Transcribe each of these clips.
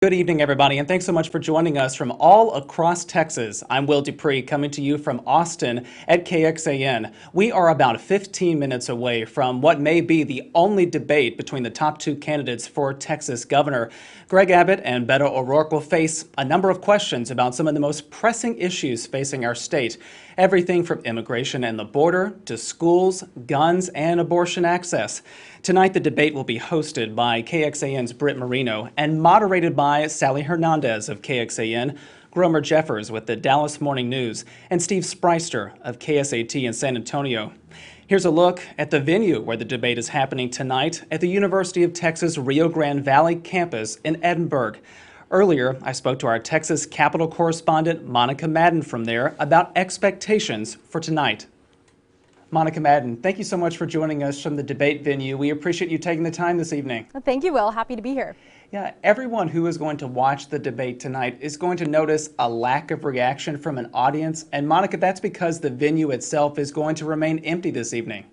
Good evening, everybody, and thanks so much for joining us from all across Texas. I'm Will Dupree, coming to you from Austin at KXAN. We are about 15 minutes away from what may be the only debate between the top two candidates for Texas governor. Greg Abbott and Beto O'Rourke will face a number of questions about some of the most pressing issues facing our state. Everything from immigration and the border to schools, guns, and abortion access. Tonight, the debate will be hosted by KXAN's Britt Marino and moderated by Sally Hernandez of KXAN, Gromer Jeffers with the Dallas Morning News, and Steve Spryster of KSAT in San Antonio. Here's a look at the venue where the debate is happening tonight at the University of Texas Rio Grande Valley campus in Edinburgh. Earlier, I spoke to our Texas Capitol correspondent Monica Madden from there about expectations for tonight. Monica Madden, thank you so much for joining us from the debate venue. We appreciate you taking the time this evening. Thank you, Will. Happy to be here. Yeah, everyone who is going to watch the debate tonight is going to notice a lack of reaction from an audience. And Monica, that's because the venue itself is going to remain empty this evening.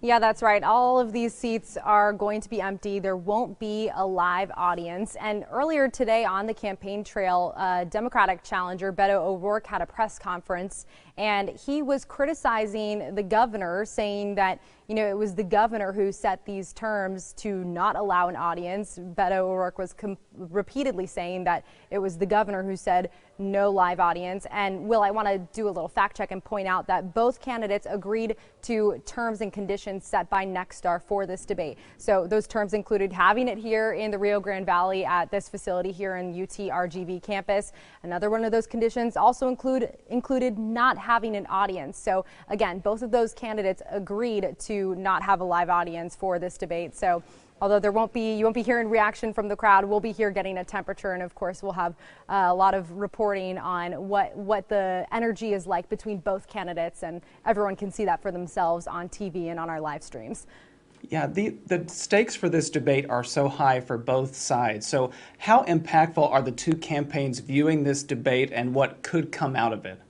Yeah, that's right. All of these seats are going to be empty. There won't be a live audience. And earlier today on the campaign trail, Democratic challenger Beto O'Rourke had a press conference, and he was criticizing the governor, saying that, you know, it was the governor who set these terms to not allow an audience. Beto O'Rourke was repeatedly saying that it was the governor who said no live audience. And Will, I want to do a little fact check and point out that both candidates agreed to terms and conditions set by Nexstar for this debate. So those terms included having it here in the Rio Grande Valley at this facility here in UT RGV campus. Another one of those conditions also included not having an audience. So again, both of those candidates agreed to not have a live audience for this debate. So although you won't be hearing reaction from the crowd, we'll be here getting a temperature, and of course we'll have a lot of reporting on what the energy is like between both candidates, and everyone can see that for themselves on TV and on our live streams. Yeah, the stakes for this debate are so high for both sides. So how impactful are the two campaigns viewing this debate and what could come out of it?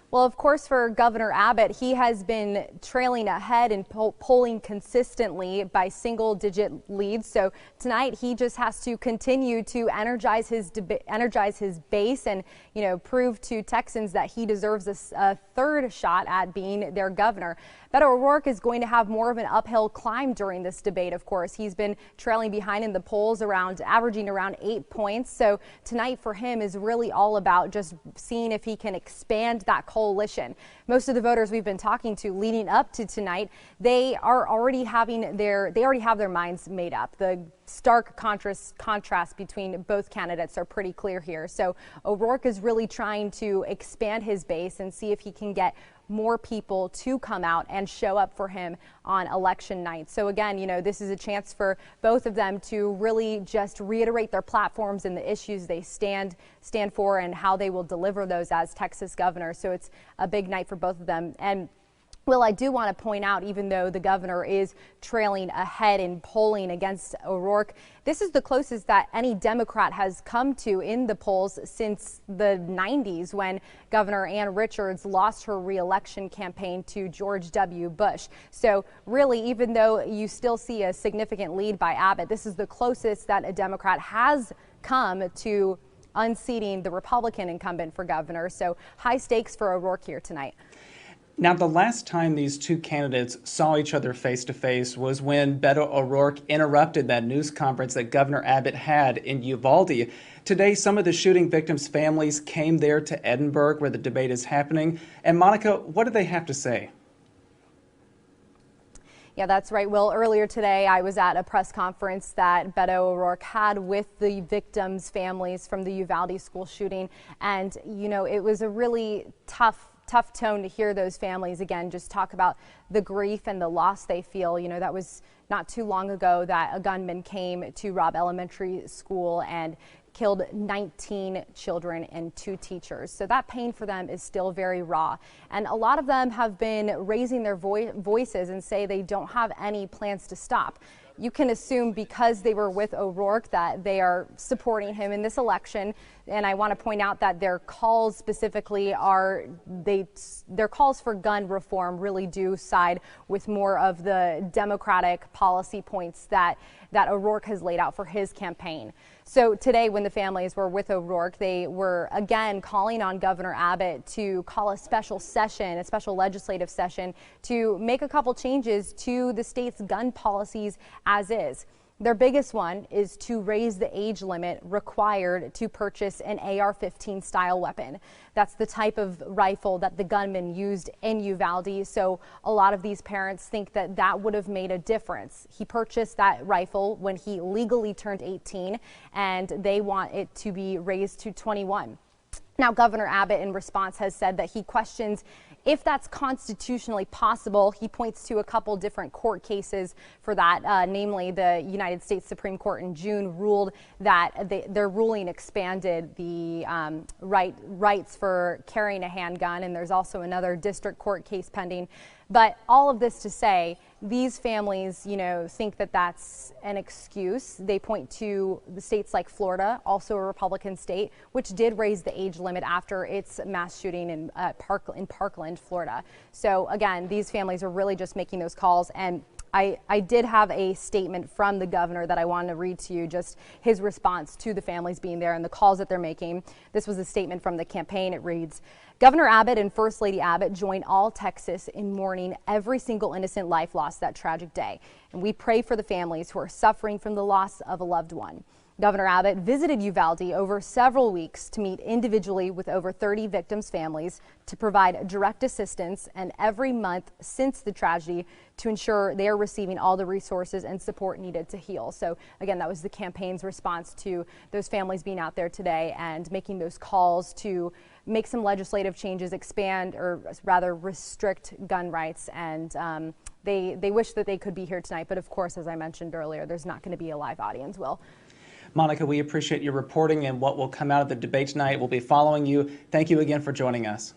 Well, of course, for Governor Abbott, he has been trailing ahead and polling consistently by single-digit leads. So tonight, he just has to continue to energize his base and, you know, prove to Texans that he deserves a third shot at being their governor. Beto O'Rourke is going to have more of an uphill climb during this debate. Of course, he's been trailing behind in the polls, averaging around 8 points. So tonight for him is really all about just seeing if he can expand that coalition. Most of the voters we've been talking to leading up to tonight, they already have their minds made up. The stark contrast between both candidates are pretty clear here. So O'Rourke is really trying to expand his base and see if he can get more people to come out and show up for him on election night. So again, you know, this is a chance for both of them to really just reiterate their platforms and the issues they stand for and how they will deliver those as Texas governor. So it's a big night for both of them. And Well, I do want to point out, even though the governor is trailing ahead in polling against O'Rourke, this is the closest that any Democrat has come to in the polls since the 90s, when Governor Ann Richards lost her re-election campaign to George W. Bush. So really, even though you still see a significant lead by Abbott, this is the closest that a Democrat has come to unseating the Republican incumbent for governor. So high stakes for O'Rourke here tonight. Now, the last time these two candidates saw each other face to face was when Beto O'Rourke interrupted that news conference that Governor Abbott had in Uvalde. Today, some of the shooting victims' families came there to Edinburgh, where the debate is happening. And Monica, what do they have to say? Yeah, that's right, Will. Earlier today, I was at a press conference that Beto O'Rourke had with the victims' families from the Uvalde school shooting. And, you know, it was a really tough tone to hear those families again just talk about the grief and the loss they feel. You know, that was not too long ago that a gunman came to Robb Elementary School and killed 19 children and 2 teachers. So that pain for them is still very raw. And a lot of them have been raising their voices and say they don't have any plans to stop. You can assume because they were with O'Rourke that they are supporting him in this election. and I want to point out that their calls specifically are their calls for gun reform really do side with more of the Democratic policy points that O'Rourke has laid out for his campaign. So today, when the families were with O'Rourke, they were again calling on Governor Abbott to call a special session, a special legislative session, to make a couple changes to the state's gun policies as is. Their biggest one is to raise the age limit required to purchase an AR-15 style weapon. That's the type of rifle that the gunman used in Uvalde. So a lot of these parents think that that would have made a difference. He purchased that rifle when he legally turned 18, and they want it to be raised to 21. Now, Governor Abbott, in response, has said that he questions if that's constitutionally possible. He points to a couple different court cases for that, namely the United States Supreme Court in June ruled that their ruling expanded the rights for carrying a handgun, and there's also another district court case pending. But all of this to say, these families, think that that's an excuse. They point to the states like Florida, also a Republican state, which did raise the age limit after its mass shooting in Parkland, Florida. So again, these families are really just making those calls. And I did have a statement from the governor that I wanted to read to you, just his response to the families being there and the calls that they're making. This was a statement from the campaign. It reads, Governor Abbott and First Lady Abbott join all Texas in mourning every single innocent life lost that tragic day. And we pray for the families who are suffering from the loss of a loved one. Governor Abbott visited Uvalde over several weeks to meet individually with over 30 victims' families to provide direct assistance, and every month since the tragedy to ensure they are receiving all the resources and support needed to heal. So again, that was the campaign's response to those families being out there today and making those calls to make some legislative changes, expand or rather restrict gun rights. And they wish that they could be here tonight. But of course, as I mentioned earlier, there's not going to be a live audience, Will. Monica, we appreciate your reporting and what will come out of the debate tonight. We'll be following you. Thank you again for joining us.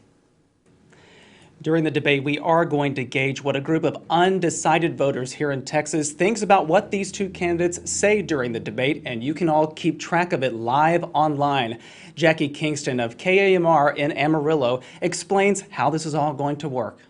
During the debate, we are going to gauge what a group of undecided voters here in Texas thinks about what these two candidates say during the debate, and you can all keep track of it live online. Jackie Kingston of KAMR in Amarillo explains how this is all going to work.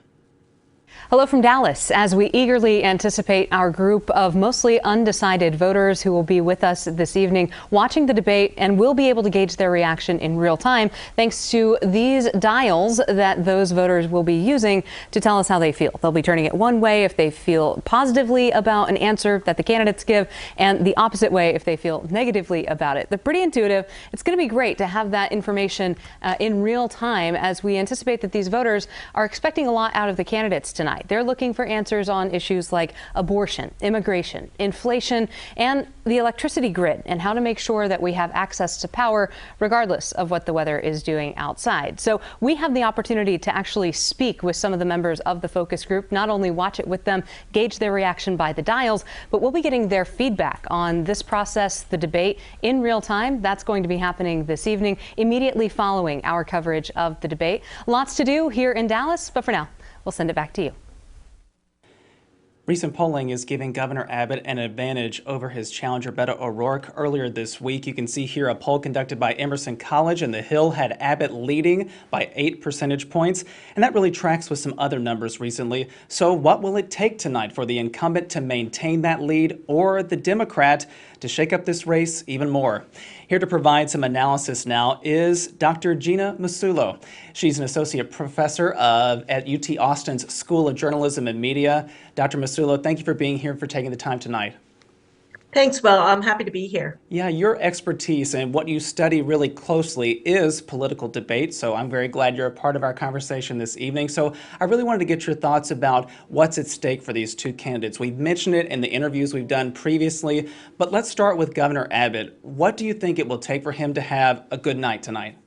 Hello from Dallas, as we eagerly anticipate our group of mostly undecided voters who will be with us this evening watching the debate and will be able to gauge their reaction in real time thanks to these dials that those voters will be using to tell us how they feel. They'll be turning it one way if they feel positively about an answer that the candidates give, and the opposite way if they feel negatively about it. They're pretty intuitive. It's going to be great to have that information in real time as we anticipate that these voters are expecting a lot out of the candidates tonight. They're looking for answers on issues like abortion, immigration, inflation, and the electricity grid, and how to make sure that we have access to power regardless of what the weather is doing outside. So we have the opportunity to actually speak with some of the members of the focus group, not only watch it with them, gauge their reaction by the dials, but we'll be getting their feedback on this process, the debate, in real time. That's going to be happening this evening, immediately following our coverage of the debate. Lots to do here in Dallas, but for now, we'll send it back to you. Recent polling is giving Governor Abbott an advantage over his challenger Beto O'Rourke. Earlier this week, you can see here a poll conducted by Emerson College and The Hill had Abbott leading by 8 percentage points, and that really tracks with some other numbers recently. So what will it take tonight for the incumbent to maintain that lead, or the Democrat to shake up this race even more? Here to provide some analysis now is Dr. Gina Masulo. She's an associate professor at UT Austin's School of Journalism and Media. Dr. Masulo, thank you for being here, for taking the time tonight. Thanks, Will. I'm happy to be here. Yeah, your expertise and what you study really closely is political debate, so I'm very glad you're a part of our conversation this evening. So I really wanted to get your thoughts about what's at stake for these two candidates. We've mentioned it in the interviews we've done previously, but let's start with Governor Abbott. What do you think it will take for him to have a good night tonight?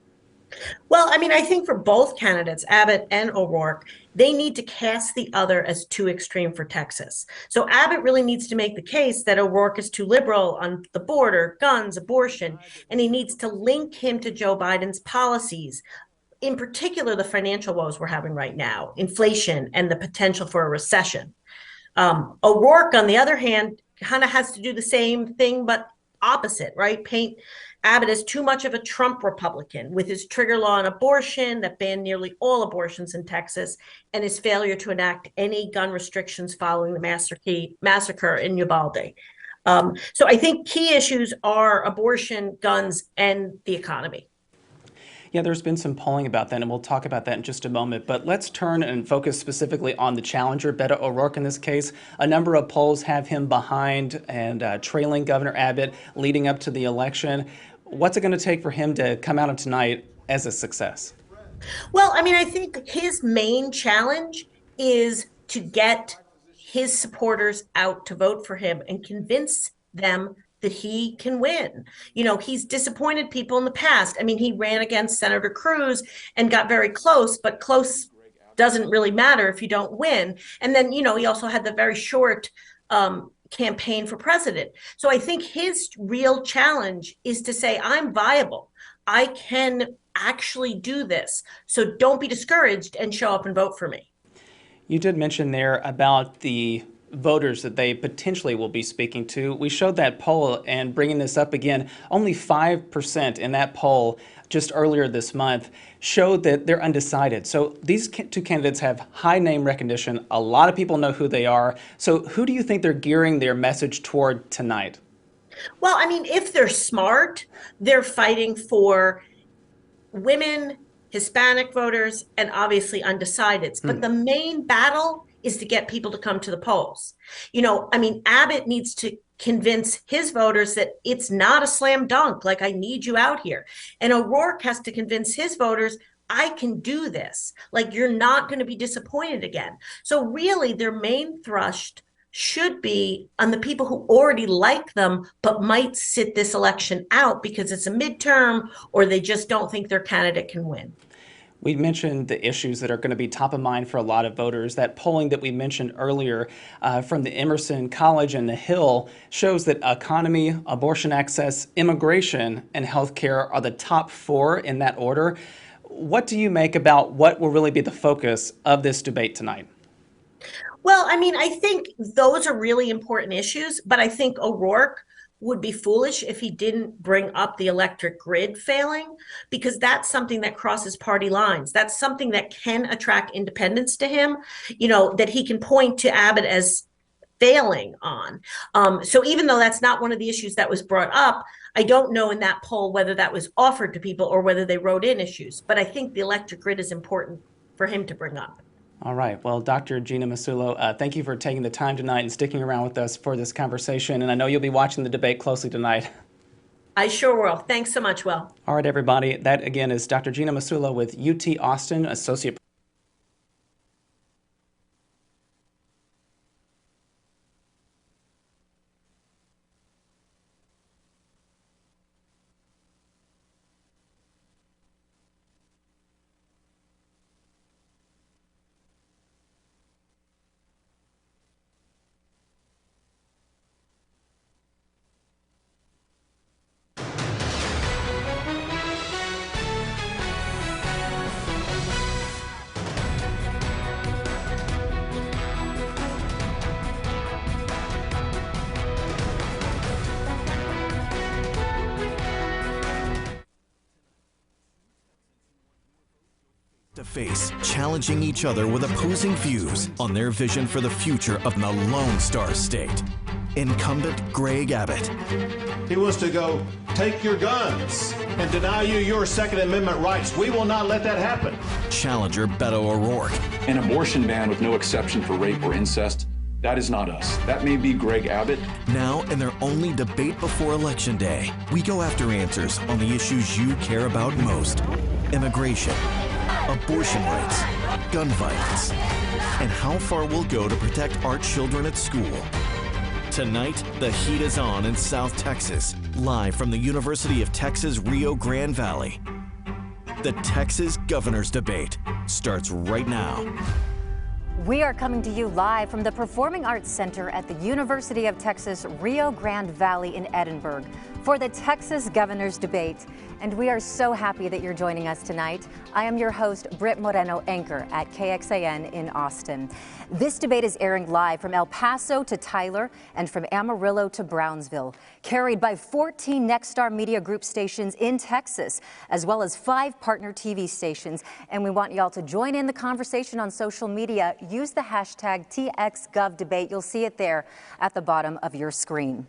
Well, I think for both candidates, Abbott and O'Rourke, they need to cast the other as too extreme for Texas. So Abbott really needs to make the case that O'Rourke is too liberal on the border, guns, abortion, and he needs to link him to Joe Biden's policies, in particular the financial woes we're having right now, inflation, and the potential for a recession. O'Rourke, on the other hand, kind of has to do the same thing, but opposite, right? Paint Abbott as too much of a Trump Republican with his trigger law on abortion that banned nearly all abortions in Texas and his failure to enact any gun restrictions following the massacre in Uvalde. So I think key issues are abortion, guns, and the economy. Yeah, there's been some polling about that, and we'll talk about that in just a moment. But let's turn and focus specifically on the challenger, Beto O'Rourke, in this case. A number of polls have him behind and trailing Governor Abbott leading up to the election. What's it going to take for him to come out of tonight as a success? Well, I mean, I think his main challenge is to get his supporters out to vote for him and convince them that he can win. You know, he's disappointed people in the past. I mean, he ran against Senator Cruz and got very close, but close doesn't really matter if you don't win. And then, you know, he also had the very short campaign for president. So I think his real challenge is to say, I'm viable. I can actually do this. So don't be discouraged and show up and vote for me. You did mention there about the voters that they potentially will be speaking to. We showed that poll, and bringing this up again, only 5% in that poll just earlier this month showed that they're undecided. So these two candidates have high name recognition. A lot of people know who they are. So who do you think they're gearing their message toward tonight? Well, I mean, if they're smart, they're fighting for women, Hispanic voters, and obviously undecideds. But the main battle is to get people to come to the polls. You know, I mean, Abbott needs to convince his voters that it's not a slam dunk, like I need you out here. And O'Rourke has to convince his voters, I can do this. Like, you're not going to be disappointed again. So really, their main thrust should be on the people who already like them, but might sit this election out because it's a midterm or they just don't think their candidate can win. We mentioned the issues that are going to be top of mind for a lot of voters. That polling that we mentioned earlier from the Emerson College and the Hill shows that economy, abortion access, immigration, and healthcare are the top 4 in that order. What do you make about what will really be the focus of this debate tonight? Well, I mean, I think those are really important issues, but I think O'Rourke would be foolish if he didn't bring up the electric grid failing, because that's something that crosses party lines. That's something that can attract independents to him, you know, that he can point to Abbott as failing on. So even though that's not one of the issues that was brought up, I don't know in that poll whether that was offered to people or whether they wrote in issues. But I think the electric grid is important for him to bring up. All right. Well, Dr. Gina Masulo, thank you for taking the time tonight and sticking around with us for this conversation. And I know you'll be watching the debate closely tonight. I sure will. Thanks so much, Will. All right, everybody. That, again, is Dr. Gina Masulo with UT Austin, Associate to face, challenging each other with opposing views on their vision for the future of the Lone Star State. Incumbent Greg Abbott. He wants to go, take your guns and deny you your Second Amendment rights. We will not let that happen. Challenger Beto O'Rourke. An abortion ban with no exception for rape or incest, that is not us. That may be Greg Abbott. Now, in their only debate before Election Day, we go after answers on the issues you care about most. Immigration, abortion rights, gun violence, and how far we'll go to protect our children at school. Tonight, the heat is on in South Texas, live from the University of Texas Rio Grande Valley. The Texas Governor's Debate starts right now. We are coming to you live from the Performing Arts Center at the University of Texas Rio Grande Valley in Edinburgh. for the Texas governor's debate. And we are so happy that you're joining us tonight. I am your host, Britt Moreno, anchor at KXAN in Austin. This debate is airing live from El Paso to Tyler and from Amarillo to Brownsville, carried by 14 Nexstar Media Group stations in Texas, as well as 5 partner TV stations. And we want y'all to join in the conversation on social media. Use the hashtag TXGovDebate. You'll see it there at the bottom of your screen.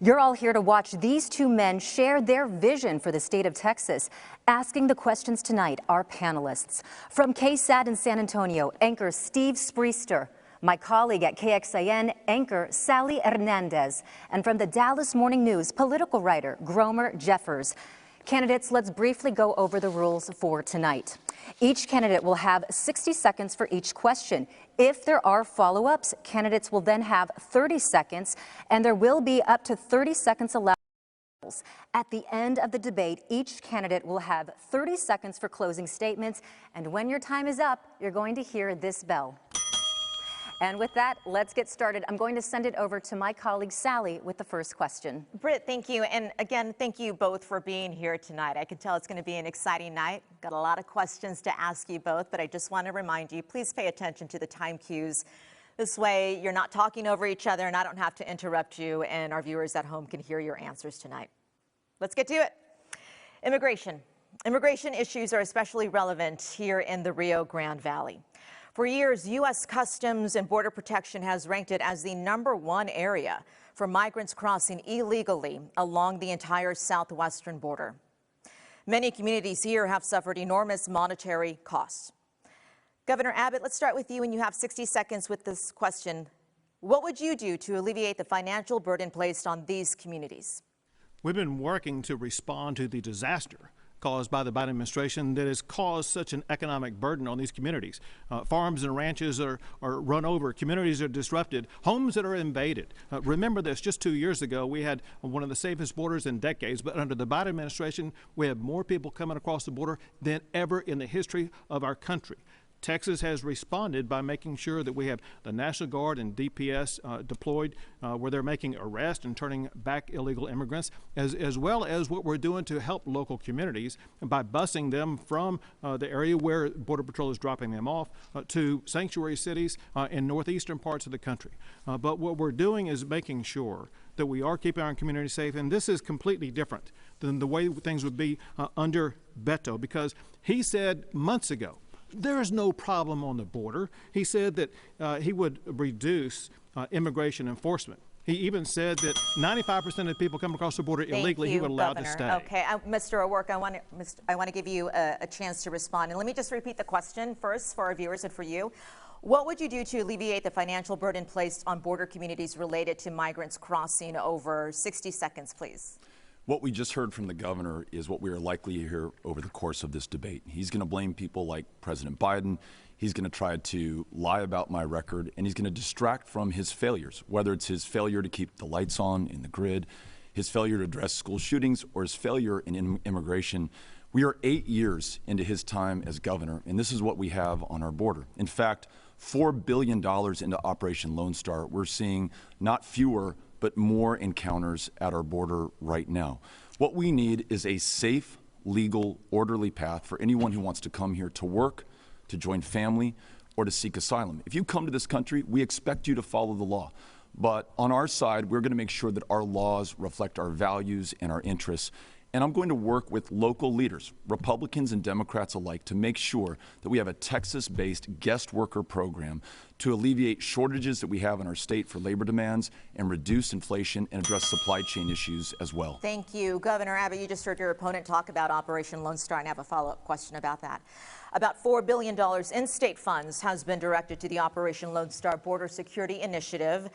You're all here to watch these two men share their vision for the state of Texas. Asking the questions tonight are panelists. From KSAT in San Antonio, anchor Steve Spriester. My colleague at KXAN, anchor Sally Hernandez. And from the Dallas Morning News, political writer Gromer Jeffers. Candidates, let's briefly go over the rules for tonight. Each candidate will have 60 seconds for each question. If there are follow-ups, candidates will then have 30 seconds, and there will be up to 30 seconds allowed. At the end of the debate, each candidate will have 30 seconds for closing statements, and when your time is up, you're going to hear this bell. And with that, let's get started. I'm going to send it over to my colleague Sally with the first question. Britt, thank you. And again, thank you both for being here tonight. I can tell it's going to be an exciting night. Got a lot of questions to ask you both, but I just want to remind you, please pay attention to the time cues. This way, you're not talking over each other and I don't have to interrupt you, and our viewers at home can hear your answers tonight. Let's get to it. Immigration. Immigration issues are especially relevant here in the Rio Grande Valley. For years, U.S. Customs and Border Protection has ranked it as the #1 area for migrants crossing illegally along the entire southwestern border. Many communities here have suffered enormous monetary costs. Governor Abbott, let's start with you, and you have 60 seconds with this question. What would you do to alleviate the financial burden placed on these communities? We've been working to respond to the disaster caused by the Biden administration that has caused such an economic burden on these communities. Farms and ranches are run over, communities are disrupted, homes that are invaded. Remember this, just 2 years ago, we had one of the safest borders in decades, but under the Biden administration, we have more people coming across the border than ever in the history of our country. Texas has responded by making sure that we have the National Guard and DPS deployed where they're making arrests and turning back illegal immigrants, as well as what we're doing to help local communities by busing them from the area where Border Patrol is dropping them off to sanctuary cities in northeastern parts of the country. But what we're doing is making sure that we are keeping our community safe, and this is completely different than the way things would be under Beto, because he said months ago, there is no problem on the border. He said that he would reduce immigration enforcement. He even said that 95% of people coming across the border illegally, he would allow to stay. Okay, Mr. O'Rourke, I want to give you a chance to respond. And let me just repeat the question first for our viewers and for you. What would you do to alleviate the financial burden placed on border communities related to migrants crossing over? 60 seconds, please. What we just heard from the governor is what we are likely to hear over the course of this debate. He's going to blame people like President Biden. He's going to try to lie about my record, and he's going to distract from his failures, whether it's his failure to keep the lights on in the grid, his failure to address school shootings, or his failure in immigration. We are 8 years into his time as governor, and this is what we have on our border. In fact, $4 billion into Operation Lone Star. We're seeing not fewer but more encounters at our border right now. What we need is a safe, legal, orderly path for anyone who wants to come here to work, to join family, or to seek asylum. If you come to this country, we expect you to follow the law. But on our side, we're going to make sure that our laws reflect our values and our interests. And I'm going to work with local leaders, Republicans and Democrats alike, to make sure that we have a Texas-based guest worker program to alleviate shortages that we have in our state for labor demands and reduce inflation and address supply chain issues as well. Thank you. Governor Abbott, you just heard your opponent talk about Operation Lone Star, and I have a follow-up question about that. About $4 billion in state funds has been directed to the Operation Lone Star Border Security Initiative.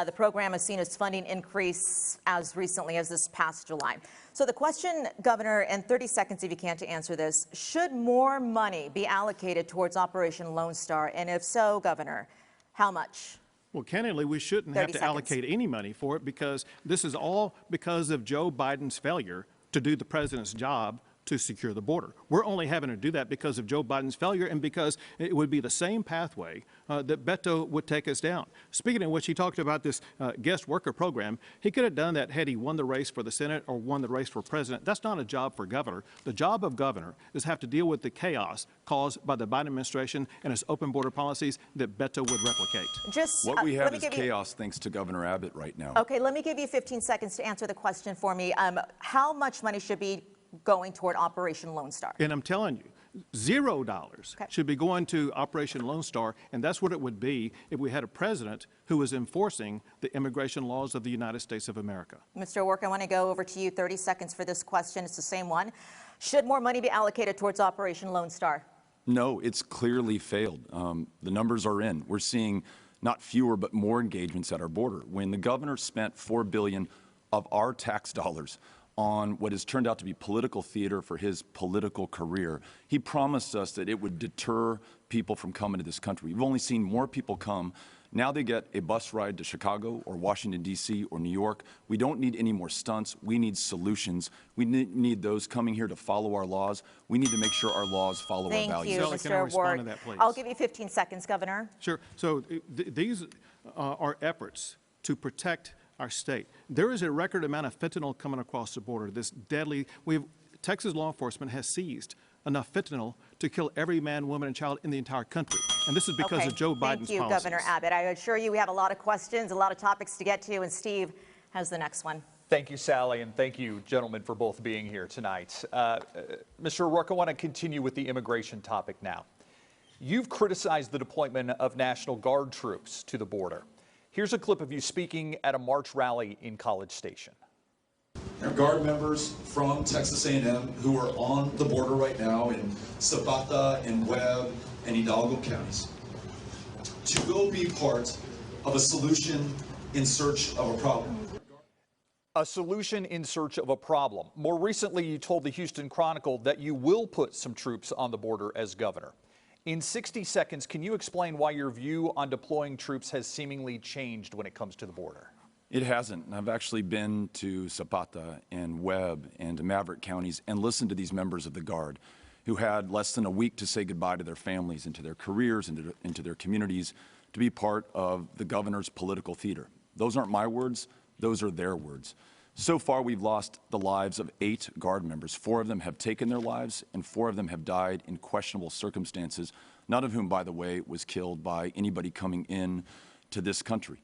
The program has seen its funding increase as recently as this past July. So the question, Governor, and 30 seconds if you can to answer this, should more money be allocated towards Operation Lone Star? And if so, Governor, how much? Well, candidly, we shouldn't have to allocate any money for it, because this is all because of Joe Biden's failure to do the president's job to secure the border. We're only having to do that because of Joe Biden's failure and because it would be the same pathway that Beto would take us down. Speaking of which, he talked about this guest worker program. He could have done that had he won the race for the Senate or won the race for president. That's not a job for governor. The job of governor is have to deal with the chaos caused by the Biden administration and its open border policies that Beto would replicate. What we have is chaos thanks to Governor Abbott right now. Okay, let me give you 15 seconds to answer the question for me. How much money should be going toward Operation Lone Star? And I'm telling you, $0 should be going to Operation Lone Star, and that's what it would be if we had a president who was enforcing the immigration laws of the United States of America. Mr. O'Rourke, I want to go over to you. 30 seconds for this question. It's the same one. Should more money be allocated towards Operation Lone Star? No, it's clearly failed. The numbers are in. We're seeing not fewer but more engagements at our border. When the governor spent $4 billion of our tax dollars on what has turned out to be political theater for his political career, he promised us that it would deter people from coming to this country. We've only seen more people come. Now they get a bus ride to Chicago or Washington, D.C. or New York. We don't need any more stunts. We need solutions. We need those coming here to follow our laws. We need to make sure our laws follow our values. Thank you, Mr. O'Rourke. I'll give you 15 seconds, Governor. Sure. So these are efforts to protect our state. There is a record amount of fentanyl coming across the border. This deadly, Texas law enforcement has seized enough fentanyl to kill every man, woman, and child in the entire country. And this is because of Joe Biden's policies. Thank you, Governor Abbott. I assure you we have a lot of questions, a lot of topics to get to, and Steve has the next one. Thank you, Sally, and thank you, gentlemen, for both being here tonight. Mr. O'Rourke, I want to continue with the immigration topic now. You've criticized the deployment of National Guard troops to the border. Here's a clip of you speaking at a March rally in College Station. Our Guard members from Texas A&M who are on the border right now in Zapata and Webb and Hidalgo counties to go be part of a solution in search of a problem. A solution in search of a problem. More recently, you told the Houston Chronicle that you will put some troops on the border as governor. In 60 seconds, can you explain why your view on deploying troops has seemingly changed when it comes to the border? It hasn't. I've actually been to Zapata and Webb and Maverick counties and listened to these members of the Guard who had less than a week to say goodbye to their families and to their careers and into their communities to be part of the governor's political theater. Those aren't my words. Those are their words. So far, we've lost the lives of 8 Guard members. 4 of them have taken their lives, and 4 of them have died in questionable circumstances, none of whom, by the way, was killed by anybody coming in to this country.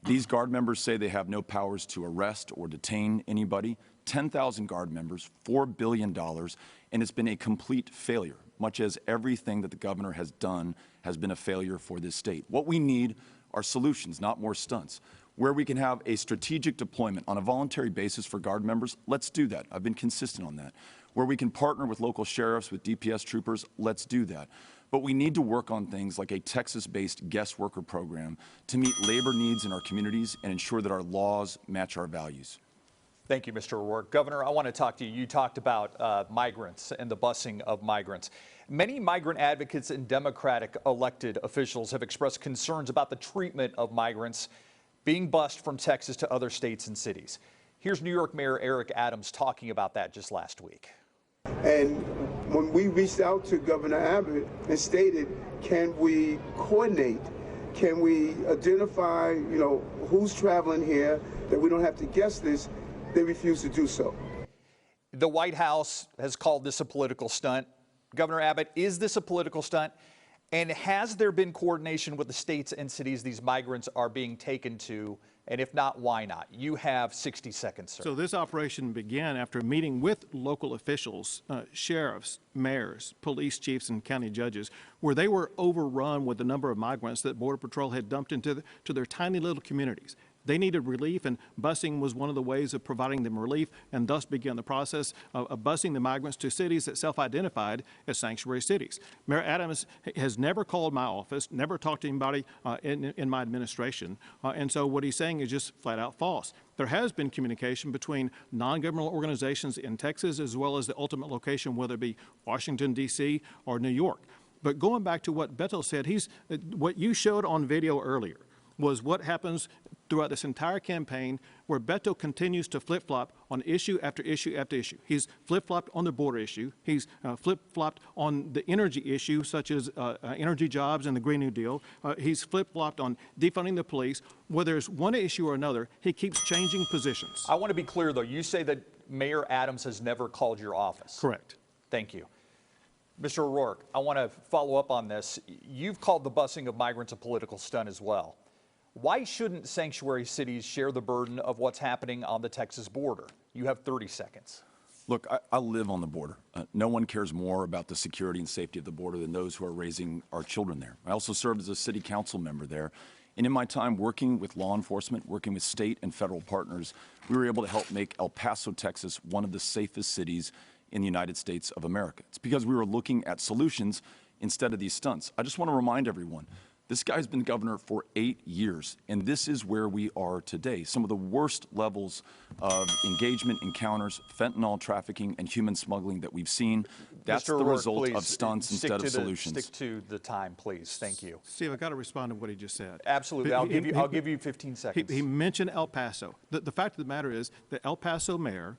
These Guard members say they have no powers to arrest or detain anybody. 10,000 Guard members, $4 billion, and it's been a complete failure, much as everything that the governor has done has been a failure for this state. What we need are solutions, not more stunts. Where we can have a strategic deployment on a voluntary basis for Guard members, let's do that. I've been consistent on that. Where we can partner with local sheriffs, with DPS troopers, let's do that. But we need to work on things like a Texas-based guest worker program to meet labor needs in our communities and ensure that our laws match our values. Thank you, Mr. O'Rourke. Governor, I want to talk to you. You talked about migrants and the busing of migrants. Many migrant advocates and Democratic elected officials have expressed concerns about the treatment of migrants being bused from Texas to other states and cities. Here's New York Mayor Eric Adams talking about that just last week. And when we reached out to Governor Abbott and stated, can we coordinate? Can we identify, who's traveling here, that we don't have to guess this? They refused to do so. The White House has called this a political stunt. Governor Abbott, is this a political stunt? And has there been coordination with the states and cities these migrants are being taken to? And if not, why not? You have 60 seconds, sir. So this operation began after meeting with local officials, sheriffs, mayors, police chiefs, and county judges, where they were overrun with the number of migrants that Border Patrol had dumped into their tiny little communities. They needed relief, and busing was one of the ways of providing them relief, and thus began the process of busing the migrants to cities that self-identified as sanctuary cities. Mayor Adams has never called my office, never talked to anybody in my administration, and so what he's saying is just flat out false. There has been communication between non-governmental organizations in Texas as well as the ultimate location, whether it be Washington, D.C. or New York. But going back to what Beto said, what you showed on video earlier was what happens throughout this entire campaign where Beto continues to flip-flop on issue after issue after issue. He's flip-flopped on the border issue. He's flip-flopped on the energy issue, such as energy jobs and the Green New Deal. He's flip-flopped on defunding the police. Whether it's one issue or another, he keeps changing positions. I want to be clear, though. You say that Mayor Adams has never called your office. Correct. Thank you. Mr. O'Rourke, I want to follow up on this. You've called the busing of migrants a political stunt as well. Why shouldn't sanctuary cities share the burden of what's happening on the Texas border? You have 30 seconds. Look, I live on the border. No one cares more about the security and safety of the border than those who are raising our children there. I also served as a city council member there. And in my time working with law enforcement, working with state and federal partners, we were able to help make El Paso, Texas, one of the safest cities in the United States of America. It's because we were looking at solutions instead of these stunts. I just want to remind everyone, this guy's been governor for 8 years, and this is where we are today. Some of the worst levels of engagement, encounters, fentanyl trafficking, and human smuggling that we've seen. That's the result of stunts instead of solutions. Stick to the time, please. Thank you. Steve, I've got to respond to what he just said. Absolutely. I'll give you 15 seconds. He mentioned El Paso. The fact of the matter is the El Paso mayor,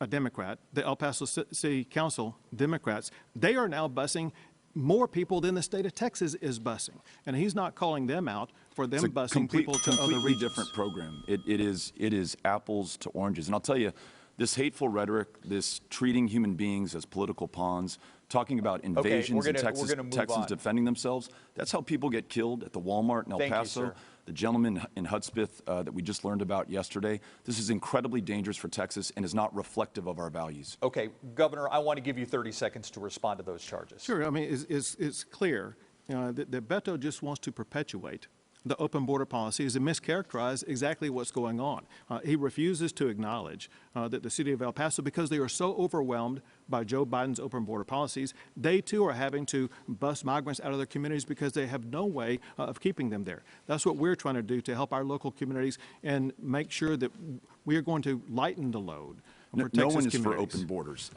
a Democrat, the El Paso City Council, Democrats, they are now busing more people than the state of Texas is busing. And he's not calling them out for them busing people to other regions. It's a completely different program. It is apples to oranges. And I'll tell you, this hateful rhetoric, this treating human beings as political pawns, talking about invasions in Texas, Texans defending themselves, that's how people get killed at the Walmart in El Paso. The gentleman in Hudspeth that we just learned about yesterday, this is incredibly dangerous for Texas and is not reflective of our values. Okay, Governor, I want to give you 30 seconds to respond to those charges. Sure. I mean, it's clear that Beto just wants to perpetuate the open border policies and mischaracterize exactly what's going on. He refuses to acknowledge that the city of El Paso, because they are so overwhelmed by Joe Biden's open border policies, they too are having to bus migrants out of their communities because they have no way of keeping them there. That's what we're trying to do to help our local communities and make sure that we are going to lighten the load. No one is for open borders,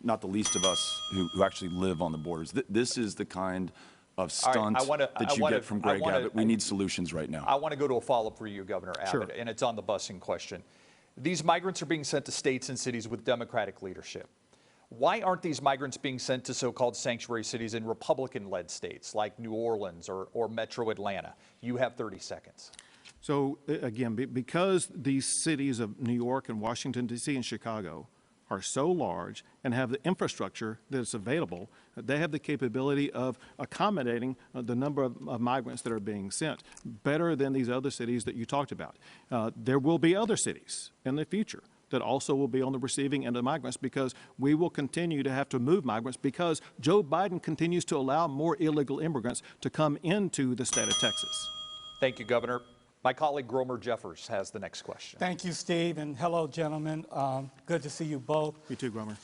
not the least of us who actually live on the borders. This is the kind of stunt that you get from Greg Abbott. We need solutions right now. I want to go to a follow-up for you, Governor Abbott, and it's on the busing question. These migrants are being sent to states and cities with Democratic leadership. Why aren't these migrants being sent to so-called sanctuary cities in Republican-led states like New Orleans or Metro Atlanta? You have 30 seconds. So again, because these cities of New York and Washington, D.C. and Chicago are so large and have the infrastructure that is available, they have the capability of accommodating the number of migrants that are being sent better than these other cities that you talked about. There will be other cities in the future that also will be on the receiving end of migrants because we will continue to have to move migrants because Joe Biden continues to allow more illegal immigrants to come into the state of Texas. Thank you, Governor. My colleague Gromer Jeffers has the next question. Thank you, Steve, and hello, gentlemen. Good to see you both. You too, Gromer.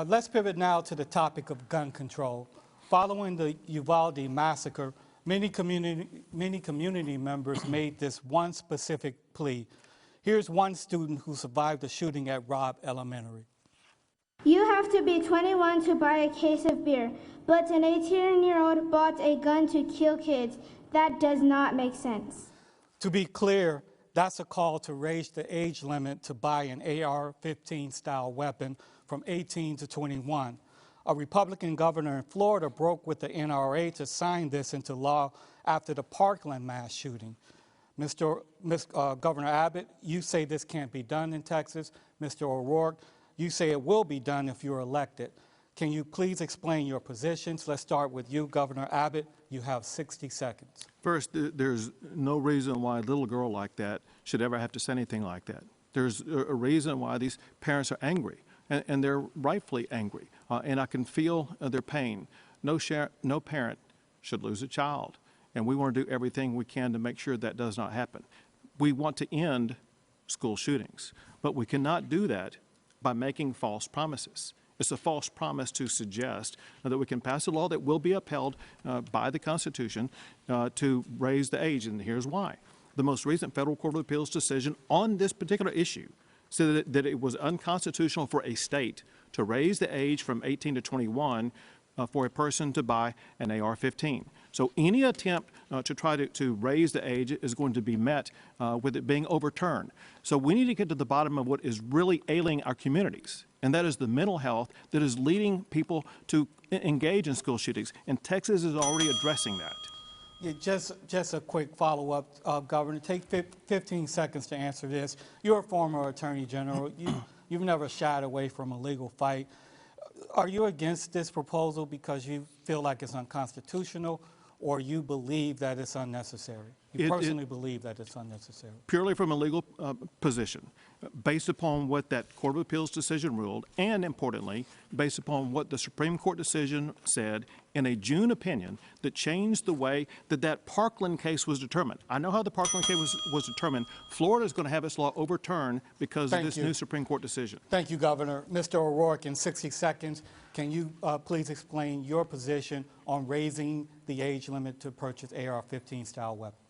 Let's pivot now to the topic of gun control. Following the Uvalde massacre, many community members made this one specific plea. Here's one student who survived the shooting at Robb Elementary. You have to be 21 to buy a case of beer, but an 18-year-old bought a gun to kill kids. That does not make sense. To be clear, that's a call to raise the age limit to buy an AR-15 style weapon from 18 to 21. A Republican governor in Florida broke with the NRA to sign this into law after the Parkland mass shooting. Governor Abbott, you say this can't be done in Texas. Mr. O'Rourke, you say it will be done if you're elected. Can you please explain your positions? Let's start with you, Governor Abbott. You have 60 seconds. First, there's no reason why a little girl like that should ever have to say anything like that. There's a reason why these parents are angry, and they're rightfully angry, and I can feel their pain. No parent should lose a child, and we want to do everything we can to make sure that does not happen. We want to end school shootings, but we cannot do that by making false promises. It's a false promise to suggest that we can pass a law that will be upheld by the Constitution to raise the age, and here's why. The most recent Federal Court of Appeals decision on this particular issue said that it was unconstitutional for a state to raise the age from 18 to 21 for a person to buy an AR-15. So any attempt to try to raise the age is going to be met with it being overturned. So we need to get to the bottom of what is really ailing our communities, and that is the mental health that is leading people to engage in school shootings. And Texas is already addressing that. Yeah, just a quick follow-up, Governor. Take 15 seconds to answer this. You're a former Attorney General. You've never shied away from a legal fight. Are you against this proposal because you feel like it's unconstitutional, or you believe that it's unnecessary? You personally believe that it's unnecessary? Purely from a legal position, based upon what that Court of Appeals decision ruled, and importantly, based upon what the Supreme Court decision said in a June opinion that changed the way that Parkland case was determined. I know how the Parkland case was determined. Florida is going to have its law overturned because of this new Supreme Court decision. Thank you, Governor. Mr. O'Rourke, in 60 seconds, can you please explain your position on raising the age limit to purchase AR-15 style weapons?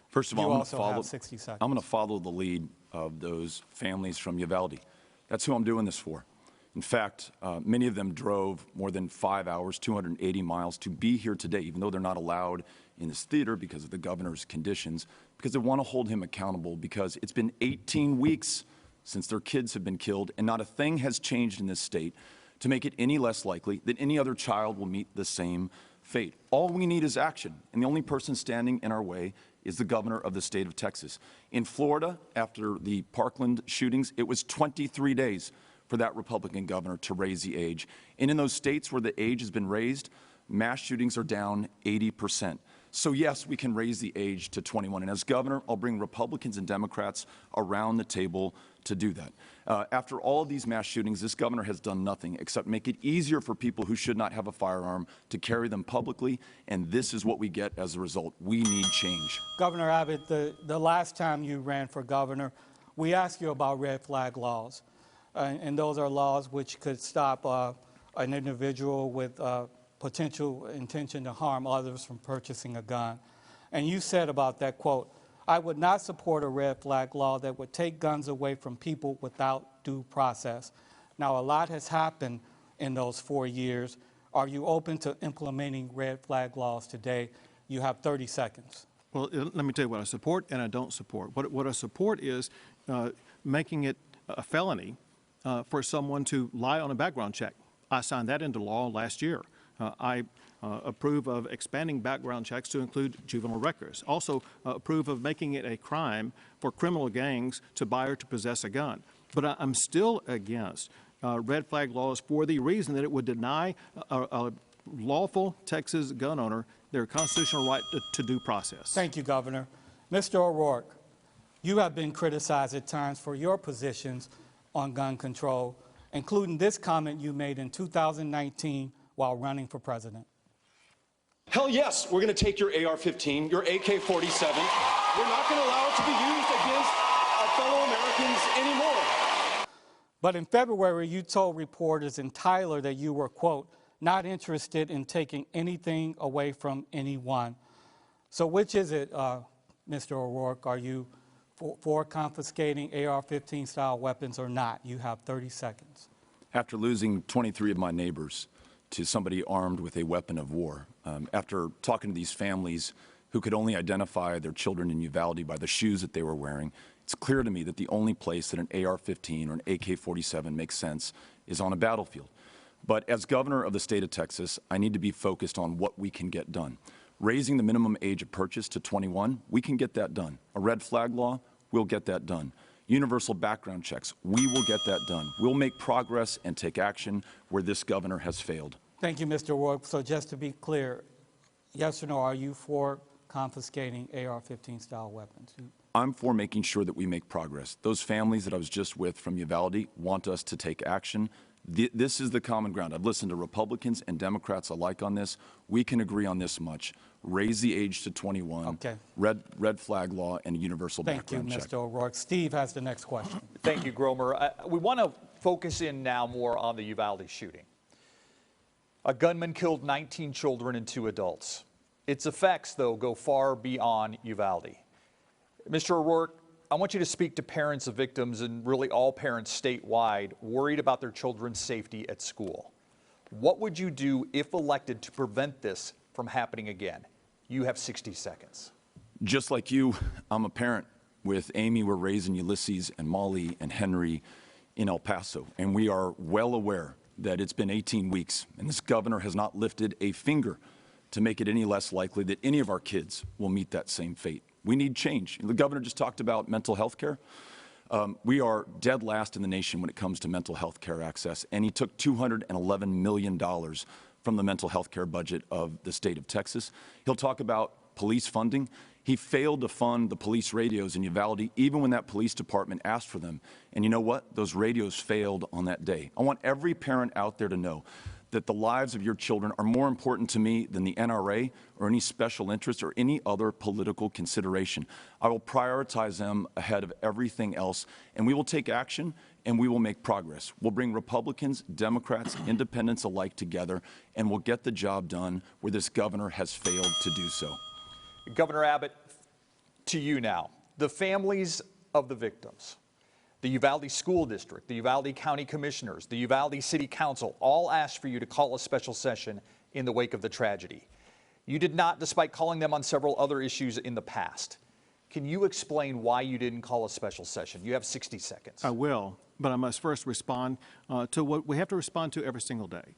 First of all, I'm going to follow the lead of those families from Uvalde. That's who I'm doing this for. In fact, many of them drove more than 5 hours, 280 miles to be here today, even though they're not allowed in this theater because of the governor's conditions, because they want to hold him accountable, because it's been 18 weeks since their kids have been killed, and not a thing has changed in this state to make it any less likely that any other child will meet the same fate. All we need is action, and the only person standing in our way is the governor of the state of Texas. In Florida, after the Parkland shootings, it was 23 days for that Republican governor to raise the age. And in those states where the age has been raised, mass shootings are down 80%. So yes, we can raise the age to 21. And as governor, I'll bring Republicans and Democrats around the table to do that. After all of these mass shootings, this governor has done nothing except make it easier for people who should not have a firearm to carry them publicly, and this is what we get as a result. We need change. Governor Abbott, the last time you ran for governor, we asked you about red flag laws, and those are laws which could stop an individual with potential intention to harm others from purchasing a gun. And you said about that, quote, "I would not support a red flag law that would take guns away from people without due process." Now, a lot has happened in those 4 years. Are you open to implementing red flag laws today? You have 30 seconds. Well, let me tell you what I support and I don't support. What I support is making it a felony for someone to lie on a background check. I signed that into law last year. I approve of expanding background checks to include juvenile records. Also approve of making it a crime for criminal gangs to buy or to possess a gun. But I'm still against red flag laws for the reason that it would deny a lawful Texas gun owner their constitutional right to due process. Thank you, Governor. Mr. O'Rourke, you have been criticized at times for your positions on gun control, including this comment you made in 2019 while running for president. Hell yes, we're going to take your AR-15, your AK-47. We're not going to allow it to be used against our fellow Americans anymore. But in February, you told reporters in Tyler that you were, quote, not interested in taking anything away from anyone. So which is it, Mr. O'Rourke? Are you for confiscating AR-15 style weapons or not? You have 30 seconds. After losing 23 of my neighbors to somebody armed with a weapon of war, after talking to these families who could only identify their children in Uvalde by the shoes that they were wearing, it's clear to me that the only place that an AR-15 or an AK-47 makes sense is on a battlefield. But as governor of the state of Texas, I need to be focused on what we can get done. Raising the minimum age of purchase to 21, we can get that done. A red flag law, we'll get that done. Universal background checks, we will get that done. We'll make progress and take action where this governor has failed. Thank you, Mr. O'Rourke. So just to be clear, yes or no, are you for confiscating AR-15 style weapons? I'm for making sure that we make progress. Those families that I was just with from Uvalde want us to take action. This is the common ground. I've listened to Republicans and Democrats alike on this. We can agree on this much. Raise the age to 21, okay. Red flag law, and a universal background check. Thank you, Mr. O'Rourke. Steve has the next question. Thank you, Gromer. We want to focus in now more on the Uvalde shooting. A gunman killed 19 children and 2 adults. Its effects, though, go far beyond Uvalde. Mr. O'Rourke, I want you to speak to parents of victims and really all parents statewide worried about their children's safety at school. What would you do if elected to prevent this from happening again? You have 60 seconds. Just like you, I'm a parent. With Amy, we're raising Ulysses and Molly and Henry in El Paso, and we are well aware that it's been 18 weeks, and this governor has not lifted a finger to make it any less likely that any of our kids will meet that same fate. We need change. The governor just talked about mental health care. We are dead last in the nation when it comes to mental health care access, and he took $211 million from the mental health care budget of the state of Texas. He'll talk about police funding. He failed to fund the police radios in Uvalde, even when that police department asked for them. And you know what? Those radios failed on that day. I want every parent out there to know that the lives of your children are more important to me than the NRA or any special interest or any other political consideration. I will prioritize them ahead of everything else, and we will take action and we will make progress. We'll bring Republicans, Democrats, independents alike together, and we'll get the job done where this governor has failed to do so. Governor Abbott, to you now. The families of the victims, the Uvalde School District, the Uvalde County Commissioners, the Uvalde City Council all asked for you to call a special session in the wake of the tragedy. You did not, despite calling them on several other issues in the past. Can you explain why you didn't call a special session? You have 60 seconds. I will, but I must first respond to what we have to respond to every single day.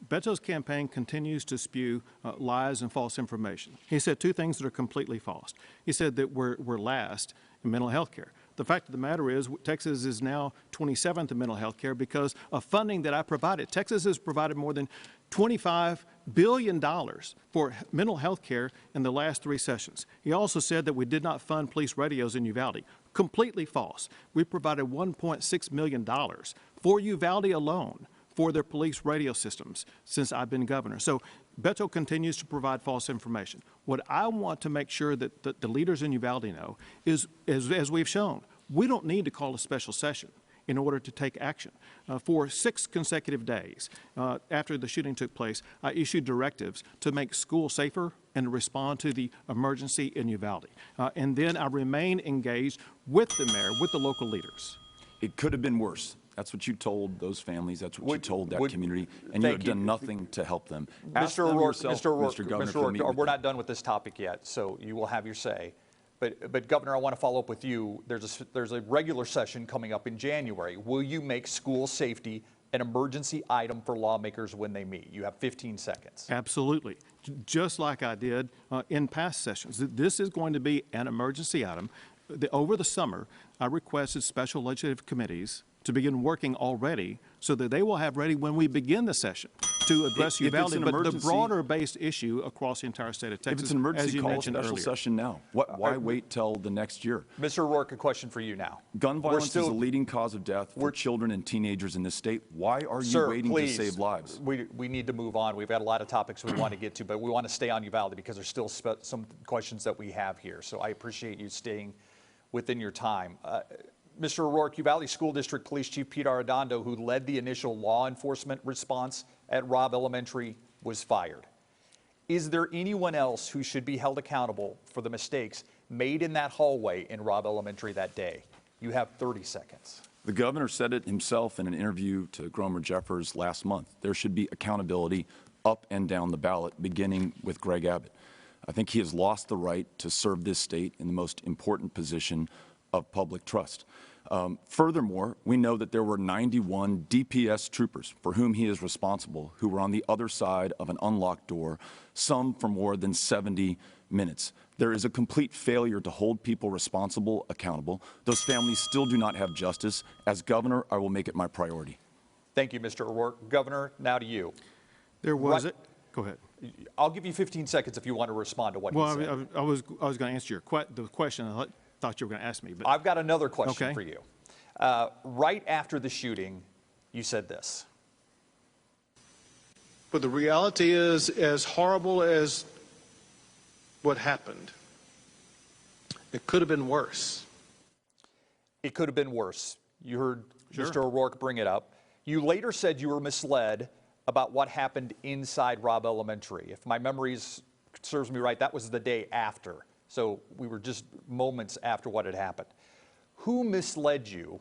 Beto's campaign continues to spew lies and false information. He said two things that are completely false. He said that we're last in mental health care. The fact of the matter is Texas is now 27th in mental health care because of funding that I provided. Texas has provided more than $25 billion for mental health care in the last 3 sessions. He also said that we did not fund police radios in Uvalde. Completely false. We provided $1.6 million for Uvalde alone for their police radio systems since I've been governor. So Beto continues to provide false information. What I want to make sure that the leaders in Uvalde know is, as we've shown, we don't need to call a special session in order to take action. For 6 consecutive days after the shooting took place, I issued directives to make schools safer and to respond to the emergency in Uvalde. And then I remain engaged with the mayor, with the local leaders. It could have been worse. That's what you told those families. That's what you told that community, and you have done nothing to help them. Mr. O'Rourke, Mr. Governor, we're not done with this topic yet, so you will have your say. But Governor, I want to follow up with you. There's a regular session coming up in January. Will you make school safety an emergency item for lawmakers when they meet? You have 15 seconds. Absolutely. Just like I did in past sessions. This is going to be an emergency item. Over the summer, I requested special legislative committees to begin working already so that they will have ready when we begin the session to address Uvalde, but the broader-based issue across the entire state of Texas, if it's an emergency, as you call mentioned a special earlier. session now. Why wait till the next year? Mr. O'Rourke, a question for you now. Gun violence is a leading cause of death for children and teenagers in this state. Why are you waiting to save lives? We need to move on. We've got a lot of topics we want to get to, but we want to stay on Uvalde because there's still some questions that we have here. So I appreciate you staying within your time. Mr. O'Rourke, Uvalde School District Police Chief Pete Arredondo, who led the initial law enforcement response at Robb Elementary, was fired. Is there anyone else who should be held accountable for the mistakes made in that hallway in Robb Elementary that day? You have 30 seconds. The governor said it himself in an interview to Gromer Jeffers last month. There should be accountability up and down the ballot, beginning with Greg Abbott. I think he has lost the right to serve this state in the most important position of public trust. Furthermore, we know that there were 91 DPS troopers for whom he is responsible who were on the other side of an unlocked door, some for more than 70 minutes. There is a complete failure to hold people responsible accountable. Those families still do not have justice. As governor, I will make it my priority. Thank you, Mr. O'Rourke. Governor, now to you. There was it. Go ahead. I'll give you 15 seconds if you want to respond to what he said. Well, I was going to answer the question. I thought you were going to ask me. But I've got another question for you. Right after the shooting, you said this. But the reality is, as horrible as what happened, it could have been worse. It could have been worse. You heard Mr. O'Rourke bring it up. You later said you were misled about what happened inside Robb Elementary. If my memory serves me right, that was the day after. So we were just moments after what had happened. Who misled you,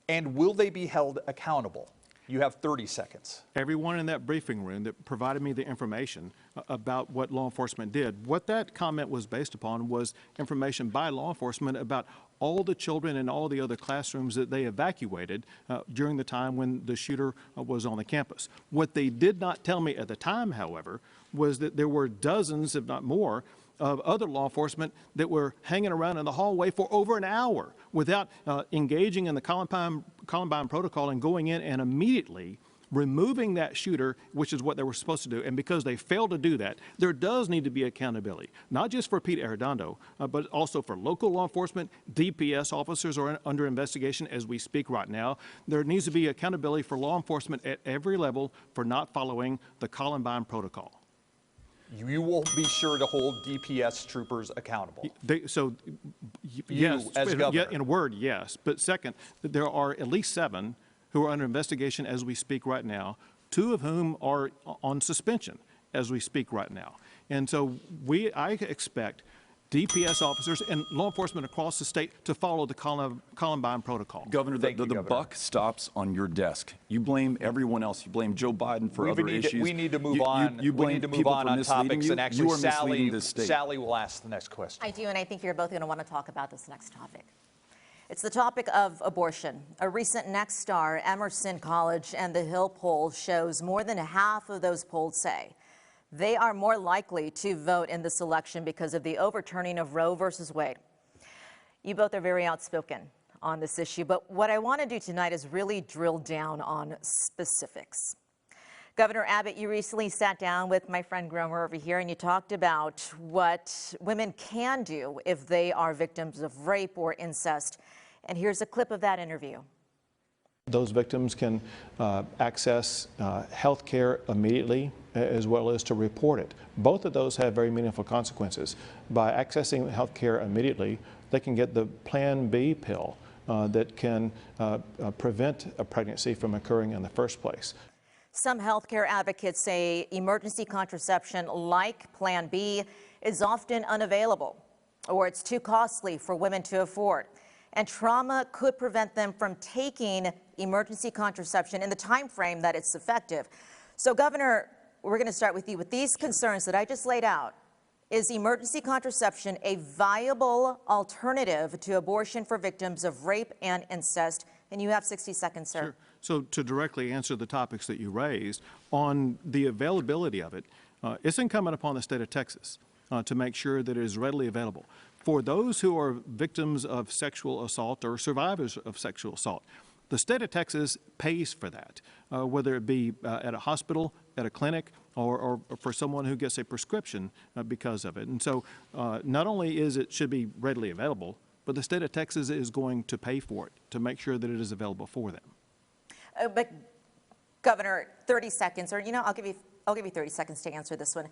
and will they be held accountable? You have 30 seconds. Everyone in that briefing room that provided me the information about what law enforcement did, what that comment was based upon was information by law enforcement about all the children in all the other classrooms that they evacuated during the time when the shooter was on the campus. What they did not tell me at the time, however, was that there were dozens, if not more, of other law enforcement that were hanging around in the hallway for over an hour without engaging in the Columbine protocol and going in and immediately removing that shooter, which is what they were supposed to do. And because they failed to do that, there does need to be accountability, not just for Pete Arredondo, but also for local law enforcement. DPS officers are under investigation as we speak right now. There needs to be accountability for law enforcement at every level for not following the Columbine protocol. You will be sure to hold DPS troopers accountable. Yes, as governor. In a word, yes. But second, there are at least 7 who are under investigation as we speak right now, 2 of whom are on suspension as we speak right now. And so I expect DPS officers and law enforcement across the state to follow the Columbine protocol. Governor, the buck stops on your desk. You blame everyone else. You blame Joe Biden for other issues. We need to move on. You blame we need to move people on for misleading topics. you. And actually, You are misleading this state. Sally will ask the next question. I do, and I think you're both going to want to talk about this next topic. It's the topic of abortion. A recent Next Star, Emerson College, and the Hill poll shows more than half of those polled say they are more likely to vote in this election because of the overturning of Roe versus Wade. You both are very outspoken on this issue, but what I want to do tonight is really drill down on specifics. Governor Abbott, you recently sat down with my friend Gromer over here and you talked about what women can do if they are victims of rape or incest. And here's a clip of that interview. Those victims can access health care immediately as well as to report it. Both of those have very meaningful consequences. By accessing health care immediately, they can get the Plan B pill that can prevent a pregnancy from occurring in the first place. Some healthcare advocates say emergency contraception like Plan B is often unavailable or it's too costly for women to afford. And trauma could prevent them from taking emergency contraception in the time frame that it's effective. So, Governor, we're going to start with you. With these concerns that I just laid out, is emergency contraception a viable alternative to abortion for victims of rape and incest? And you have 60 seconds, sir. Sure. So to directly answer the topics that you raised, on the availability of it, it's incumbent upon the state of Texas to make sure that it is readily available. For those who are victims of sexual assault or survivors of sexual assault, the state of Texas pays for that, whether it be at a hospital, at a clinic, or for someone who gets a prescription because of it. And so not only should be readily available, but the state of Texas is going to pay for it to make sure that it is available for them. But Governor, 30 seconds, or I'll give you 30 seconds to answer this one.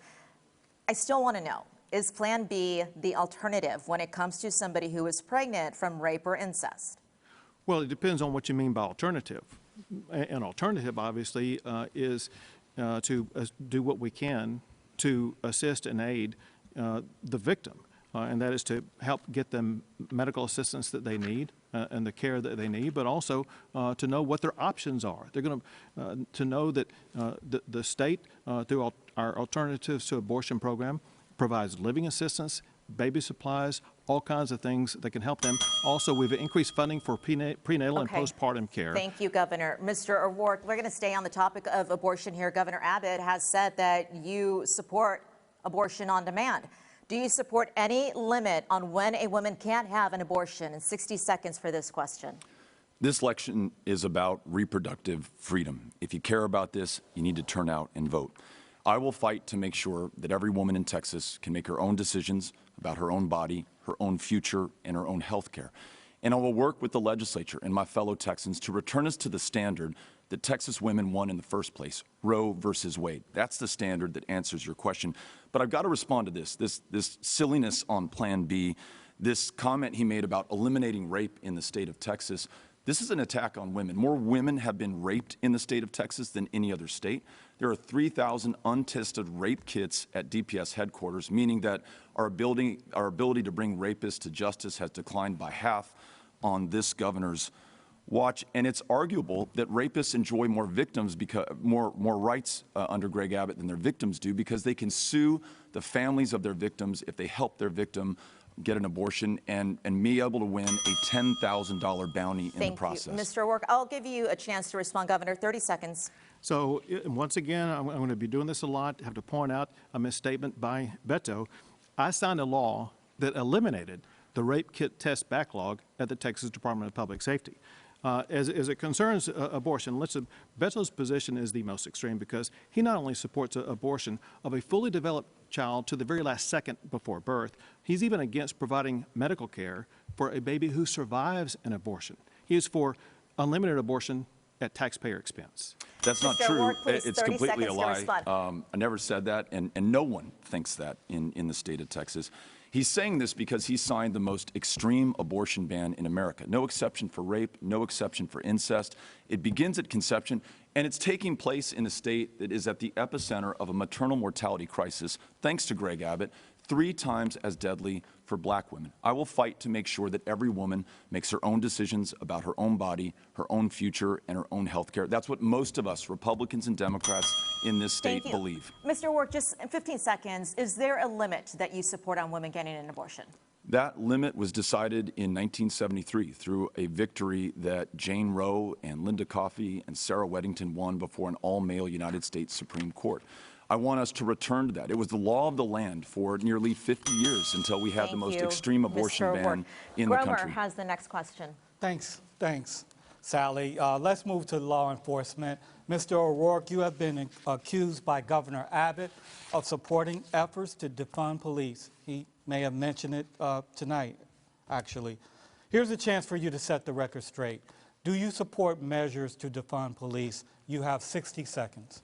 I still want to know, is Plan B the alternative when it comes to somebody who is pregnant from rape or incest? Well, it depends on what you mean by alternative. An alternative, obviously, is to do what we can to assist and aid the victim, and that is to help get them medical assistance that they need and the care that they need, but also to know what their options are. They're going to know that the state, through our Alternatives to Abortion program, provides living assistance, baby supplies, all kinds of things that can help them. Also, we've increased funding for prenatal and postpartum care. Thank you, Governor. Mr. O'Rourke, we're going to stay on the topic of abortion here. Governor Abbott has said that you support abortion on demand. Do you support any limit on when a woman can't have an abortion? In 60 seconds for this question. This election is about reproductive freedom. If you care about this, you need to turn out and vote. I will fight to make sure that every woman in Texas can make her own decisions about her own body, her own future, and her own health care. And I will work with the legislature and my fellow Texans to return us to the standard that Texas women won in the first place, Roe versus Wade. That's the standard that answers your question. But I've got to respond to this silliness on Plan B, this comment he made about eliminating rape in the state of Texas. This is an attack on women. More women have been raped in the state of Texas than any other state. There are 3,000 untested rape kits at DPS headquarters, meaning that our ability to bring rapists to justice has declined by half on this governor's watch, and it's arguable that rapists enjoy more victims because more rights under Greg Abbott than their victims do, because they can sue the families of their victims if they help their victim get an abortion, and be able to win a $10,000 bounty in the process. Thank you. Mr. O'Rourke, I'll give you a chance to respond, Governor. 30 seconds. So once again, I'm going to be doing this a lot. I have to point out a misstatement by Beto. I signed a law that eliminated the rape kit test backlog at the Texas Department of Public Safety. As it concerns abortion, listen, Beto's position is the most extreme because he not only supports abortion of a fully developed child to the very last second before birth, he's even against providing medical care for a baby who survives an abortion. He is for unlimited abortion at taxpayer expense. That's not true. It's completely a lie. I never said that, and no one thinks that in the state of Texas. He's saying this because he signed the most extreme abortion ban in America. No exception for rape, no exception for incest. It begins at conception, and it's taking place in a state that is at the epicenter of a maternal mortality crisis, thanks to Greg Abbott, 3 times as deadly for black women. I will fight to make sure that every woman makes her own decisions about her own body, her own future, and her own health care. That's what most of us, Republicans and Democrats in this state, believe. Mr. O'Rourke, just in 15 seconds, is there a limit that you support on women getting an abortion? That limit was decided in 1973 through a victory that Jane Roe and Linda Coffey and Sarah Weddington won before an all-male United States Supreme Court. I want us to return to that. It was the law of the land for nearly 50 years until we had the most extreme abortion ban in the country. Gromer has the next question. Thanks, Sally. Let's move to law enforcement. Mr. O'Rourke, you have been accused by Governor Abbott of supporting efforts to defund police. He may have mentioned it tonight, actually. Here's a chance for you to set the record straight. Do you support measures to defund police? You have 60 seconds.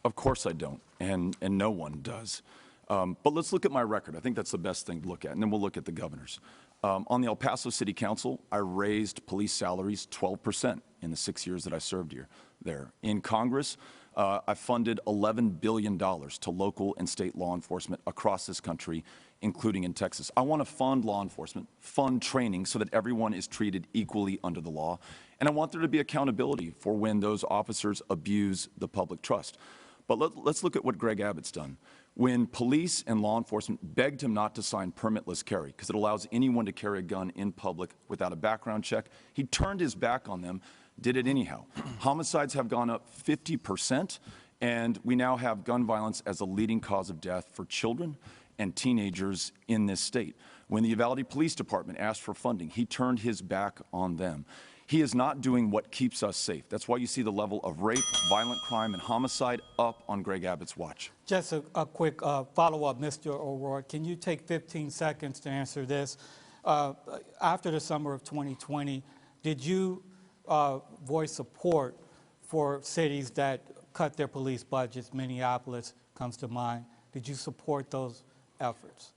Of course I don't, and no one does. But let's look at my record. I think that's the best thing to look at, and then we'll look at the governors. On the El Paso City Council, I raised police salaries 12% in the 6 years that I served there. In Congress, I funded $11 billion to local and state law enforcement across this country, including in Texas. I want to fund law enforcement, fund training so that everyone is treated equally under the law, and I want there to be accountability for when those officers abuse the public trust. But let's look at what Greg Abbott's done. When police and law enforcement begged him not to sign permitless carry, because it allows anyone to carry a gun in public without a background check, he turned his back on them, did it anyhow. Homicides have gone up 50%, and we now have gun violence as a leading cause of death for children and teenagers in this state. When the Uvalde Police Department asked for funding, he turned his back on them. He is not doing what keeps us safe. That's why you see the level of rape, violent crime, and homicide up on Greg Abbott's watch. Just a quick follow-up, Mr. O'Rourke. Can you take 15 seconds to answer this? After the summer of 2020, did you voice support for cities that cut their police budgets? Minneapolis comes to mind. Did you support those efforts?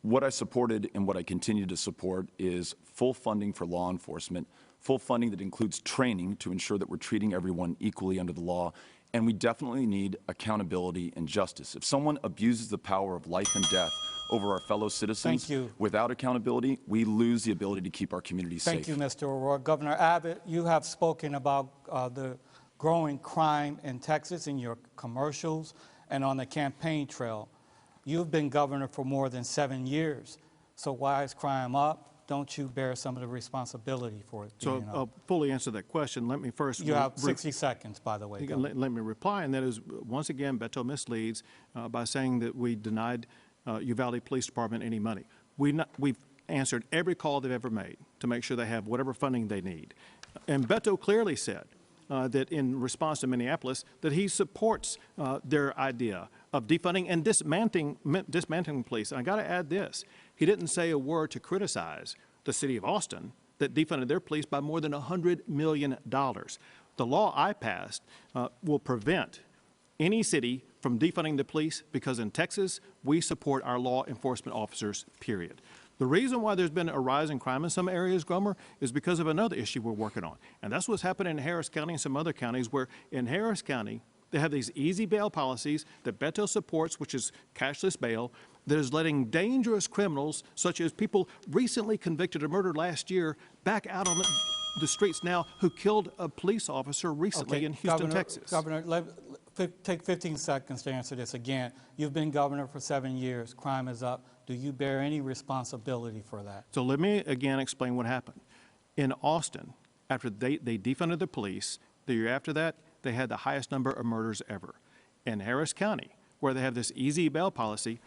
What I supported and what I continue to support is full funding for law enforcement, full funding that includes training to ensure that we're treating everyone equally under the law, and we definitely need accountability and justice. If someone abuses the power of life and death over our fellow citizens without accountability, we lose the ability to keep our communities safe. Thank you, Mr. O'Rourke. Governor Abbott, you have spoken about the growing crime in Texas in your commercials and on the campaign trail. You've been governor for more than 7 years, so why is crime up? Don't you bear some of the responsibility for it? So I'll fully answer that question. Let me first... You have 60 seconds, by the way. Let me reply, and that is, once again, Beto misleads by saying that we denied Uvalde Police Department any money. We've answered every call they've ever made to make sure they have whatever funding they need. And Beto clearly said that in response to Minneapolis, that he supports their idea of defunding and dismantling police. And I got to add this. He didn't say a word to criticize the city of Austin that defunded their police by more than $100 million. The law I passed will prevent any city from defunding the police because in Texas, we support our law enforcement officers, period. The reason why there's been a rise in crime in some areas, Gromer, is because of another issue we're working on. And that's what's happening in Harris County and some other counties where in Harris County, they have these easy bail policies that Beto supports, which is cashless bail, that is letting dangerous criminals, such as people recently convicted of murder last year, back out on the streets now who killed a police officer recently in Houston, Texas. Governor, take 15 seconds to answer this again. You've been governor for 7 years. Crime is up. Do you bear any responsibility for that? So let me again explain what happened. In Austin, after they defunded the police, the year after that, they had the highest number of murders ever. In Harris County, where they have this easy bail policy,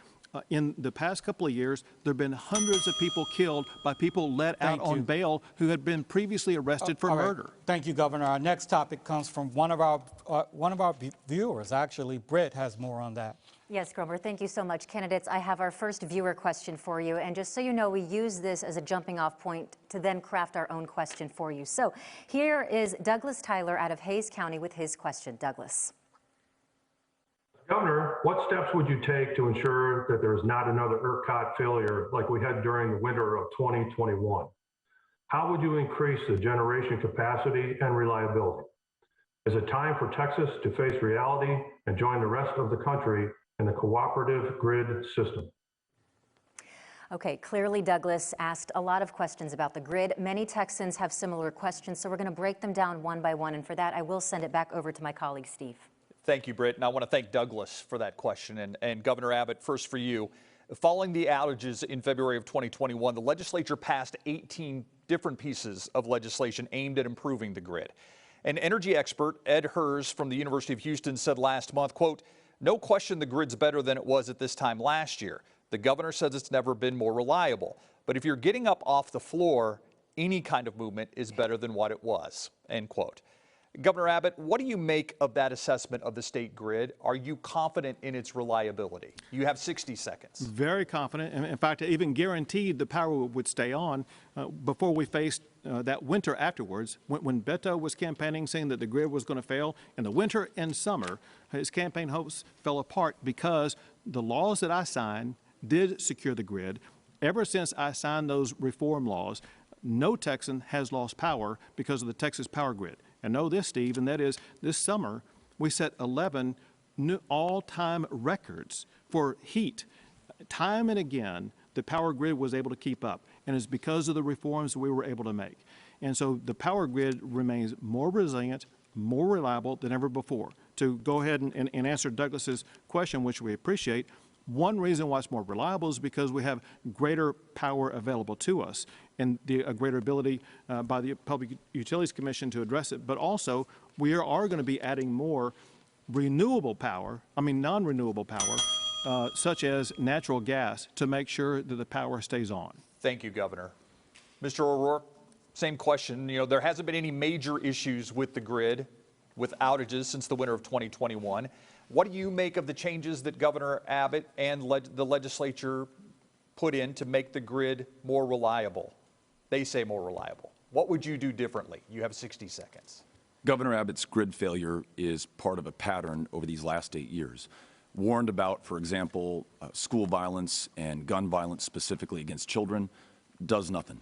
in the past couple of years, there have been hundreds of people killed by people let out on bail who had been previously arrested for murder. Thank you, Governor. Our next topic comes from one of our viewers. Actually, Britt has more on that. Yes, Grover, thank you so much. Candidates, I have our first viewer question for you. And just so you know, we use this as a jumping off point to then craft our own question for you. So here is Douglas Tyler out of Hayes County with his question. Douglas. Governor, what steps would you take to ensure that there's not another ERCOT failure like we had during the winter of 2021? How would you increase the generation capacity and reliability? Is it time for Texas to face reality and join the rest of the country in the cooperative grid system? Okay, clearly Douglas asked a lot of questions about the grid. Many Texans have similar questions, so we're going to break them down one by one. And for that, I will send it back over to my colleague, Steve. Thank you, Britt. And I want to thank Douglas for that question. And Governor Abbott, first for you. Following the outages in February of 2021, the legislature passed 18 different pieces of legislation aimed at improving the grid. An energy expert, Ed Hers from the University of Houston, said last month, quote, "No question the grid's better than it was at this time last year. The governor says it's never been more reliable. But if you're getting up off the floor, any kind of movement is better than what it was," end quote. Governor Abbott, what do you make of that assessment of the state grid? Are you confident in its reliability? You have 60 seconds. Very confident. And in fact, I even guaranteed the power would stay on before we faced that winter afterwards. When Beto was campaigning saying that the grid was going to fail in the winter and summer, his campaign hopes fell apart because the laws that I signed did secure the grid. Ever since I signed those reform laws, no Texan has lost power because of the Texas power grid. And know this, Steve, and that is this summer we set 11 new all-time records for heat. Time and again, the power grid was able to keep up, and it's because of the reforms we were able to make. And so the power grid remains more resilient, more reliable than ever before. To go ahead and answer Douglas's question, which we appreciate, one reason why it's more reliable is because we have greater power available to us and a greater ability by the Public Utilities Commission to address it. But also, we are going to be adding more non-renewable power, such as natural gas, to make sure that the power stays on. Thank you, Governor. Mr. O'Rourke, same question. You know, there hasn't been any major issues with the grid, with outages since the winter of 2021. What do you make of the changes that Governor Abbott and the legislature put in to make the grid more reliable? They say more reliable. What would you do differently? You have 60 seconds. Governor Abbott's grid failure is part of a pattern over these last 8 years. Warned about, for example, school violence and gun violence specifically against children, does nothing.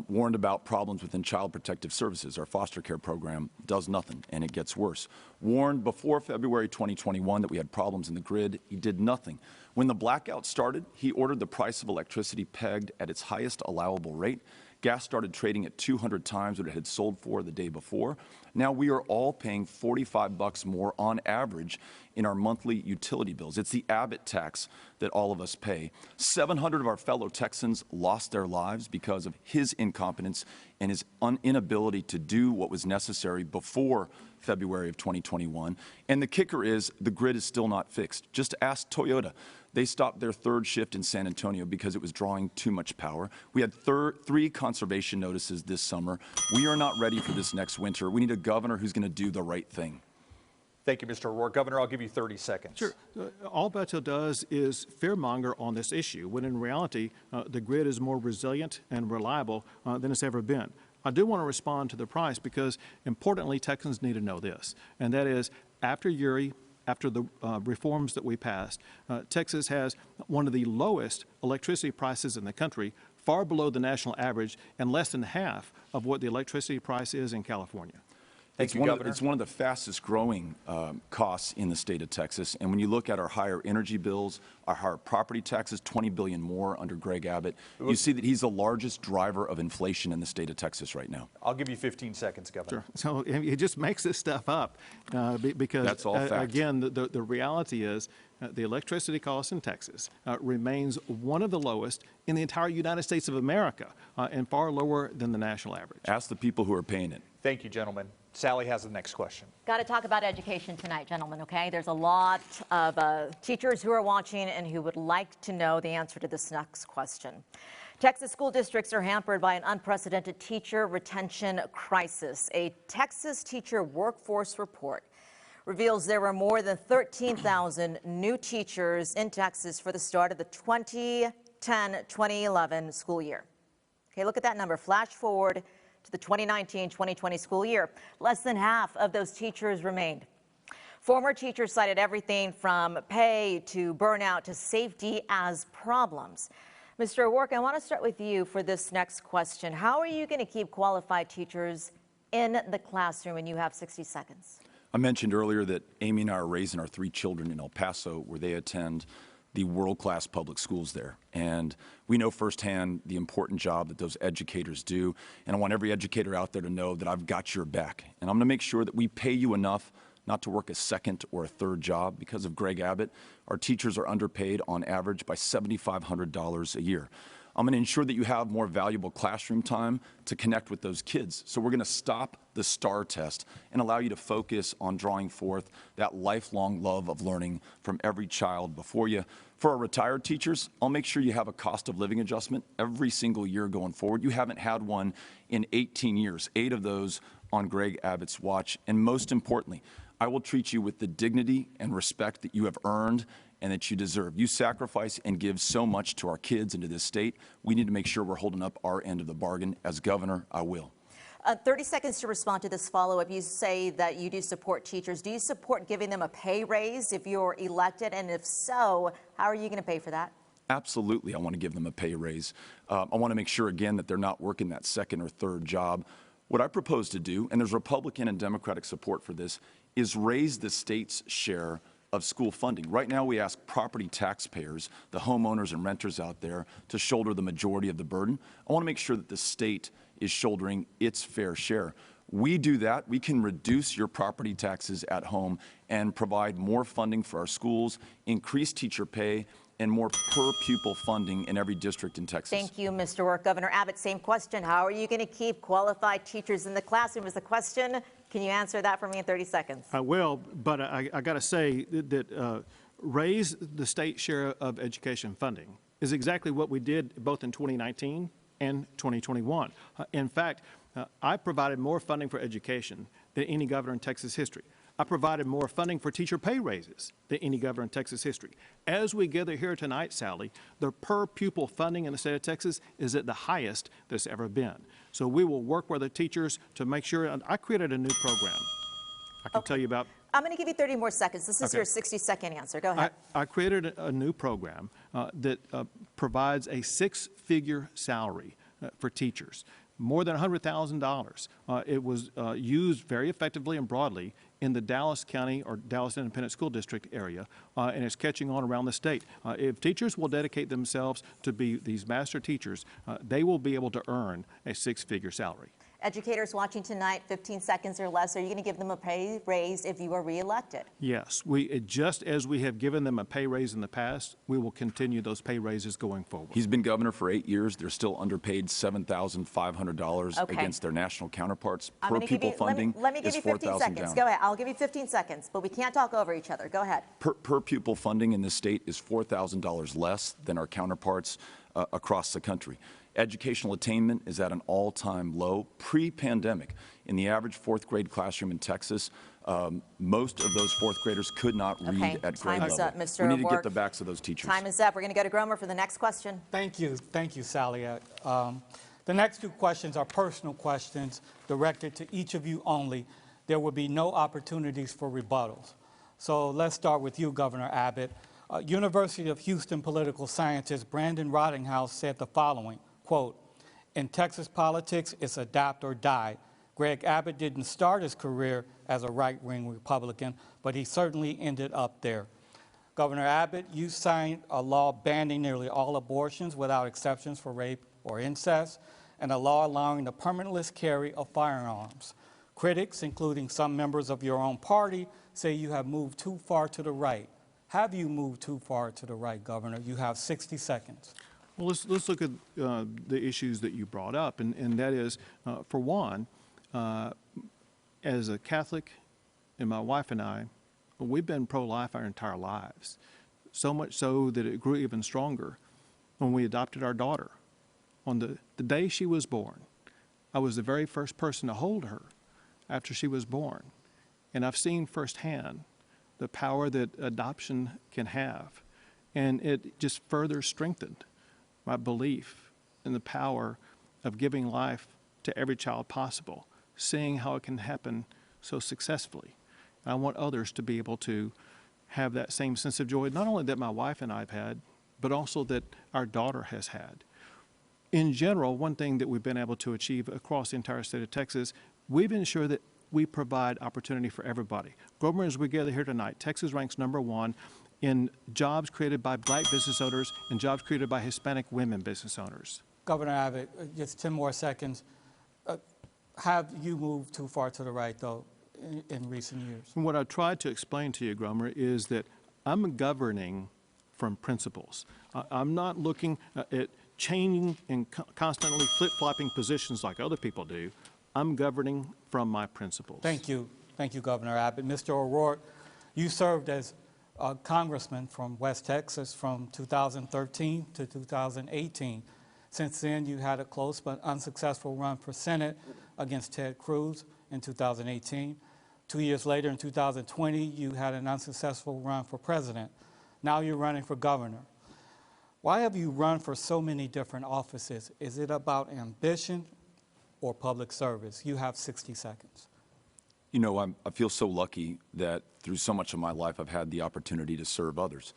Warned about problems within Child Protective Services, our foster care program, does nothing, and it gets worse. Warned before February 2021 that we had problems in the grid, he did nothing. When the blackout started, he ordered the price of electricity pegged at its highest allowable rate. Gas started trading at 200 times what it had sold for the day before. Now we are all paying $45 more on average in our monthly utility bills. It's the Abbott tax that all of us pay. 700 of our fellow Texans lost their lives because of his incompetence and his inability to do what was necessary before February of 2021. And the kicker is the grid is still not fixed. Just ask Toyota. They stopped their third shift in San Antonio because it was drawing too much power. We had 3 conservation notices this summer. We are not ready for this next winter. We need a governor who's going to do the right thing. Thank you, Mr. O'Rourke. Governor, I'll give you 30 seconds. Sure. All Beto does is fearmonger on this issue, when in reality, the grid is more resilient and reliable than it's ever been. I do want to respond to the price because, importantly, Texans need to know this, and that is, after Uri, after the reforms that we passed, Texas has one of the lowest electricity prices in the country, far below the national average, and less than half of what the electricity price is in California. It's one of the fastest growing costs in the state of Texas. And when you look at our higher energy bills, our higher property taxes, $20 billion more under Greg Abbott, you see that he's the largest driver of inflation in the state of Texas right now. I'll give you 15 seconds, Governor. Sure. So he just makes this stuff up because, that's all fact. Again, the reality is the electricity cost in Texas remains one of the lowest in the entire United States of America and far lower than the national average. Ask the people who are paying it. Thank you, gentlemen. Sally has the next question. Got to talk about education tonight, gentlemen, okay? There's a lot of teachers who are watching and who would like to know the answer to this next question. Texas school districts are hampered by an unprecedented teacher retention crisis. A Texas teacher workforce report reveals there were more than 13,000 new teachers in Texas for the start of the 2010-2011 school year. Okay, look at that number. Flash forward to the 2019-2020 school year. Less than half of those teachers remained. Former teachers cited everything from pay to burnout to safety as problems. Mr. O'Rourke, I want to start with you for this next question. How are you going to keep qualified teachers in the classroom? And you have 60 seconds. I mentioned earlier that Amy and I are raising our 3 children in El Paso, where they attend the world-class public schools there. And we know firsthand the important job that those educators do. And I want every educator out there to know that I've got your back. And I'm going to make sure that we pay you enough not to work a second or a third job. Because of Greg Abbott, our teachers are underpaid on average by $7,500 a year. I'm going to ensure that you have more valuable classroom time to connect with those kids. So we're going to stop the STAR test and allow you to focus on drawing forth that lifelong love of learning from every child before you. For our retired teachers, I'll make sure you have a cost of living adjustment every single year going forward. You haven't had one in 18 years, 8 of those on Greg Abbott's watch. And most importantly, I will treat you with the dignity and respect that you have earned and that you deserve. You sacrifice and give so much to our kids and to this state. We need to make sure we're holding up our end of the bargain. As governor, I will. 30 seconds to respond to this follow-up. You say that you do support teachers. Do you support giving them a pay raise if you're elected? And if so, how are you going to pay for that? Absolutely, I want to give them a pay raise. I want to make sure, again, that they're not working that second or third job. What I propose to do, and there's Republican and Democratic support for this, is raise the state's share of school funding. Right now, we ask property taxpayers, the homeowners and renters out there, to shoulder the majority of the burden. I want to make sure that the state is shouldering its fair share. We do that. We can reduce your property taxes at home and provide more funding for our schools, increase teacher pay, and more per pupil funding in every district in Texas. Thank you, Mr. O'Rourke. Governor Abbott, same question. How are you going to keep qualified teachers in the classroom is the question. Can you answer that for me in 30 seconds? I will, but I got to say that raise the state share of education funding is exactly what we did both in 2019 and 2021. In fact, I provided more funding for education than any governor in Texas history. I provided more funding for teacher pay raises than any governor in Texas history. As we gather here tonight, Sally, the per pupil funding in the state of Texas is at the highest that's ever been. So we will work with the teachers to make sure. I created a new program. I can tell you about. I'm going to give you 30 more seconds. This is your 60-second answer. Go ahead. I created a new program that provides a 6-figure salary for teachers. More than $100,000. It was used very effectively and broadly in the Dallas County or Dallas Independent School District area, and it's catching on around the state. If teachers will dedicate themselves to be these master teachers, they will be able to earn a 6-figure salary. Educators watching tonight, 15 seconds or less, are you going to give them a pay raise if you are reelected? Yes, just as we have given them a pay raise in the past, we will continue those pay raises going forward. He's been governor for 8 years. They're still underpaid $7,500 against their national counterparts. Per pupil funding let me give you 15 seconds. Down. Go ahead. I'll give you 15 seconds, but we can't talk over each other. Go ahead. Per pupil funding in this state is $4,000 less than our counterparts across the country. Educational attainment is at an all-time low pre-pandemic. In the average 4th grade classroom in Texas, most of those 4th graders could not read at grade level. Time is up, Mr. We need to O'Rourke. get the backs of those teachers. Time is up. We're going to go to Gromer for the next question. Thank you, Sally. The next 2 questions are personal questions directed to each of you only. There will be no opportunities for rebuttals. So let's start with you, Governor Abbott. University of Houston political scientist Brandon Rottinghouse said the following, quote, "In Texas politics, it's adapt or die. Greg Abbott didn't start his career as a right-wing Republican, but he certainly ended up there. Governor Abbott, you signed a law banning nearly all abortions without exceptions for rape or incest, and a law allowing the permitless carry of firearms. Critics, including some members of your own party, say you have moved too far to the right. Have you moved too far to the right, Governor? You have 60 seconds. Well, let's look at the issues that you brought up, and that is, for one, as a Catholic, and my wife and I, we've been pro-life our entire lives, so much so that it grew even stronger when we adopted our daughter. On the day she was born, I was the very first person to hold her after she was born, and I've seen firsthand the power that adoption can have, and it just further strengthened my belief in the power of giving life to every child possible, seeing how it can happen so successfully. I want others to be able to have that same sense of joy, not only that my wife and I have had, but also that our daughter has had. In general, one thing that we've been able to achieve across the entire state of Texas, we've ensured that we provide opportunity for everybody. Grover, as we gather here tonight, Texas ranks #1 in jobs created by black business owners and jobs created by Hispanic women business owners. Governor Abbott, just 10 more seconds. Have you moved too far to the right, though, in recent years? And what I tried to explain to you, Gromer, is that I'm governing from principles. I'm not looking at changing and constantly flip-flopping positions like other people do. I'm governing from my principles. Thank you. Thank you, Governor Abbott. Mr. O'Rourke, you served as a congressman from West Texas from 2013 to 2018. Since then, you had a close but unsuccessful run for Senate against Ted Cruz in 2018. 2 years later, in 2020, you had an unsuccessful run for president. Now you're running for governor. Why have you run for so many different offices? Is it about ambition or public service? You have 60 seconds. You know, I feel so lucky that through so much of my life I've had the opportunity to serve others.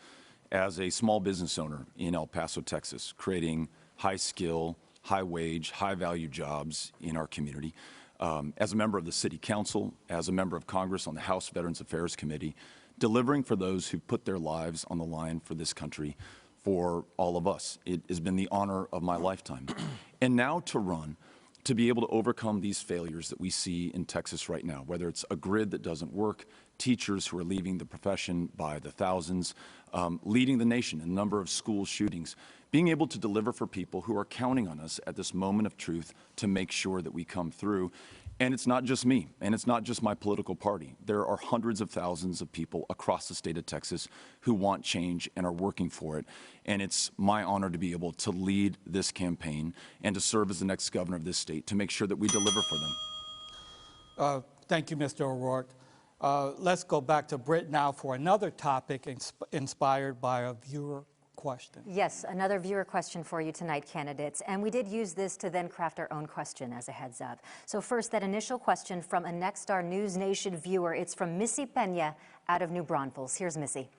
As a small business owner in El Paso, Texas, creating high-skill, high-wage, high-value jobs in our community. As a member of the City Council, as a member of Congress on the House Veterans Affairs Committee, delivering for those who put their lives on the line for this country, for all of us. It has been the honor of my lifetime. And now to run, to be able to overcome these failures that we see in Texas right now, whether it's a grid that doesn't work, teachers who are leaving the profession by the thousands, leading the nation in a number of school shootings, being able to deliver for people who are counting on us at this moment of truth to make sure that we come through. And it's not just me, and it's not just my political party. There are hundreds of thousands of people across the state of Texas who want change and are working for it. And it's my honor to be able to lead this campaign and to serve as the next governor of this state to make sure that we deliver for them. Thank you, Mr. O'Rourke. Let's go back to Britt now for another topic inspired by a viewer question. Yes, another viewer question for you tonight, candidates. And we did use this to then craft our own question as a heads up. So first, that initial question from a Nexstar News Nation viewer. It's from Missy Pena out of New Braunfels. Here's Missy.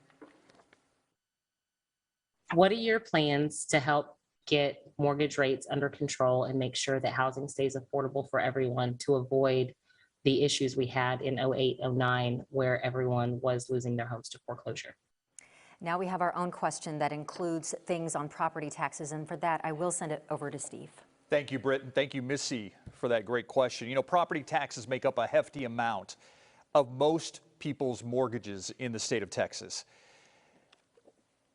What are your plans to help get mortgage rates under control and make sure that housing stays affordable for everyone to avoid the issues we had in 08, 09, where everyone was losing their homes to foreclosure? Now we have our own question that includes things on property taxes, and for that, I will send it over to Steve. Thank you, Britt, and thank you, Missy, for that great question. You know, property taxes make up a hefty amount of most people's mortgages in the state of Texas.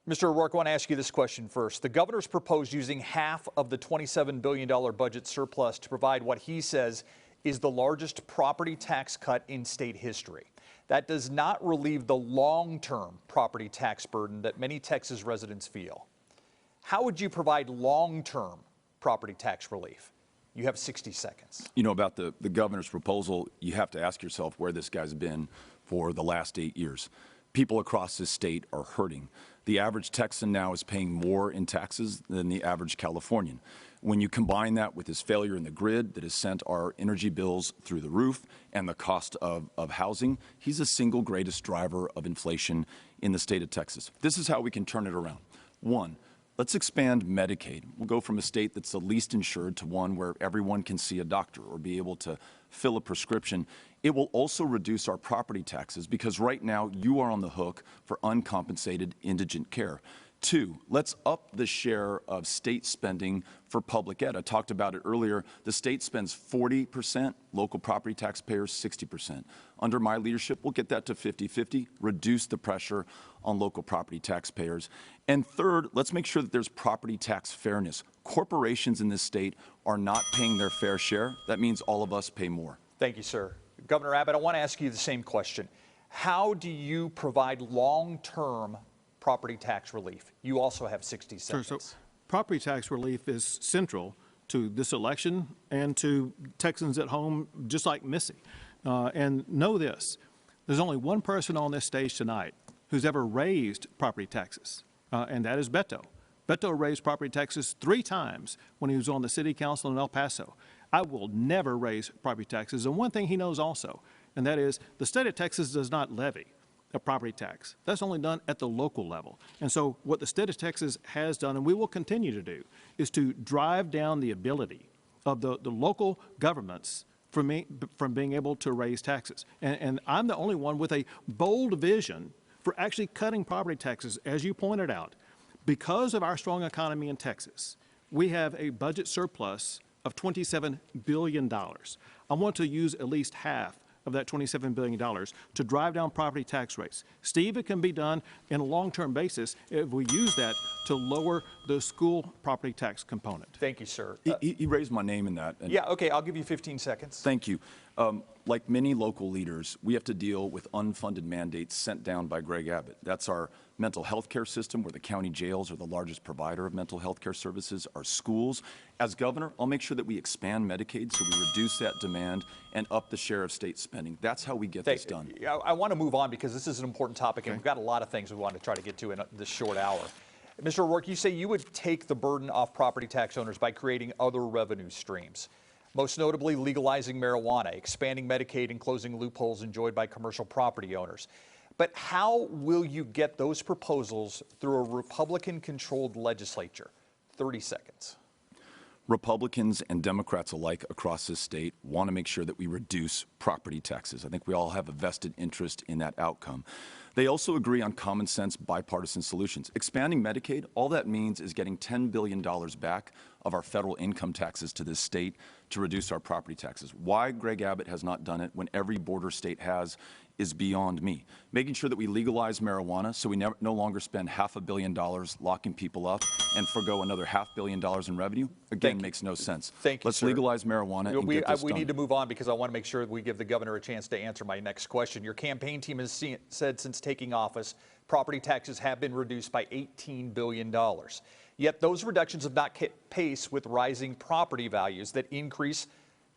Mr. O'Rourke, I want to ask you this question first. The governor's proposed using half of the $27 billion budget surplus to provide what he says is the largest property tax cut in state history. That does not relieve the long-term property tax burden that many Texas residents feel. How would you provide long-term property tax relief? You have 60 seconds. You know, about the governor's proposal, you have to ask yourself where this guy's been for the last 8 years. People across this state are hurting. The average Texan now is paying more in taxes than the average Californian. When you combine that with his failure in the grid that has sent our energy bills through the roof and the cost of housing, he's the single greatest driver of inflation in the state of Texas. This is how we can turn it around. One, let's expand Medicaid. We'll go from a state that's the least insured to one where everyone can see a doctor or be able to fill a prescription. It will also reduce our property taxes because right now you are on the hook for uncompensated indigent care. 2, let's up the share of state spending for public ed. I talked about it earlier. The state spends 40%, local property taxpayers 60%. Under my leadership, we'll get that to 50-50, reduce the pressure on local property taxpayers. And 3rd, let's make sure that there's property tax fairness. Corporations in this state are not paying their fair share. That means all of us pay more. Thank you, sir. Governor Abbott, I want to ask you the same question. How do you provide long-term property tax relief? You also have 60 seconds. Sure. So property tax relief is central to this election and to Texans at home, just like Missy. And know this, there's only one person on this stage tonight who's ever raised property taxes, and that is Beto. Beto raised property taxes 3 times when he was on the city council in El Paso. I will never raise property taxes. And one thing he knows also, and that is the state of Texas does not levy a property tax. That's only done at the local level. And so what the state of Texas has done, and we will continue to do, is to drive down the ability of the local governments from being able to raise taxes. And I'm the only one with a bold vision for actually cutting property taxes, as you pointed out. Because of our strong economy in Texas, we have a budget surplus of $27 billion. I want to use at least half of that $27 billion to drive down property tax rates. Steve, it can be done in a long-term basis if we use that to lower the school property tax component. Thank you, sir. He raised my name in that. Yeah, okay, I'll give you 15 seconds. Thank you. Like many local leaders, we have to deal with unfunded mandates sent down by Greg Abbott. That's our mental health care system, where the county jails are the largest provider of mental health care services, our schools. As governor, I'll make sure that we expand Medicaid so we reduce that demand and up the share of state spending. That's how we get this done. I want to move on because this is an important topic, and we've got a lot of things we want to try to get to in this short hour. Mr. O'Rourke, you say you would take the burden off property tax owners by creating other revenue streams, most notably legalizing marijuana, expanding Medicaid, and closing loopholes enjoyed by commercial property owners. But how will you get those proposals through a Republican-controlled legislature? 30 seconds. Republicans and Democrats alike across this state want to make sure that we reduce property taxes. I think we all have a vested interest in that outcome. They also agree on common sense bipartisan solutions. Expanding Medicaid, all that means is getting $10 billion back of our federal income taxes to this state to reduce our property taxes. Why Greg Abbott has not done it when every border state has is beyond me. Making sure that we legalize marijuana so we no longer spend $500 million locking people up and forgo another $500 million in revenue, again, makes no sense. Thank you, Let's sir. legalize marijuana and get this We done. need to move on because I want to make sure we give the governor a chance to answer my next question. Your campaign team has said since taking office, property taxes have been reduced by $18 billion. Yet those reductions have not kept pace with rising property values that increase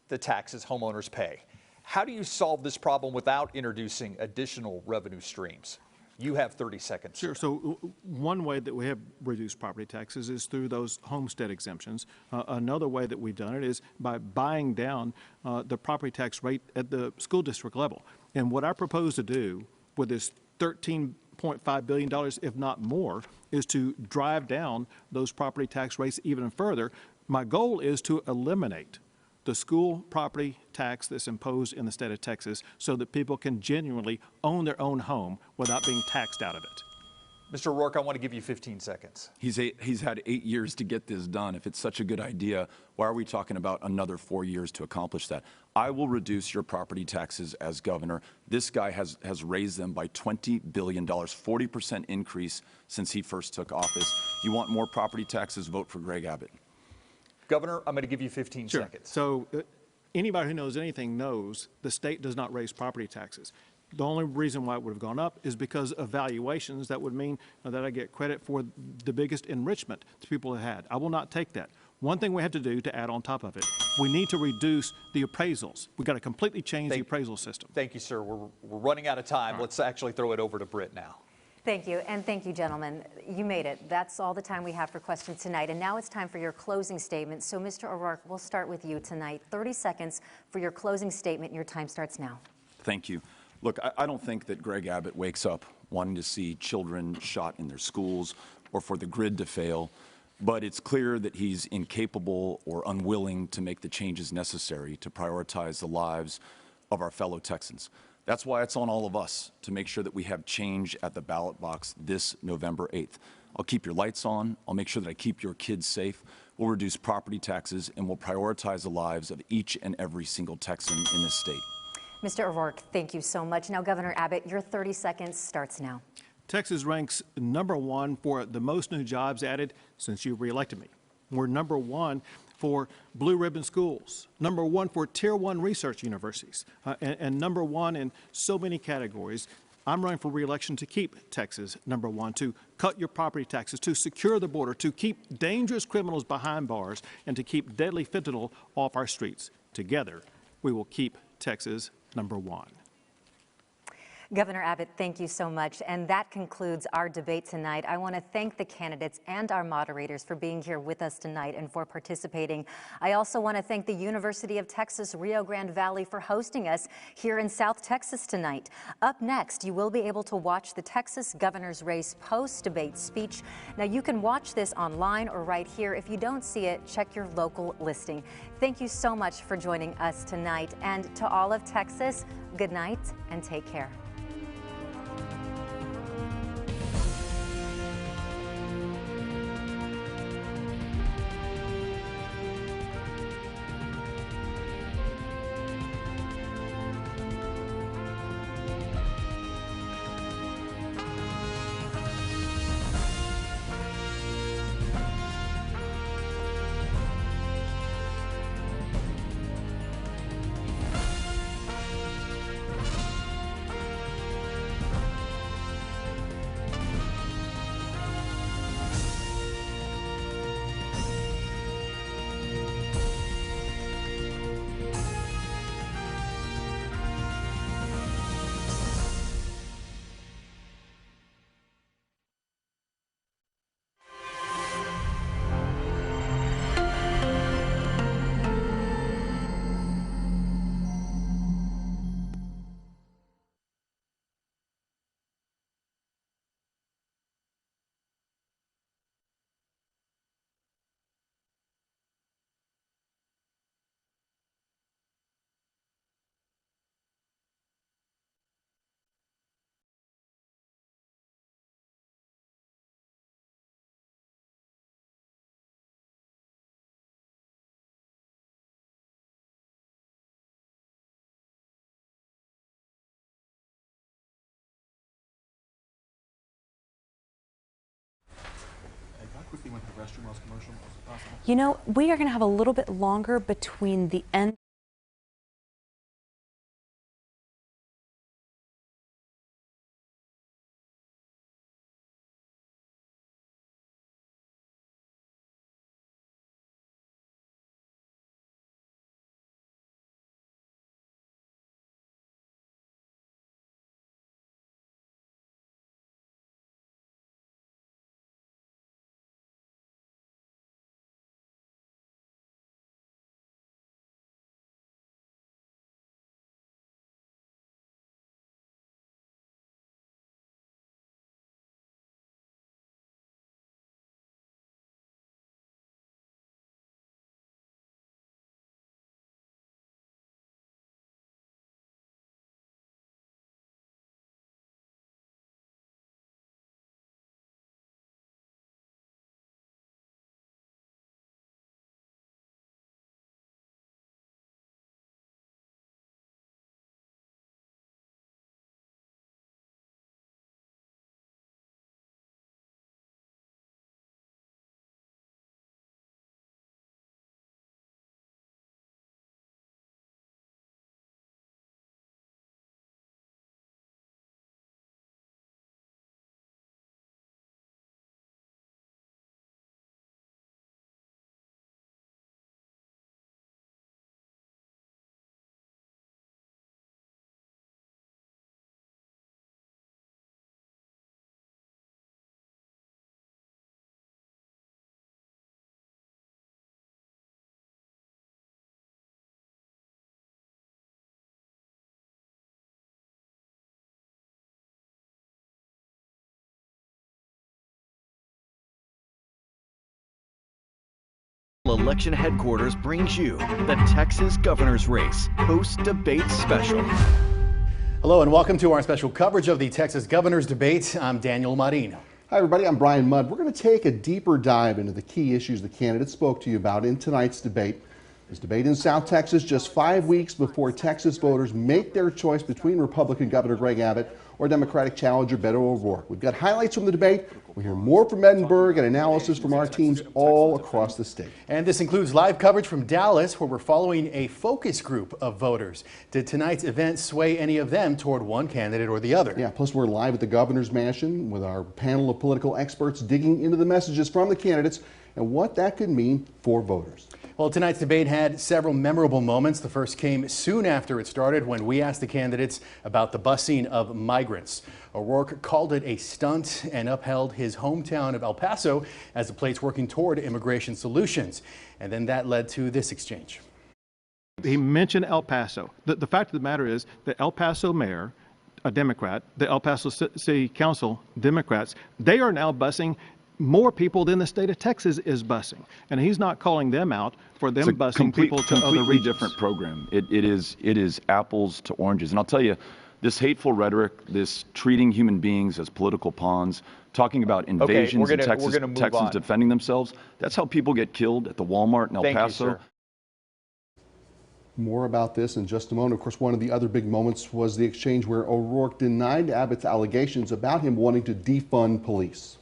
the taxes homeowners pay. How do you solve this problem without introducing additional revenue streams? You have 30 seconds. Sure. So one way that we have reduced property taxes is through those homestead exemptions. Another way that we've done it is by buying down the property tax rate at the school district level. And what I propose to do with this $13.5 billion, if not more, is to drive down those property tax rates even further. My goal is to eliminate the school property tax that's imposed in the state of Texas so that people can genuinely own their own home without being taxed out of it. Mr. O'Rourke, I want to give you 15 seconds. He's had 8 years to get this done. If it's such a good idea, why are we talking about another 4 years to accomplish that? I will reduce your property taxes as governor. This guy has raised them by $20 billion, 40% increase since he first took office. You want more property taxes, vote for Greg Abbott. Governor, I'm going to give you 15 Sure. seconds. So anybody who knows anything knows the state does not raise property taxes. The only reason why it would have gone up is because of valuations. That would mean that I get credit for the biggest enrichment that people have had. I will not take that. One thing we have to do to add on top of it, we need to reduce the appraisals. We've got to completely change the appraisal system. Thank you, sir. We're running out of time. Let's actually throw it over to Britt now. Thank you, and thank you, gentlemen. You made it. That's all the time we have for questions tonight, and now it's time for your closing statement. So, Mr. O'Rourke, we'll start with you tonight. 30 seconds for your closing statement. Your time starts now. Thank you. Look, I don't think that Greg Abbott wakes up wanting to see children shot in their schools or for the grid to fail. but it's clear that he's incapable or unwilling to make the changes necessary to prioritize the lives of our fellow Texans. That's why it's on all of us to make sure that we have change at the ballot box this November 8th. I'll keep your lights on. I'll make sure that I keep your kids safe. We'll reduce property taxes, and we'll prioritize the lives of each and every single Texan in this state. Mr. O'Rourke, thank you so much. Now, Governor Abbott, your 30 seconds starts now. Texas ranks #1 for the most new jobs added since you reelected me. We're #1 for blue ribbon schools, #1 for Tier 1 research universities, and #1 in so many categories. I'm running for reelection to keep Texas #1, to cut your property taxes, to secure the border, to keep dangerous criminals behind bars, and to keep deadly fentanyl off our streets. Together, we will keep Texas #1. Governor Abbott, thank you so much. And that concludes our debate tonight. I want to thank the candidates and our moderators for being here with us tonight and for participating. I also want to thank the University of Texas Rio Grande Valley for hosting us here in South Texas tonight. Up next, you will be able to watch the Texas governor's race post-debate speech. Now, you can watch this online or right here. If you don't see it, check your local listing. Thank you so much for joining us tonight. And to all of Texas, good night and take care. Quickly went to the restroom. I was commercial. You know, we are going to have a little bit longer between the end Election Headquarters brings you the Texas Governor's Race Post-Debate Special. Hello and welcome to our special coverage of the Texas Governor's Debate. I'm Daniel Marin. Hi everybody, I'm Brian Mudd. We're going to take a deeper dive into the key issues the candidates spoke to you about in tonight's debate. This debate in South Texas just 5 weeks before Texas voters make their choice between Republican Governor Greg Abbott or Democratic challenger Beto O'Rourke. We've got highlights from the debate. We'll hear more from Edinburgh and analysis from our teams all across the state. And this includes live coverage from Dallas, where we're following a focus group of voters. Did tonight's event sway any of them toward one candidate or the other? Yeah, plus we're live at the Governor's Mansion with our panel of political experts digging into the messages from the candidates and what that could mean for voters. Well, tonight's debate had several memorable moments. The first came soon after it started when we asked the candidates about the busing of migrants. O'Rourke called it a stunt and upheld his hometown of El Paso as a place working toward immigration solutions. And then that led to this exchange. He mentioned El Paso. The fact of the matter is that El Paso mayor, a Democrat, the El Paso City Council, Democrats, they are now busing more people than the state of Texas is busing. And he's not calling them out for them busing people to other regions. Different program. It is apples to oranges. And I'll tell you, this hateful rhetoric, this treating human beings as political pawns, talking about invasions in Texas, Texans defending themselves, that's how people get killed at the Walmart in El Paso. More about this in just a moment. Of course, one of the other big moments was the exchange where O'Rourke denied Abbott's allegations about him wanting to defund police.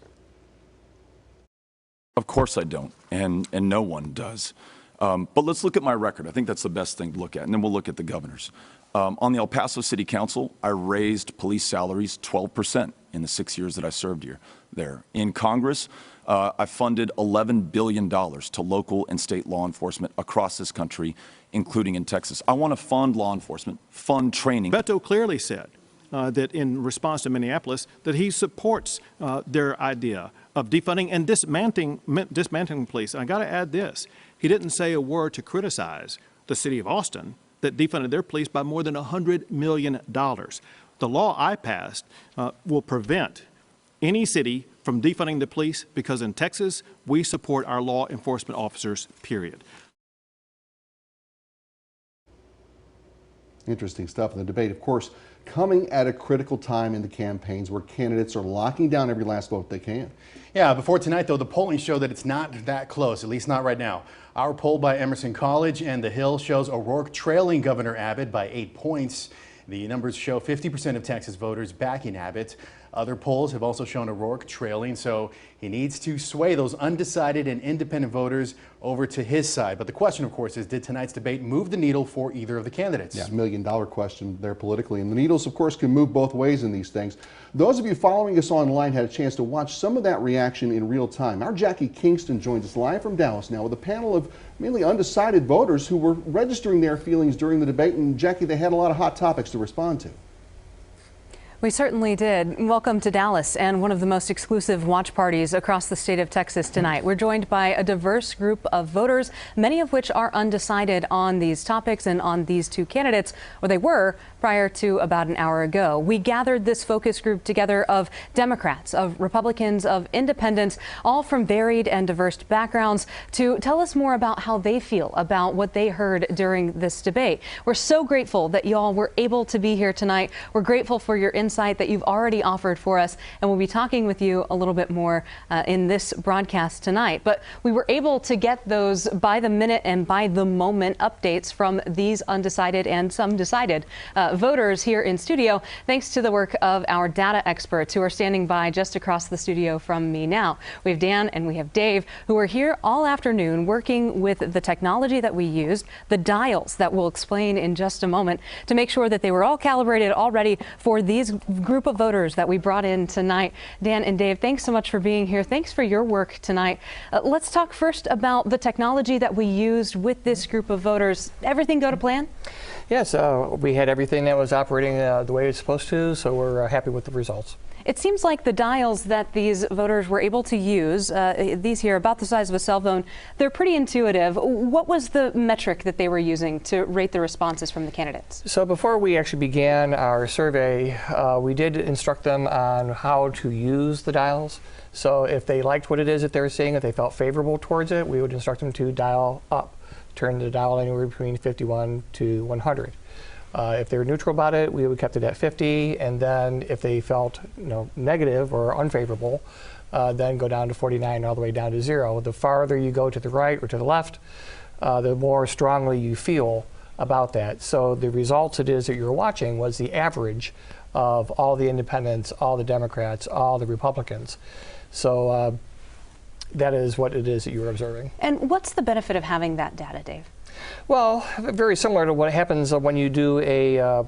Of course I don't, and no one does. But let's look at my record. I think that's the best thing to look at, and then we'll look at the governors. On the El Paso City Council, I raised police salaries 12% in the 6 years that I served there. In Congress, I funded $11 billion to local and state law enforcement across this country, including in Texas. I want to fund law enforcement, fund training. Beto clearly said that in response to Minneapolis, that he supports their idea of defunding and dismantling police. And I got to add this. He didn't say a word to criticize the city of Austin that defunded their police by more than $100 million. The law I passed will prevent any city from defunding the police because in Texas, we support our law enforcement officers, period. Interesting stuff in the debate, of course, coming at a critical time in the campaigns where candidates are locking down every last vote they can. Yeah, before tonight, though, the polling showed that it's not that close, at least not right now. Our poll by Emerson College and The Hill shows O'Rourke trailing Governor Abbott by 8 points. The numbers show 50% of Texas voters backing Abbott. Other polls have also shown O'Rourke trailing, so he needs to sway those undecided and independent voters over to his side. But the question, of course, is did tonight's debate move the needle for either of the candidates? Yeah, $1 million question there politically. And the needles, of course, can move both ways in these things. Those of you following us online had a chance to watch some of that reaction in real time. Our Jackie Kingston joins us live from Dallas now with a panel of mainly undecided voters who were registering their feelings during the debate. And Jackie, they had a lot of hot topics to respond to. We certainly did. Welcome to Dallas and one of the most exclusive watch parties across the state of Texas tonight. We're joined by a diverse group of voters, many of which are undecided on these topics and on these two candidates, or they were prior to about an hour ago. We gathered this focus group together of Democrats, of Republicans, of independents, all from varied and diverse backgrounds to tell us more about how they feel about what they heard during this debate. We're so grateful that y'all were able to be here tonight. We're grateful for your insight that you've already offered for us, and we'll be talking with you a little bit more in this broadcast tonight. But we were able to get those by the minute and by the moment updates from these undecided and some decided voters here in studio, thanks to the work of our data experts who are standing by just across the studio from me now. We have Dan and we have Dave, who are here all afternoon working with the technology that we used, the dials that we'll explain in just a moment, to make sure that they were all calibrated, all ready for these group of voters that we brought in tonight. Dan and Dave, thanks so much for being here. Thanks for your work tonight. Let's talk first about the technology that we used with this group of voters. Everything go to plan? Yes, we had everything everything that was operating the way it's supposed to, so we're happy with the results. It seems like the dials that these voters were able to use, these here about the size of a cell phone, they're pretty intuitive. What was the metric that they were using to rate the responses from the candidates? So before we actually began our survey, we did instruct them on how to use the dials. So if they liked what it is that they were seeing, if they felt favorable towards it, we would instruct them to dial up, turn the dial anywhere between 51 to 100. If they were neutral about it, we would kept it at 50, and then if they felt negative or unfavorable, then go down to 49 all the way down to 0. The farther you go to the right or to the left, the more strongly you feel about that. So the results it is that you're watching was the average of all the independents, all the Democrats, all the Republicans. So that is what it is that you're observing. And what's the benefit of having that data, Dave? Well, very similar to what happens when you do a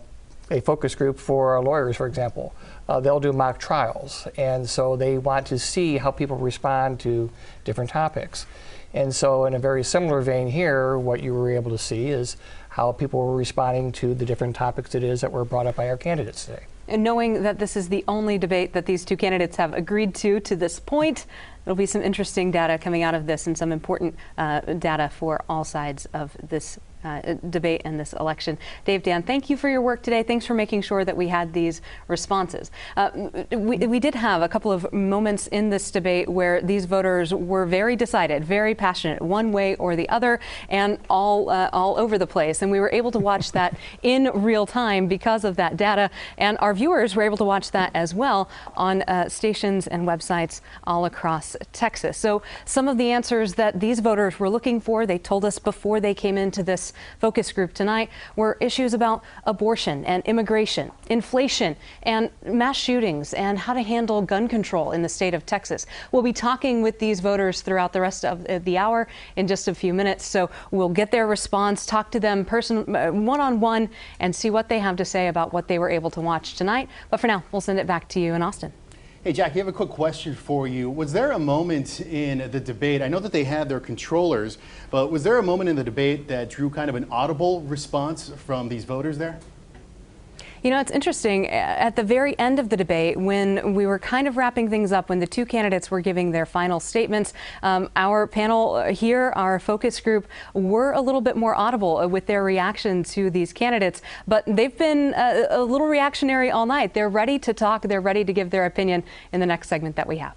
focus group for lawyers, for example. They'll do mock trials, and so they want to see how people respond to different topics. And so in a very similar vein here, what you were able to see is how people were responding to the different topics it is that were brought up by our candidates today. And knowing that this is the only debate that these two candidates have agreed to this point, there'll be some interesting data coming out of this and some important data for all sides of this debate and this election. Dave, Dan, thank you for your work today. Thanks for making sure that we had these responses. We did have a couple of moments in this debate where these voters were very decided, very passionate, one way or the other, and all over the place. And we were able to watch that in real time because of that data. And our viewers were able to watch that as well on stations and websites all across Texas. So some of the answers that these voters were looking for, they told us before they came into this focus group tonight, were issues about abortion and immigration, inflation and mass shootings, and how to handle gun control in the state of Texas. We'll be talking with these voters throughout the rest of the hour in just a few minutes, so we'll get their response, talk to them one-on-one, and see what they have to say about what they were able to watch tonight. But for now, we'll send it back to you in Austin. Hey, Jack, you have a quick question for you. Was there a moment in the debate, I know that they had their controllers, but was there a moment in the debate that drew kind of an audible response from these voters there? You know, it's interesting. At the very end of the debate, when we were kind of wrapping things up, when the two candidates were giving their final statements, our panel here, our focus group, were a little bit more audible with their reaction to these candidates. But they've been a little reactionary all night. They're ready to talk. They're ready to give their opinion in the next segment that we have.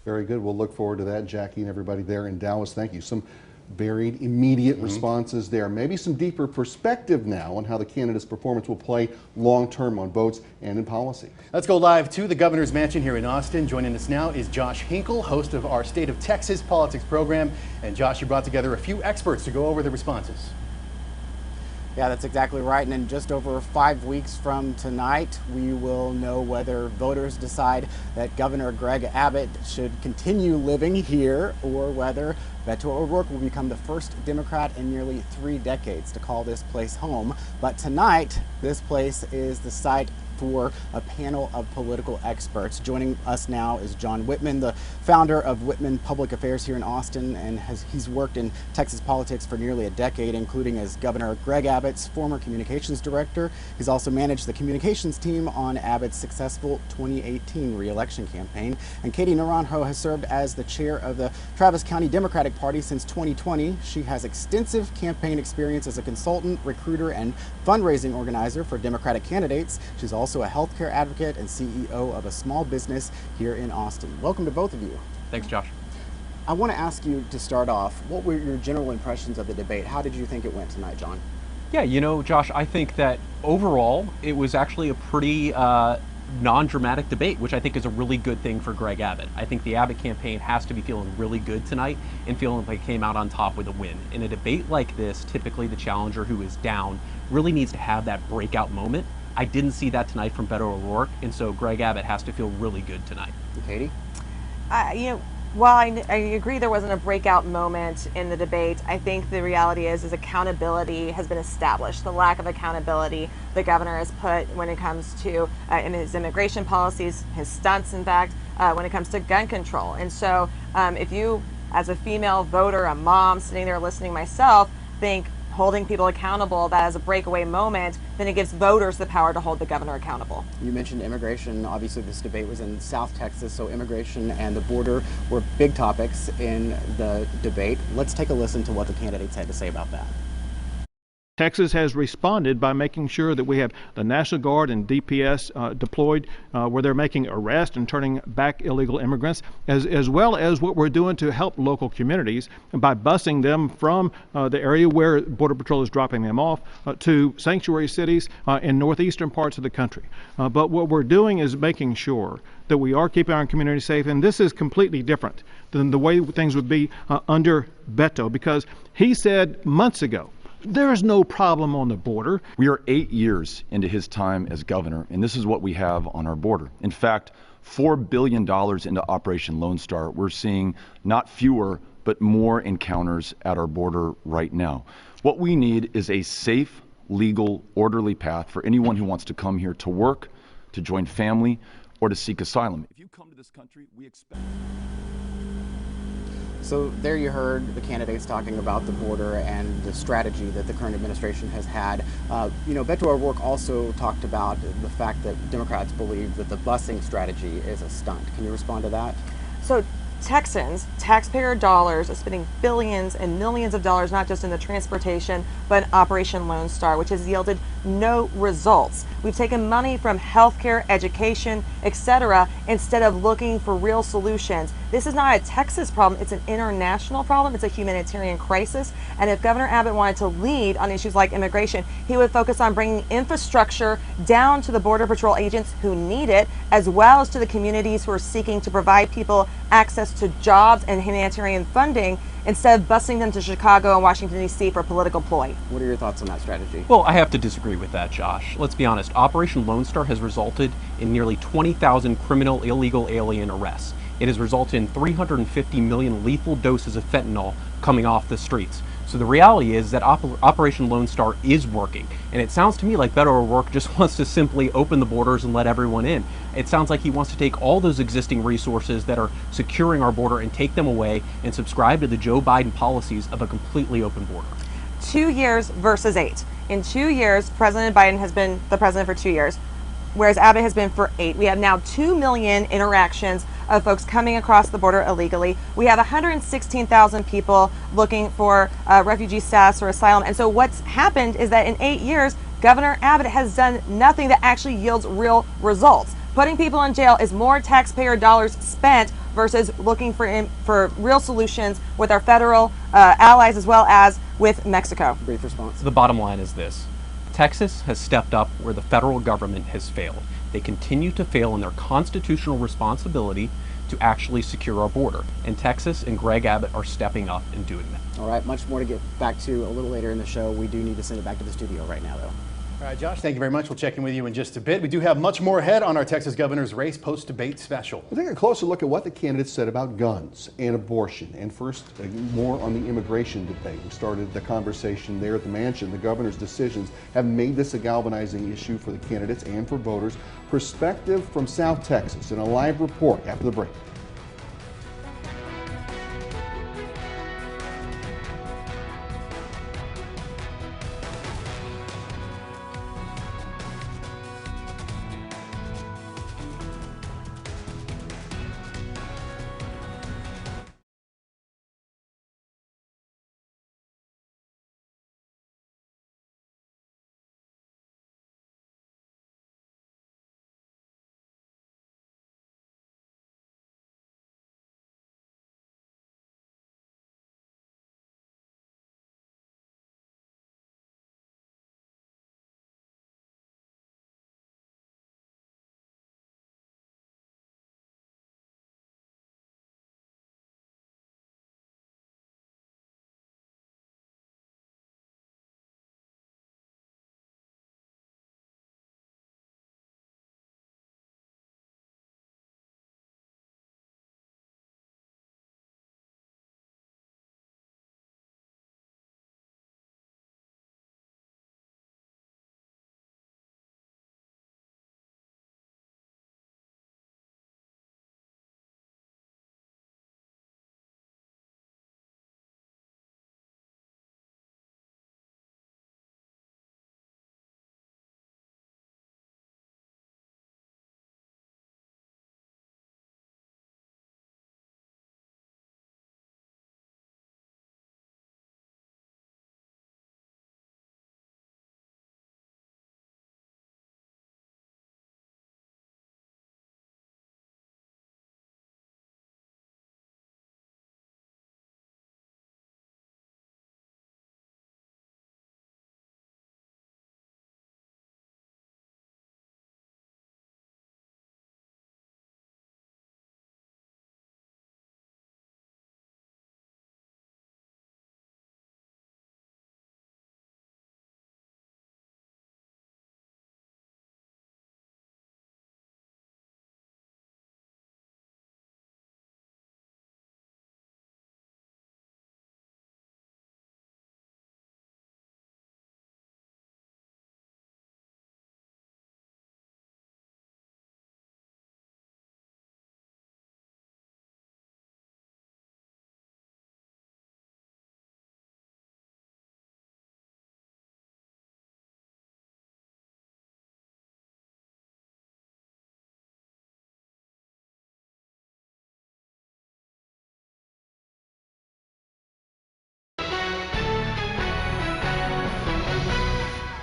Very good. We'll look forward to that, Jackie, and everybody there in Dallas. Thank you. Some varied, immediate responses there. Maybe some deeper perspective now on how the candidate's performance will play long-term on votes and in policy. Let's go live to the governor's mansion here in Austin. Joining us now is Josh Hinkle, host of our State of Texas Politics program. And Josh, you brought together a few experts to go over the responses. Yeah, that's exactly right. And in just over 5 weeks from tonight, we will know whether voters decide that Governor Greg Abbott should continue living here or whether Beto O'Rourke will become the first Democrat in nearly 3 decades to call this place home. But tonight, this place is the site for a panel of political experts. Joining us now is John Whitman, the founder of Whitman Public Affairs here in Austin, and he's worked in Texas politics for nearly a decade, including as Governor Greg Abbott's former communications director. He's also managed the communications team on Abbott's successful 2018 re-election campaign. And Katie Naranjo has served as the chair of the Travis County Democratic Party since 2020. She has extensive campaign experience as a consultant, recruiter, and fundraising organizer for Democratic candidates. She's also a healthcare advocate and CEO of a small business here in Austin. Welcome to both of you. Thanks, Josh. I want to ask you to start off, what were your general impressions of the debate? How did you think it went tonight, John? Yeah, you know, Josh, I think that overall it was actually a pretty non-dramatic debate, which I think is a really good thing for Greg Abbott. I think the Abbott campaign has to be feeling really good tonight and feeling like it came out on top with a win. In a debate like this, typically the challenger who is down really needs to have that breakout moment. I didn't see that tonight from Beto O'Rourke, and so Greg Abbott has to feel really good tonight. Katie? You know, while I agree there wasn't a breakout moment in the debate, I think the reality is accountability has been established. The lack of accountability the governor has put when it comes to in his immigration policies, his stunts, in fact, when it comes to gun control. And so if you, as a female voter, a mom sitting there listening myself, think, holding people accountable that as a breakaway moment, then it gives voters the power to hold the governor accountable. You mentioned immigration. Obviously, this debate was in South Texas, so immigration and the border were big topics in the debate. Let's take a listen to what the candidates had to say about that. Texas has responded by making sure that we have the National Guard and DPS deployed where they're making arrests and turning back illegal immigrants, as well as what we're doing to help local communities by busing them from the area where Border Patrol is dropping them off to sanctuary cities in northeastern parts of the country. But what we're doing is making sure that we are keeping our community safe, and this is completely different than the way things would be under Beto, because he said months ago, there is no problem on the border. We are 8 years into his time as governor, and this is what we have on our border. In fact, $4 billion into Operation Lone Star. We're seeing not fewer, but more encounters at our border right now. What we need is a safe, legal, orderly path for anyone who wants to come here to work, to join family, or to seek asylum. If you come to this country, we expect... So there you heard the candidates talking about the border and the strategy that the current administration has had. Beto O'Rourke also talked about the fact that Democrats believe that the busing strategy is a stunt. Can you respond to that? So Texans, taxpayer dollars, are spending billions and millions of dollars, not just in the transportation, but in Operation Lone Star, which has yielded no results. We've taken money from healthcare, education, etc., instead of looking for real solutions. This is not a Texas problem, it's an international problem. It's a humanitarian crisis. And if Governor Abbott wanted to lead on issues like immigration, he would focus on bringing infrastructure down to the Border Patrol agents who need it, as well as to the communities who are seeking to provide people access to jobs and humanitarian funding, instead of busing them to Chicago and Washington, D.C. for political ploy. What are your thoughts on that strategy? Well, I have to disagree with that, Josh. Let's be honest. Operation Lone Star has resulted in nearly 20,000 criminal illegal alien arrests. It has resulted in 350 million lethal doses of fentanyl coming off the streets. So the reality is that Operation Lone Star is working. And it sounds to me like Beto O'Rourke just wants to simply open the borders and let everyone in. It sounds like he wants to take all those existing resources that are securing our border and take them away and subscribe to the Joe Biden policies of a completely open border. 2 years versus 8. In 2 years, President Biden has been the president for 2 years, whereas Abbott has been for 8. We have now 2 million interactions of folks coming across the border illegally. We have 116,000 people looking for refugee status or asylum. And so what's happened is that in 8 years, Governor Abbott has done nothing that actually yields real results. Putting people in jail is more taxpayer dollars spent versus looking for real solutions with our federal allies as well as with Mexico. Brief response. The bottom line is this. Texas has stepped up where the federal government has failed. They continue to fail in their constitutional responsibility to actually secure our border. And Texas and Greg Abbott are stepping up and doing that. All right, much more to get back to a little later in the show. We do need to send it back to the studio right now, though. All right, Josh, thank you very much. We'll check in with you in just a bit. We do have much more ahead on our Texas governor's race post-debate special. We'll take a closer look at what the candidates said about guns and abortion. And first, more on the immigration debate. We started the conversation there at the mansion. The governor's decisions have made this a galvanizing issue for the candidates and for voters. Perspective from South Texas in a live report after the break.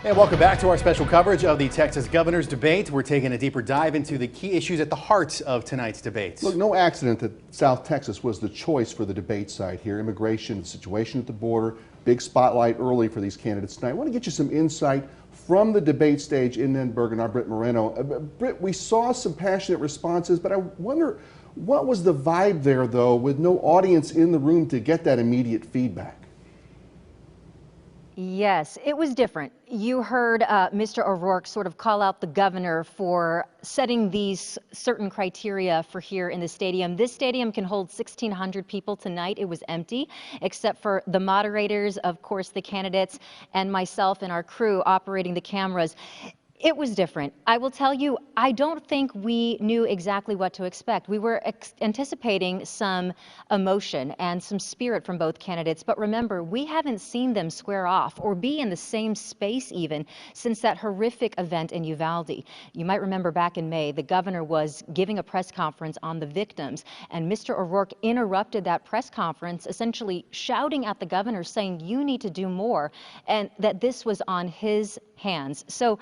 And welcome back to our special coverage of the Texas governor's debate. We're taking a deeper dive into the key issues at the heart of tonight's debate. Look, no accident that South Texas was the choice for the debate site here. Immigration, the situation at the border, big spotlight early for these candidates tonight. I want to get you some insight from the debate stage in Denver and our Britt Moreno. Britt, we saw some passionate responses, but I wonder, what was the vibe there, though, with no audience in the room to get that immediate feedback? Yes, it was different. You heard Mr. O'Rourke sort of call out the governor for setting these certain criteria for here in the stadium. This stadium can hold 1,600 people tonight. It was empty, except for the moderators, of course, the candidates, and myself and our crew operating the cameras. It was different. I will tell you, I don't think we knew exactly what to expect. We were anticipating some emotion and some spirit from both candidates, but remember, we haven't seen them square off or be in the same space even since that horrific event in Uvalde. You might remember back in May, the governor was giving a press conference on the victims, and Mr. O'Rourke interrupted that press conference, essentially shouting at the governor, saying, "You need to do more," and that this was on his hands. So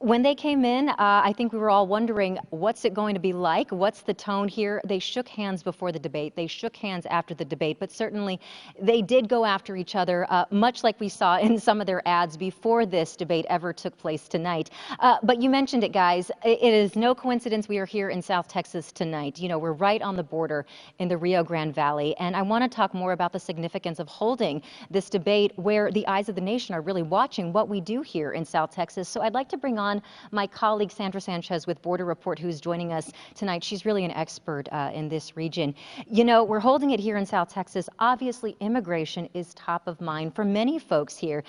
when they came in, I think we were all wondering, what's it going to be like? What's the tone here? They shook hands before the debate. They shook hands after the debate, but certainly they did go after each other, much like we saw in some of their ads before this debate ever took place tonight. But you mentioned it, guys. It is no coincidence we are here in South Texas tonight. You know, we're right on the border in the Rio Grande Valley, and I want to talk more about the significance of holding this debate where the eyes of the nation are really watching what we do here in South Texas. So I'd like to bring on my colleague Sandra Sanchez with Border Report, who's joining us tonight. She's really an expert in this region. You know, we're holding it here in South Texas. Obviously, immigration is top of mind for many folks here.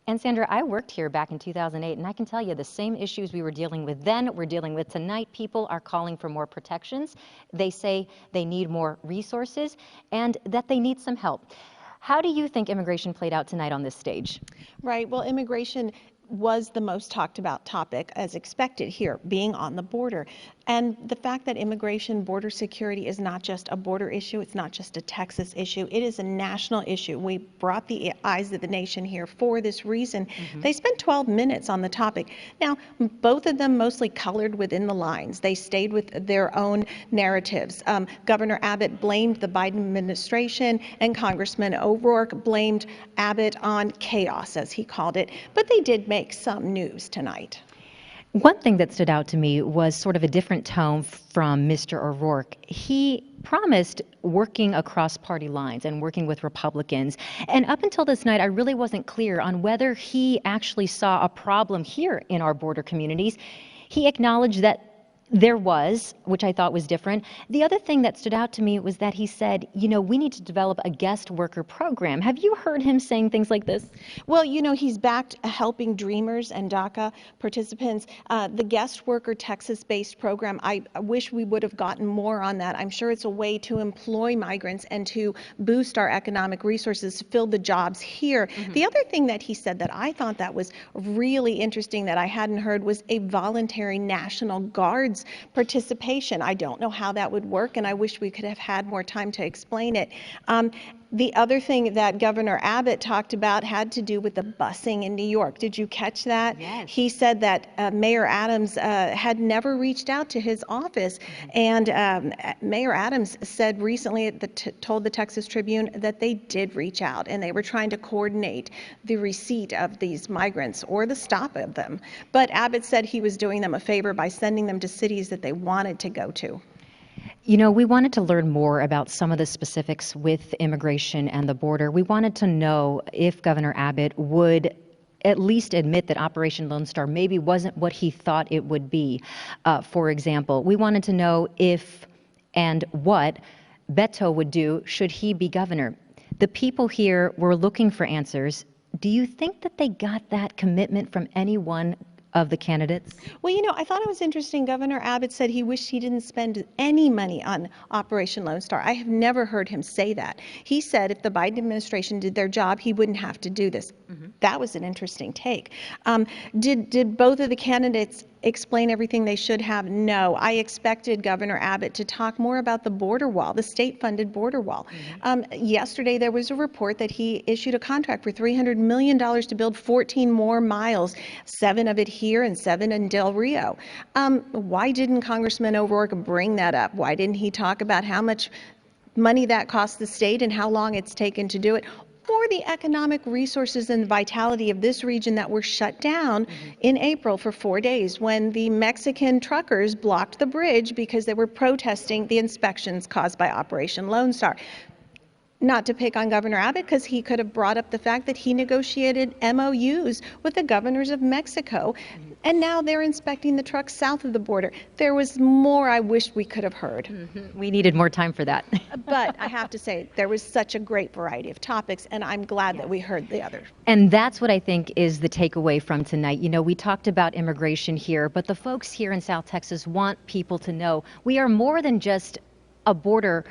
And Sandra, I worked here back in 2008, and I can tell you the same issues we were dealing with then, we're dealing with tonight. People are calling for more protections. They say they need more resources and that they need some help. How do you think immigration played out tonight on this stage? Right. Well, immigration was the most talked about topic, as expected here, being on the border. And the fact that immigration, border security is not just a border issue, it's not just a Texas issue, it is a national issue. We brought the eyes of the nation here for this reason. They spent 12 minutes on the topic. Now, both of them mostly colored within the lines. They stayed with their own narratives. Governor Abbott blamed the Biden administration, and Congressman O'Rourke blamed Abbott on chaos, as he called it. But they did make some news tonight. One thing that stood out to me was sort of a different tone from Mr. O'Rourke. He promised working across party lines and working with Republicans. And up until this night, I really wasn't clear on whether he actually saw a problem here in our border communities. He acknowledged that there was, which I thought was different. The other thing that stood out to me was that he said, you know, we need to develop a guest worker program. Have you heard him saying things like this? Well, you know, he's backed Helping Dreamers and DACA participants. The guest worker Texas-based program, I wish we would have gotten more on that. I'm sure it's a way to employ migrants and to boost our economic resources, to fill the jobs here. The other thing that he said that I thought that was really interesting that I hadn't heard was a voluntary National Guards participation. I don't know how that would work, and I wish we could have had more time to explain it. The other thing that Governor Abbott talked about had to do with the busing in New York. Did you catch that? Yes. He said that Mayor Adams had never reached out to his office, and Mayor Adams said recently, told the Texas Tribune that they did reach out, and they were trying to coordinate the receipt of these migrants or the stop of them. But Abbott said he was doing them a favor by sending them to cities that they wanted to go to. You know, we wanted to learn more about some of the specifics with immigration and the border. We wanted to know if Governor Abbott would at least admit that Operation Lone Star maybe wasn't what he thought it would be. For example, we wanted to know if and what Beto would do should he be governor. The people here were looking for answers. Do you think that they got that commitment from anyone of the candidates? Well, you know, I thought it was interesting. Governor Abbott said he wished he didn't spend any money on Operation Lone Star. I have never heard him say that. He said if the Biden administration did their job, he wouldn't have to do this. That was an interesting take. Did both of the candidates explain everything they should have? No. I expected Governor Abbott to talk more about the border wall, the state-funded border wall. Yesterday, there was a report that he issued a contract for $300 million to build 14 more miles, 7 of it here and 7 in Del Rio. Why didn't Congressman O'Rourke bring that up? Why didn't he talk about how much money that costs the state and how long it's taken to do it? Or the economic resources and vitality of this region that were shut down in April for 4 days when the Mexican truckers blocked the bridge because they were protesting the inspections caused by Operation Lone Star. Not to pick on Governor Abbott, because he could have brought up the fact that he negotiated MOUs with the governors of Mexico, and now they're inspecting the trucks south of the border. There was more I wish we could have heard. We needed more time for that. But I have to say, there was such a great variety of topics, and I'm glad that we heard the others. And that's what I think is the takeaway from tonight. You know, we talked about immigration here, but the folks here in South Texas want people to know we are more than just a border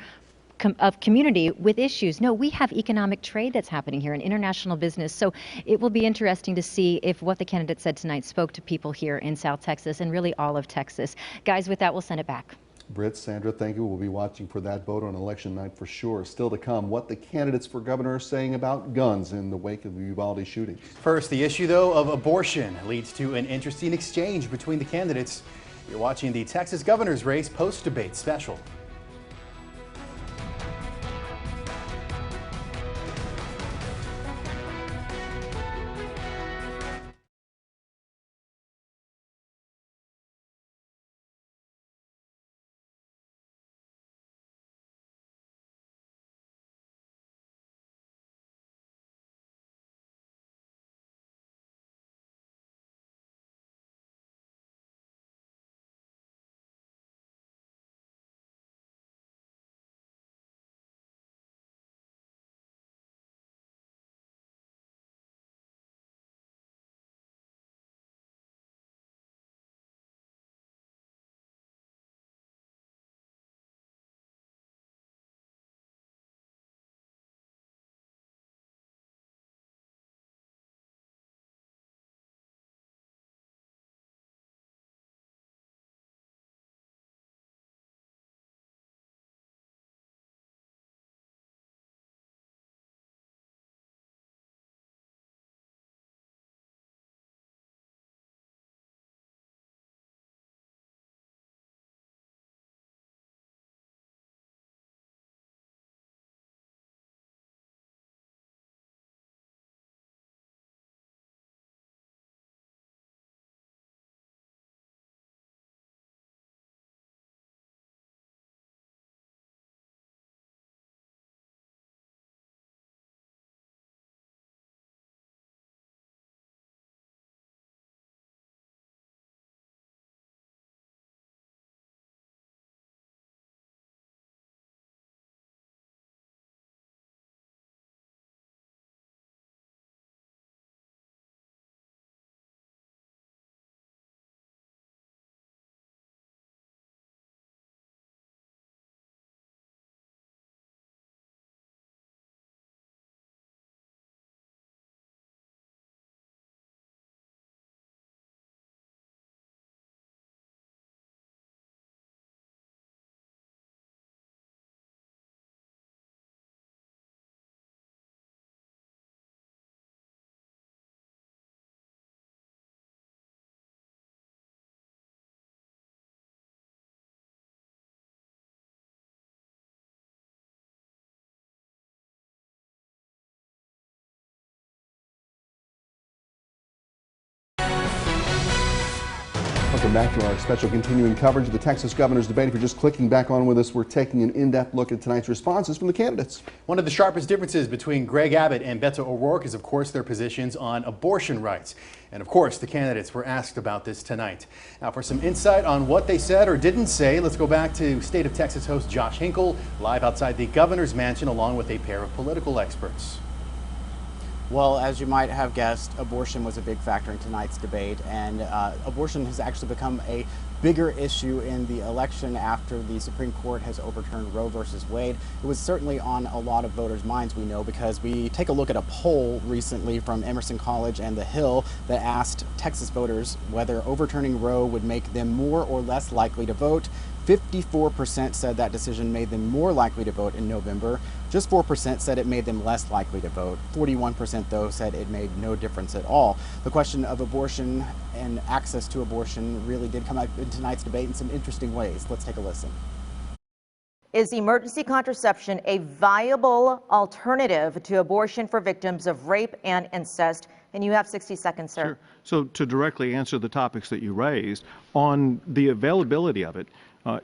of community with issues. No, we have economic trade that's happening here and international business. So it will be interesting to see if what the candidate said tonight spoke to people here in South Texas and really all of Texas. Guys, with that, we'll send it back. Britt, Sandra, thank you. We'll be watching for that vote on election night for sure. Still to come, what the candidates for governor are saying about guns in the wake of the Uvalde shootings. First, the issue, though, of abortion leads to an interesting exchange between the candidates. You're watching the Texas governor's race post-debate special. Welcome back to our special continuing coverage of the Texas governor's debate. If you're just clicking back on with us, we're taking an in-depth look at tonight's responses from the candidates. One of the sharpest differences between Greg Abbott and Beto O'Rourke is, of course, their positions on abortion rights. And, of course, the candidates were asked about this tonight. Now, for some insight on what they said or didn't say, let's go back to State of Texas host Josh Hinkle, live outside the governor's mansion, along with a pair of political experts. Well, as you might have guessed, abortion was a big factor in tonight's debate, and abortion has actually become a bigger issue in the election after the Supreme Court has overturned Roe versus Wade. It was certainly on a lot of voters' minds, we know, because we take a look at a poll recently from Emerson College and The Hill that asked Texas voters whether overturning Roe would make them more or less likely to vote. 54% said that decision made them more likely to vote in November. Just 4% said it made them less likely to vote. 41%, though, said it made no difference at all. The question of abortion and access to abortion really did come up in tonight's debate in some interesting ways. Let's take a listen. Is emergency contraception a viable alternative to abortion for victims of rape and incest? And you have 60 seconds, sir. Sure. So to directly answer the topics that you raised, on the availability of it,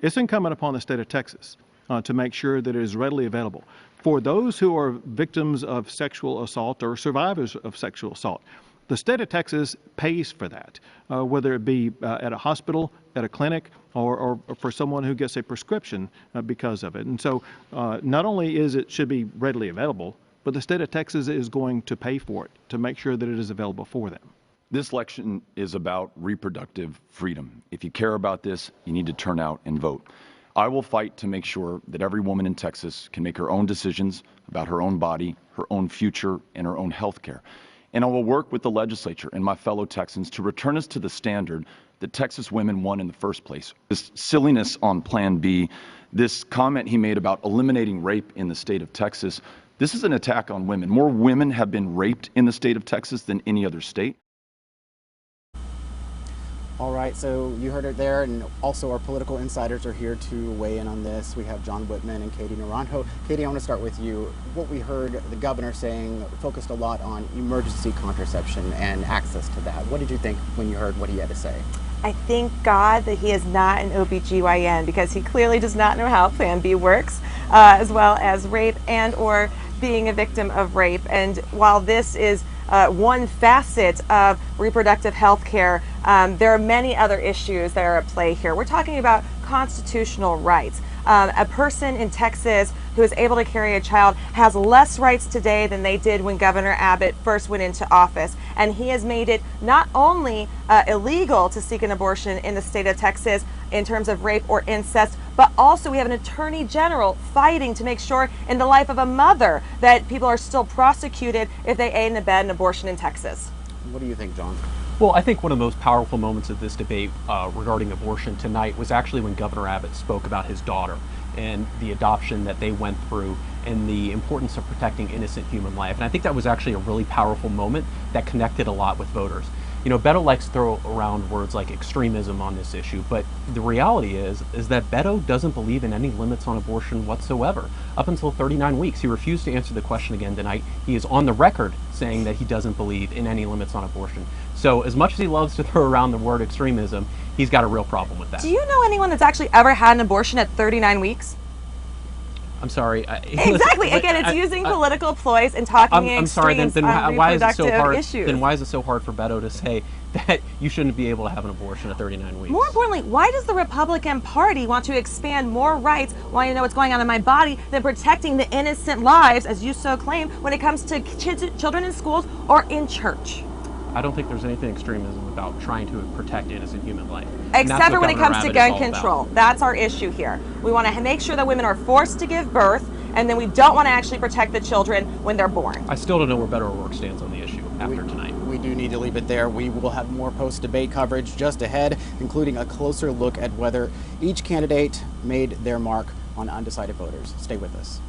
it's incumbent upon the state of Texas to make sure that it is readily available. For those who are victims of sexual assault or survivors of sexual assault, the state of Texas pays for that, whether it be at a hospital, at a clinic, or for someone who gets a prescription because of it. And so not only should be readily available, but the state of Texas is going to pay for it to make sure that it is available for them. This election is about reproductive freedom. If you care about this, you need to turn out and vote. I will fight to make sure that every woman in Texas can make her own decisions about her own body, her own future, and her own health care. And I will work with the legislature and my fellow Texans to return us to the standard that Texas women won in the first place. This silliness on Plan B, this comment he made about eliminating rape in the state of Texas, this is an attack on women. More women have been raped in the state of Texas than any other state. All right, so you heard it there, and also our political insiders are here to weigh in on this. We have John Whitman and Katie Naranjo. Katie, I want to start with you. What we heard the governor saying focused a lot on emergency contraception and access to that. What did you think when you heard what he had to say? I thank God that he is not an OBGYN, because he clearly does not know how Plan B works, as well as rape and or being a victim of rape. And while this is one facet of reproductive health care, there are many other issues that are at play here. We're talking about constitutional rights. A person in Texas who is able to carry a child has less rights today than they did when Governor Abbott first went into office. And he has made it not only illegal to seek an abortion in the state of Texas in terms of rape or incest, but also we have an attorney general fighting to make sure in the life of a mother that people are still prosecuted if they aid and abet an abortion in Texas. What do you think, John? Well, I think one of the most powerful moments of this debate regarding abortion tonight was actually when Governor Abbott spoke about his daughter and the adoption that they went through and the importance of protecting innocent human life. And I think that was actually a really powerful moment that connected a lot with voters. You know, Beto likes to throw around words like extremism on this issue, but the reality is that Beto doesn't believe in any limits on abortion whatsoever. Up until 39 weeks, he refused to answer the question again tonight. He is on the record saying that he doesn't believe in any limits on abortion. So as much as he loves to throw around the word extremism, he's got a real problem with that. Do you know anyone that's actually ever had an abortion at 39 weeks? I'm sorry. Exactly. Again, it's using political ploys and talking I'm sorry. Then why is it so hard? Issues. Then why is it so hard for Beto to say that you shouldn't be able to have an abortion at 39 weeks? More importantly, why does the Republican Party want to expand more rights, want to know what's going on in my body, than protecting the innocent lives, as you so claim, when it comes to children in schools or in church? I don't think there's anything extremism about trying to protect innocent human life. Except for when it comes to gun control. That's our issue here. We want to make sure that women are forced to give birth, and then we don't want to actually protect the children when they're born. I still don't know where Beto O'Rourke stands on the issue after tonight. We do need to leave it there. We will have more post-debate coverage just ahead, including a closer look at whether each candidate made their mark on undecided voters. Stay with us.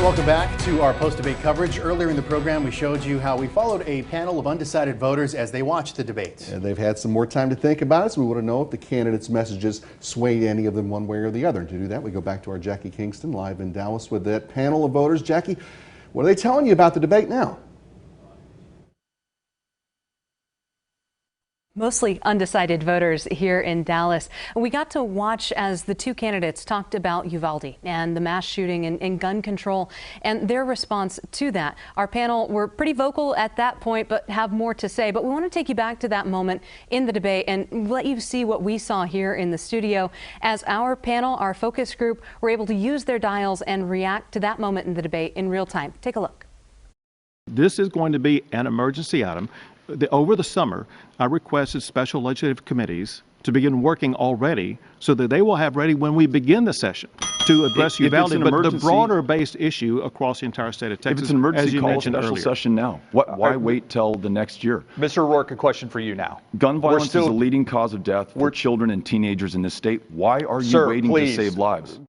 Welcome back to our post-debate coverage. Earlier in the program, we showed you how we followed a panel of undecided voters as they watched the debate. And they've had some more time to think about it, so we want to know if the candidates' messages swayed any of them one way or the other. And to do that, we go back to our Jackie Kingston live in Dallas with that panel of voters. Jackie, what are they telling you about the debate now? Mostly undecided voters here in Dallas. We got to watch as the two candidates talked about Uvalde and the mass shooting and gun control and their response to that. Our panel were pretty vocal at that point, but have more to say. But we want to take you back to that moment in the debate and let you see what we saw here in the studio as our panel, our focus group, were able to use their dials and react to that moment in the debate in real time. Take a look. This is going to be an emergency item. Over the summer, I requested special legislative committees to begin working already so that they will have ready when we begin the session to address Uvalde, but the broader-based issue across the entire state of Texas, if it's an emergency, as you call mentioned a special earlier. session now. Why wait till the next year? Mr. O'Rourke, a question for you now. Gun violence is the leading cause of death for children and teenagers in this state. Why are you waiting to save lives?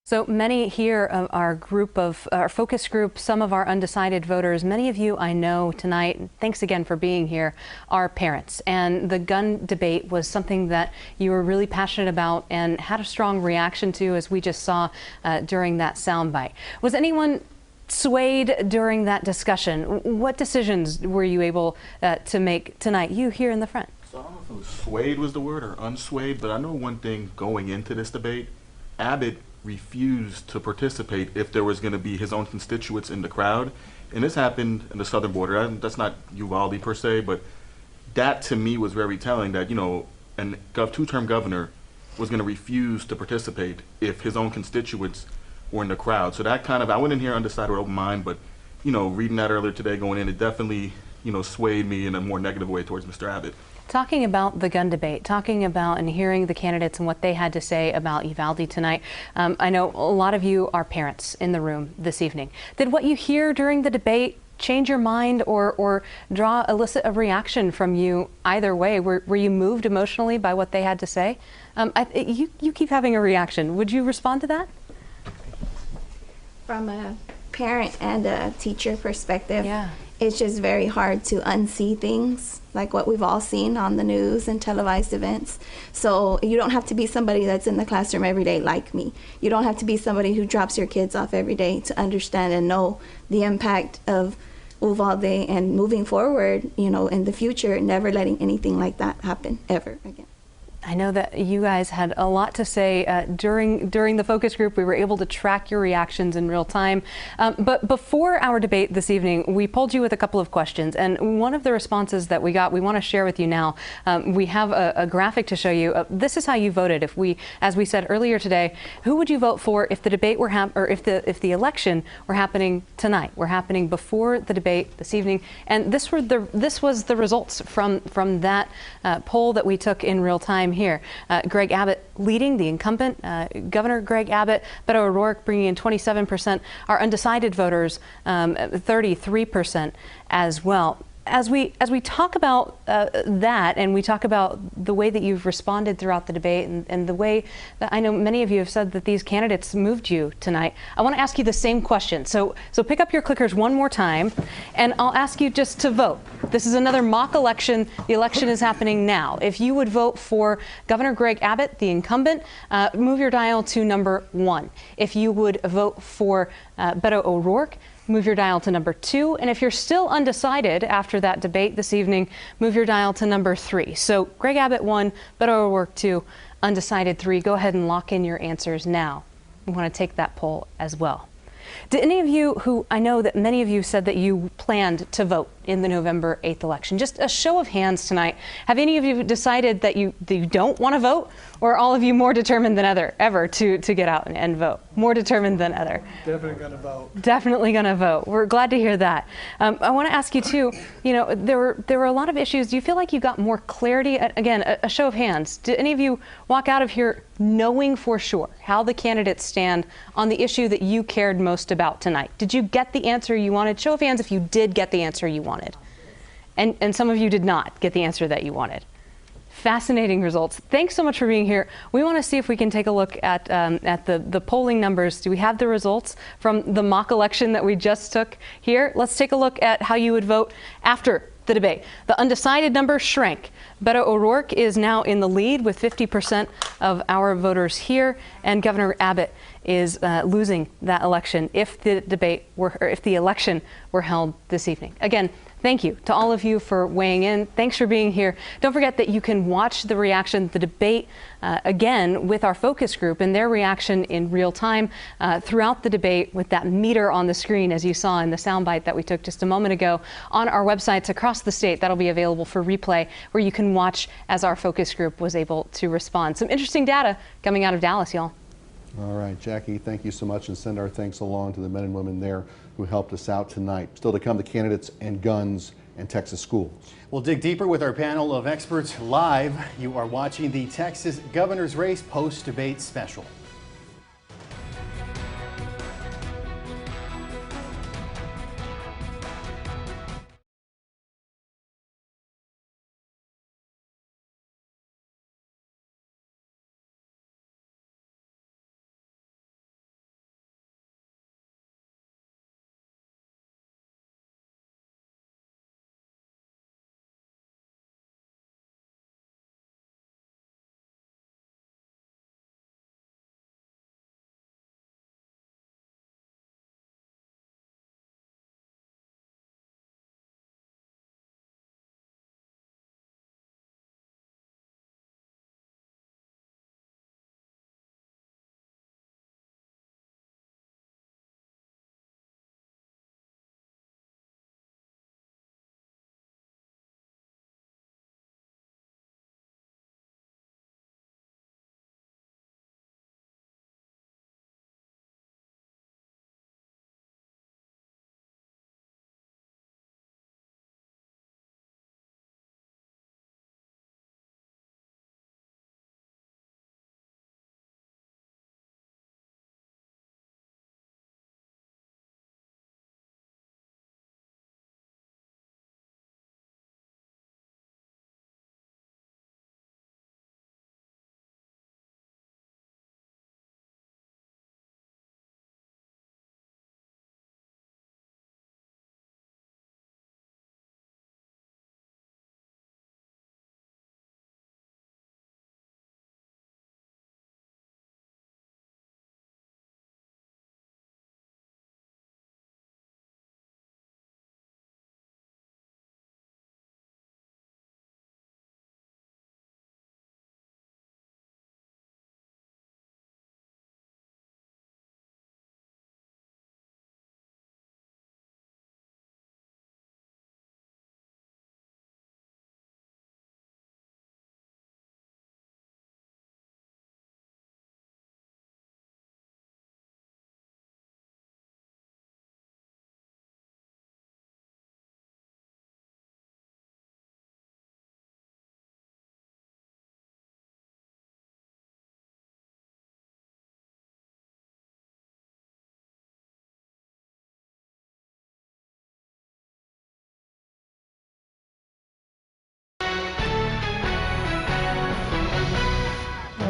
So many here of our group of our focus group, some of our undecided voters, many of you I know tonight, and thanks again for being here, are parents. And the gun debate was something that you were really passionate about and had a strong reaction to, as we just saw during that soundbite. Was anyone swayed during that discussion? What decisions were you able to make tonight? You here in the front. So I don't know if it was swayed was the word or unswayed, but I know one thing going into this debate, Abbott refused to participate if there was going to be his own constituents in the crowd. And this happened in the southern border. That's not Uvalde per se, but that to me was very telling that, you know, a two-term governor was going to refuse to participate if his own constituents were in the crowd. So that kind of, I went in here undecided or open mind, but, you know, reading that earlier today going in, it definitely, you know, swayed me in a more negative way towards Mr. Abbott. Talking about the gun debate, talking about and hearing the candidates and what they had to say about Uvalde tonight. I know a lot of you are parents in the room this evening. Did what you hear during the debate change your mind or elicit a reaction from you either way? Were you moved emotionally by what they had to say? You keep having a reaction. Would you respond to that? From a parent and a teacher perspective, yeah. It's just very hard to unsee things like what we've all seen on the news and televised events. So you don't have to be somebody that's in the classroom every day like me. You don't have to be somebody who drops your kids off every day to understand and know the impact of Uvalde and moving forward, you know, in the future, never letting anything like that happen ever again. I know that you guys had a lot to say during the focus group. We were able to track your reactions in real time. But before our debate this evening, we polled you with a couple of questions. And one of the responses that we got, we want to share with you now. We have a graphic to show you. This is how you voted. As we said earlier today, who would you vote for if the debate were or if the election were happening tonight? Were happening before the debate this evening. And this was the results from that poll that we took in real time here. Greg Abbott leading, the incumbent, Governor Greg Abbott, Beto O'Rourke bringing in 27%, our undecided voters 33% as well. As we talk about that, and we talk about the way that you've responded throughout the debate and the way that I know many of you have said that these candidates moved you tonight, I want to ask you the same question. So pick up your clickers one more time, and I'll ask you just to vote. This is another mock election. The election is happening now. If you would vote for Governor Greg Abbott, the incumbent, move your dial to number 1. If you would vote for Beto O'Rourke, move your dial to number 2. And if you're still undecided after that debate this evening, move your dial to number 3. So Greg Abbott 1, Beto O'Rourke 2, undecided 3. Go ahead and lock in your answers now. We want to take that poll as well. Did any of you who, I know that many of you said that you planned to vote in the November 8th election, just a show of hands tonight, have any of you decided that you don't want to vote, or are all of you more determined than ever to get out and vote? More determined than ever? Definitely going to vote. Definitely going to vote. We're glad to hear that. I want to ask you too, you know, there were a lot of issues. Do you feel like you got more clarity? Again, a show of hands. Did any of you walk out of here knowing for sure how the candidates stand on the issue that you cared most about tonight? Did you get the answer you wanted? Show of hands if you did get the answer you wanted. And some of you did not get the answer that you wanted. Fascinating results. Thanks so much for being here. We want to see if we can take a look at the polling numbers. Do we have the results from the mock election that we just took here? Let's take a look at how you would vote after the debate. The undecided number shrank. Beto O'Rourke is now in the lead with 50% of our voters here, and Governor Abbott is losing that election if the election were held this evening. Again, thank you to all of you for weighing in. Thanks for being here. Don't forget that you can watch the reaction, the debate, again with our focus group and their reaction in real time throughout the debate with that meter on the screen, as you saw in the soundbite that we took just a moment ago on our websites across the state. That'll be available for replay, where you can watch as our focus group was able to respond. Some interesting data coming out of Dallas, y'all. All right, Jackie, thank you so much, and send our thanks along to the men and women there who helped us out tonight. Still to come, the candidates and guns and Texas schools. We'll dig deeper with our panel of experts live. You are watching the Texas governor's race post-debate special.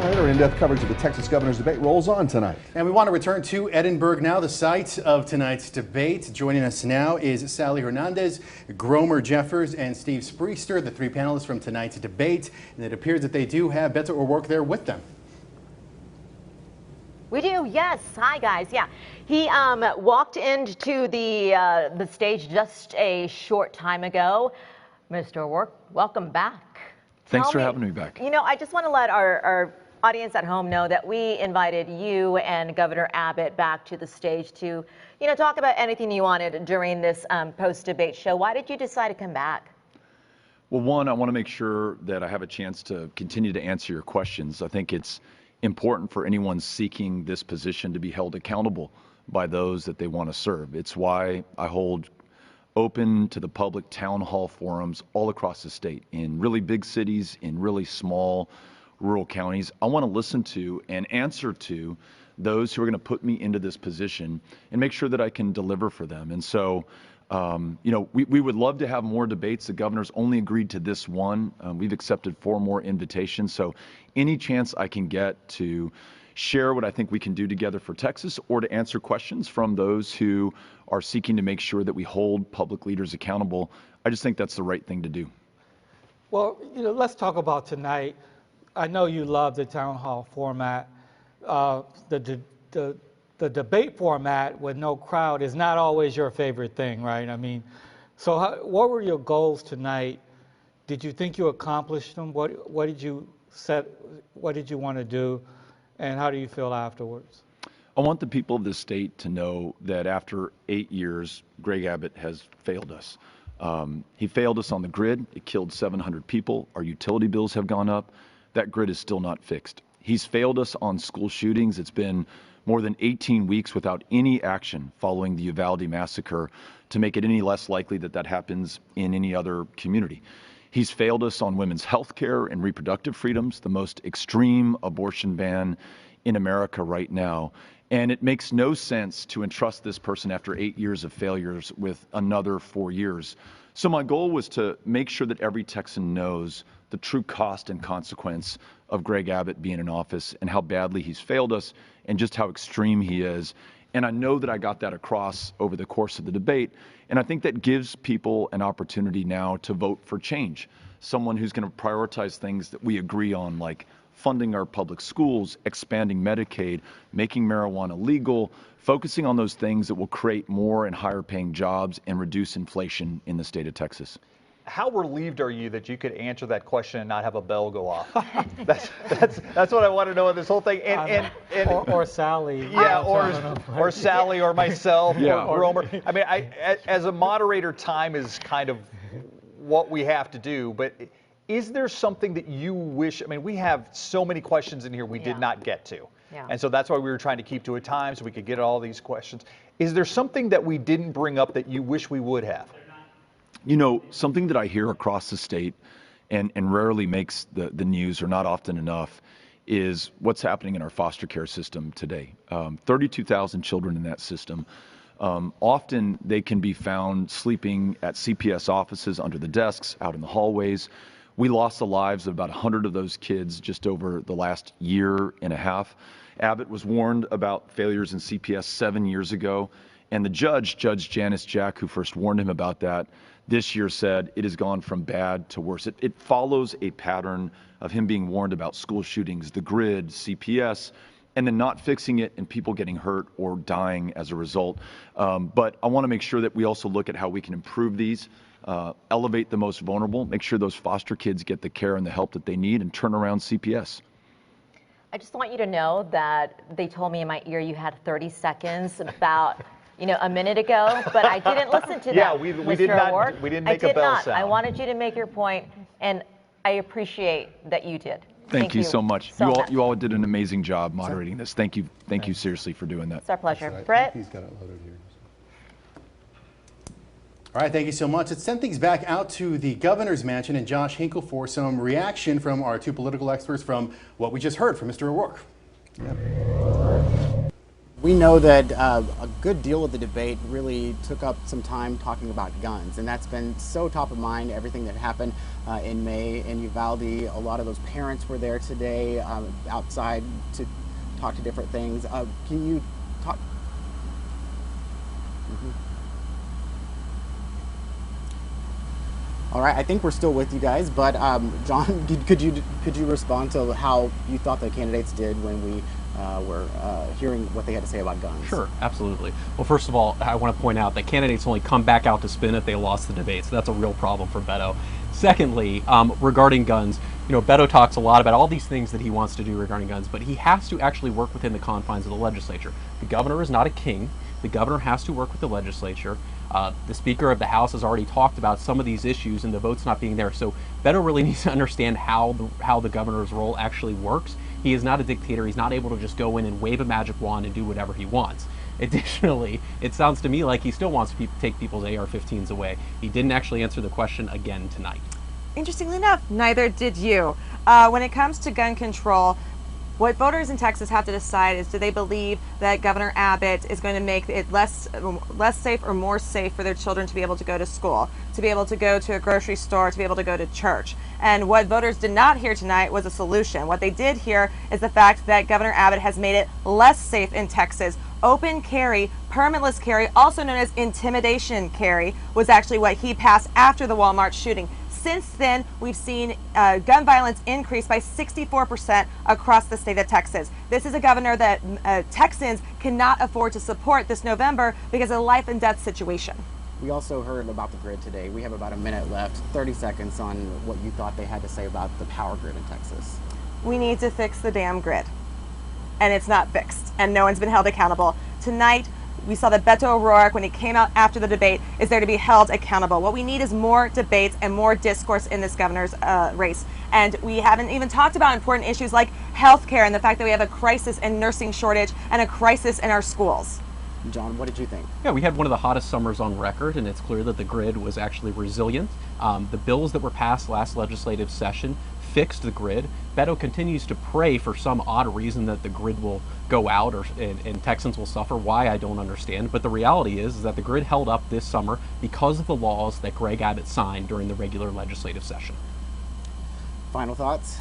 Our in-depth coverage of the Texas governor's debate rolls on tonight. And we want to return to Edinburgh now, the site of tonight's debate. Joining us now is Sally Hernandez, Gromer Jeffers, and Steve Spriester, the three panelists from tonight's debate. And it appears that they do have Beto O'Rourke there with them. We do, yes. Hi, guys. Yeah, he walked into the stage just a short time ago. Mr. O'Rourke, welcome back. Thanks for having me back. You know, I just want to let our audience at home know that we invited you and Governor Abbott back to the stage to, you know, talk about anything you wanted during this post-debate show. Why did you decide to come back? Well, one, I want to make sure that I have a chance to continue to answer your questions. I think it's important for anyone seeking this position to be held accountable by those that they want to serve. It's why I hold open to the public town hall forums all across the state, in really big cities, in really small rural counties. I want to listen to and answer to those who are going to put me into this position and make sure that I can deliver for them. And so We would love to have more debates. The governor's only agreed to this one. We've accepted 4 more invitations. So any chance I can get to share what I think we can do together for Texas, or to answer questions from those who are seeking to make sure that we hold public leaders accountable, I just think that's the right thing to do. Well, let's talk about tonight. I know you love the town hall format. The debate format with no crowd is not always your favorite thing, right? I mean, so what were your goals tonight? Did you think you accomplished them? What did you set? What did you want to do? And how do you feel afterwards? I want the people of this state to know that after 8 years, Greg Abbott has failed us. He failed us on the grid. It killed 700 people. Our utility bills have gone up. That grid is still not fixed. He's failed us on school shootings. It's been more than 18 weeks without any action following the Uvalde massacre to make it any less likely that that happens in any other community. He's failed us on women's health care and reproductive freedoms, the most extreme abortion ban in America right now. And it makes no sense to entrust this person after 8 years of failures with another 4 years. So my goal was to make sure that every Texan knows the true cost and consequence of Greg Abbott being in office and how badly he's failed us and just how extreme he is. And I know that I got that across over the course of the debate. And I think that gives people an opportunity now to vote for change. Someone who's going to prioritize things that we agree on, like funding our public schools, expanding Medicaid, making marijuana legal, focusing on those things that will create more and higher paying jobs and reduce inflation in the state of Texas. How relieved are you that you could answer that question and not have a bell go off? That's what I want to know in this whole thing. Or Sally. Yeah, or Sally or myself or Romer. I mean, as a moderator, time is kind of what we have to do. But is there something that you wish? I mean, we have so many questions in here we did not get to. Yeah. And so that's why we were trying to keep to a time so we could get all these questions. Is there something that we didn't bring up that you wish we would have? Something that I hear across the state and rarely makes the news, or not often enough, is what's happening in our foster care system today. 32,000 children in that system. Often they can be found sleeping at CPS offices, under the desks, out in the hallways. We lost the lives of about 100 of those kids just over the last year and a half. Abbott was warned about failures in CPS 7 years ago, and the Judge Janice Jack, who first warned him about that, this year said it has gone from bad to worse. It follows a pattern of him being warned about school shootings, the grid, CPS, and then not fixing it and people getting hurt or dying as a result. But I want to make sure that we also look at how we can improve these, elevate the most vulnerable, make sure those foster kids get the care and the help that they need, and turn around CPS. I just want you to know that they told me in my ear you had 30 seconds about a minute ago, but I didn't listen to that. Yeah, we did not. We didn't make a bell sound. I wanted you to make your point, and I appreciate that you did. Thank you so much. You all did an amazing job moderating this. Thank you seriously for doing that. It's our pleasure. Brett? He's got it loaded here. All right, thank you so much. Let's send things back out to the governor's mansion and Josh Hinkle for some reaction from our two political experts from what we just heard from Mr. O'Rourke. Yep. We know that a good deal of the debate really took up some time talking about guns, and that's been so top of mind, everything that happened in May in Uvalde. A lot of those parents were there today outside to talk to different things. Can you talk? All right, I think we're still with you guys, but John, could you respond to how you thought the candidates did when we were hearing what they had to say about guns? Sure, absolutely. Well, first of all, I want to point out that candidates only come back out to spin if they lost the debate, so that's a real problem for Beto. Secondly, regarding guns, Beto talks a lot about all these things that he wants to do regarding guns, but he has to actually work within the confines of the legislature. The governor is not a king. The governor has to work with the legislature. The Speaker of the House has already talked about some of these issues and the votes not being there. So Beto really needs to understand how the governor's role actually works. He is not a dictator. He's not able to just go in and wave a magic wand and do whatever he wants. Additionally, it sounds to me like he still wants to take people's AR-15s away. He didn't actually answer the question again tonight. Interestingly enough, neither did you. When it comes to gun control, What voters in Texas have to decide is, do they believe that Governor Abbott is going to make it less safe or more safe for their children to be able to go to school, to be able to go to a grocery store, to be able to go to church? And what voters did not hear tonight was a solution. What they did hear is the fact that Governor Abbott has made it less safe in Texas. Open carry, permitless carry, also known as intimidation carry, was actually what he passed after the Walmart shooting. Since then, we've seen gun violence increase by 64% across the state of Texas. This is a governor that Texans cannot afford to support this November because of a life and death situation. We also heard about the grid today. We have about a minute left, 30 seconds on what you thought they had to say about the power grid in Texas. We need to fix the damn grid. And it's not fixed, and no one's been held accountable. Tonight, we saw that Beto O'Rourke, when he came out after the debate, is there to be held accountable. What we need is more debates and more discourse in this governor's race. And we haven't even talked about important issues like health care and the fact that we have a crisis in nursing shortage and a crisis in our schools. John, what did you think? Yeah, we had one of the hottest summers on record, and it's clear that the grid was actually resilient. The bills that were passed last legislative session fixed the grid. Beto continues to pray for some odd reason that the grid will go out and Texans will suffer. Why, I don't understand. But the reality is that the grid held up this summer because of the laws that Greg Abbott signed during the regular legislative session. Final thoughts?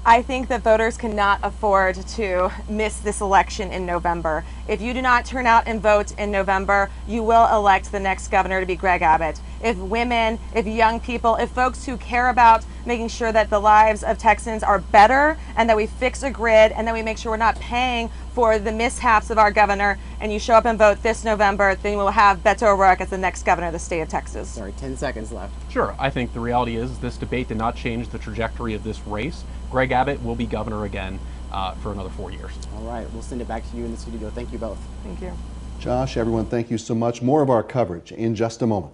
I think that voters cannot afford to miss this election in November. If you do not turn out and vote in November, you will elect the next governor to be Greg Abbott. If women, if young people, if folks who care about making sure that the lives of Texans are better and that we fix a grid and that we make sure we're not paying for the mishaps of our governor, and you show up and vote this November, then we'll have Beto O'Rourke as the next governor of the state of Texas. Sorry, 10 seconds left. Sure. I think the reality is this debate did not change the trajectory of this race. Greg Abbott will be governor again for another 4 years. All right, we'll send it back to you in the studio. Thank you both. Thank you. Josh, everyone, thank you so much. More of our coverage in just a moment.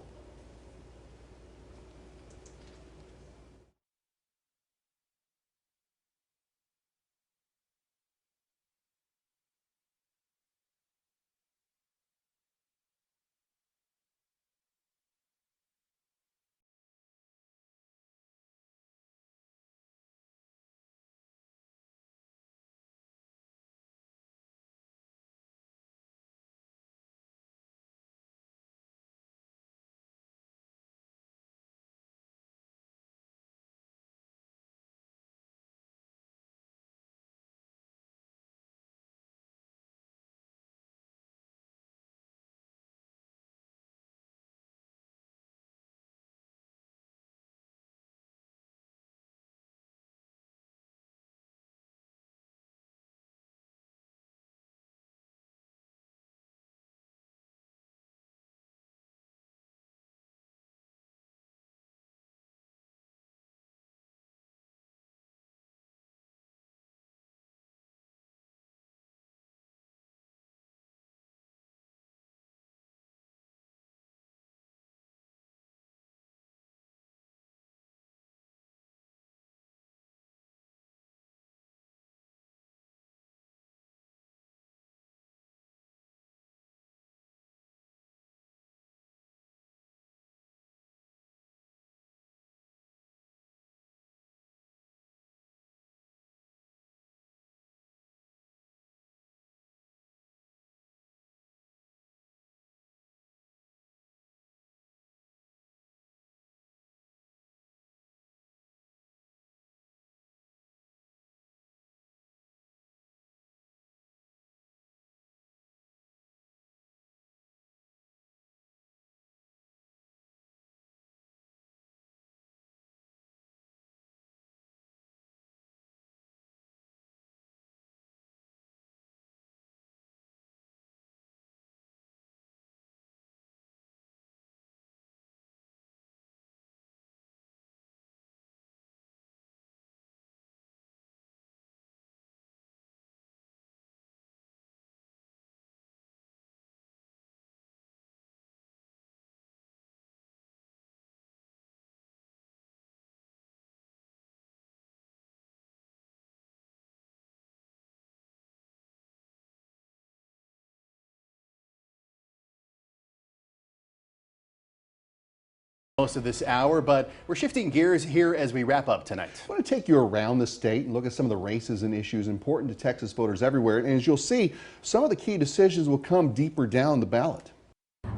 Most of this hour, but we're shifting gears here as we wrap up tonight. I want to take you around the state and look at some of the races and issues important to Texas voters everywhere. And as you'll see, some of the key decisions will come deeper down the ballot.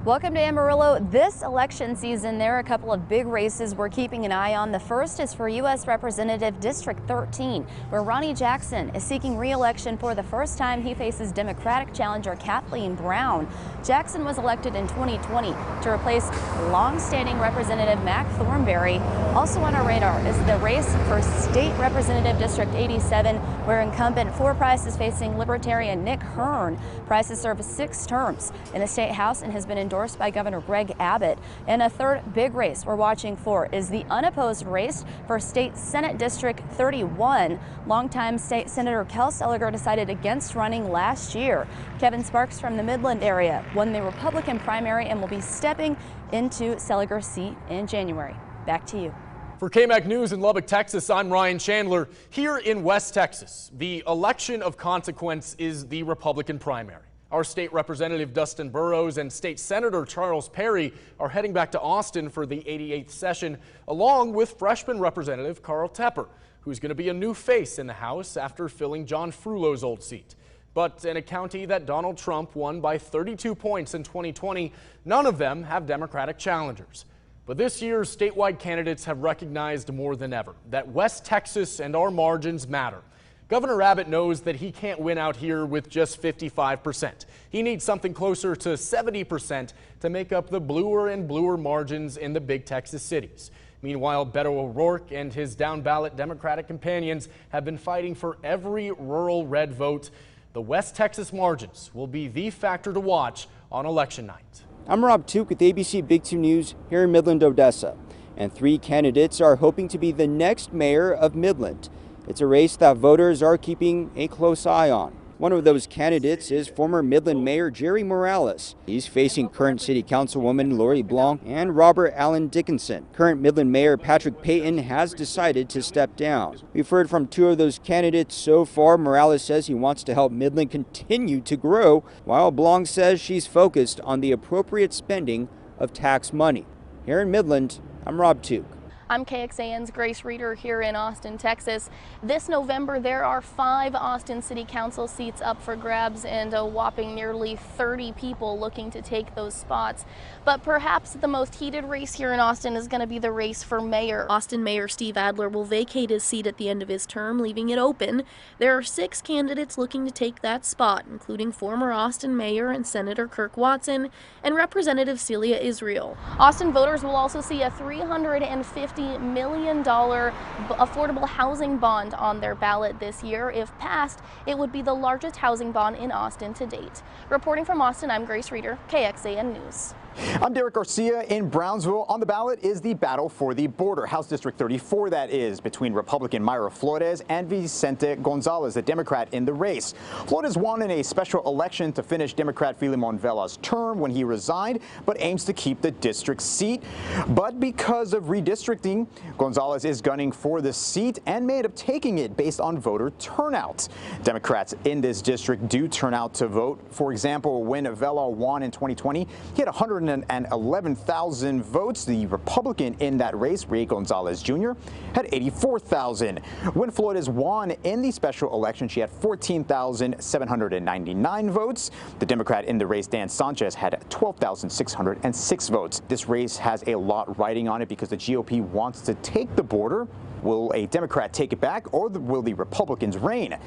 Welcome to Amarillo. This election season, there are a couple of big races we're keeping an eye on. The first is for U.S. Representative District 13, where Ronnie Jackson is seeking re-election for the first time. He faces Democratic challenger Kathleen Brown. Jackson was elected in 2020 to replace long-standing Representative Mac Thornberry. Also on our radar is the race for State Representative District 87, where incumbent For Price is facing Libertarian Nick Hearn. Price has served 6 terms in the State House and has been endorsed by Governor Greg Abbott. And a third big race we're watching for is the unopposed race for State Senate District 31. Longtime State Senator Kel Seliger decided against running last year. Kevin Sparks from the Midland area won the Republican primary and will be stepping into Seliger's seat in January. Back to you. For KMAC News in Lubbock, Texas, I'm Ryan Chandler. Here in West Texas, the election of consequence is the Republican primary. Our state representative Dustin Burrows and state senator Charles Perry are heading back to Austin for the 88th session, along with freshman representative Carl Tepper, who's going to be a new face in the House after filling John Frullo's old seat. But in a county that Donald Trump won by 32 points in 2020, none of them have Democratic challengers. But this year, statewide candidates have recognized more than ever that West Texas and our margins matter. Governor Abbott knows that he can't win out here with just 55%. He needs something closer to 70% to make up the bluer and bluer margins in the big Texas cities. Meanwhile, Beto O'Rourke and his down-ballot Democratic companions have been fighting for every rural red vote. The West Texas margins will be the factor to watch on election night. I'm Rob Tuke with ABC Big 2 News here in Midland, Odessa. And 3 candidates are hoping to be the next mayor of Midland. It's a race that voters are keeping a close eye on. One of those candidates is former Midland Mayor Jerry Morales. He's facing current City Councilwoman Lori Blanc and Robert Allen Dickinson. Current Midland Mayor Patrick Payton has decided to step down. We've heard from 2 of those candidates so far. Morales says he wants to help Midland continue to grow, while Blanc says she's focused on the appropriate spending of tax money. Here in Midland, I'm Rob Tuke. I'm KXAN's Grace Reeder here in Austin, Texas. This November, there are 5 Austin City Council seats up for grabs and a whopping nearly 30 people looking to take those spots. But perhaps the most heated race here in Austin is going to be the race for mayor. Austin Mayor Steve Adler will vacate his seat at the end of his term, leaving it open. There are 6 candidates looking to take that spot, including former Austin Mayor and Senator Kirk Watson and Representative Celia Israel. Austin voters will also see a $350 million affordable housing bond on their ballot this year. If passed, it would be the largest housing bond in Austin to date. Reporting from Austin, I'm Grace Reeder, KXAN News. I'm Derek Garcia in Brownsville. On the ballot is the battle for the border, House District 34 that is, between Republican Mayra Flores and Vicente Gonzalez, the Democrat in the race. Flores won in a special election to finish Democrat Filemon Vela's term when he resigned, but aims to keep the district seat. But because of redistricting, Gonzalez is gunning for the seat and may end up taking it based on voter turnout. Democrats in this district do turn out to vote. For example, when Vela won in 2020, he had 111,000 votes. The Republican in that race, Ray Gonzalez Jr., had 84,000. When Flores won in the special election, she had 14,799 votes. The Democrat in the race, Dan Sanchez, had 12,606 votes. This race has a lot riding on it because the GOP wants to take the border. Will a Democrat take it back, or will the Republicans reign?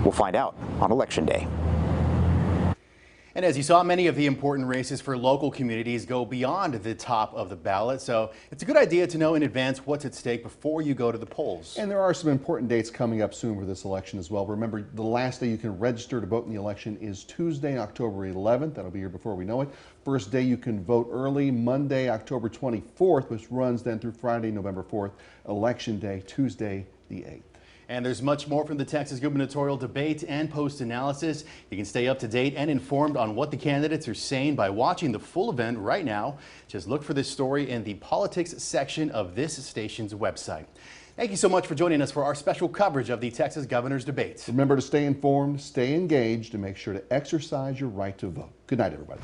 We'll find out on Election Day. And as you saw, many of the important races for local communities go beyond the top of the ballot. So it's a good idea to know in advance what's at stake before you go to the polls. And there are some important dates coming up soon for this election as well. Remember, the last day you can register to vote in the election is Tuesday, October 11th. That'll be here before we know it. First day you can vote early, Monday, October 24th, which runs then through Friday, November 4th. Election Day, Tuesday, the 8th. And there's much more from the Texas gubernatorial debate and post-analysis. You can stay up to date and informed on what the candidates are saying by watching the full event right now. Just look for this story in the politics section of this station's website. Thank you so much for joining us for our special coverage of the Texas governor's debate. Remember to stay informed, stay engaged, and make sure to exercise your right to vote. Good night, everybody.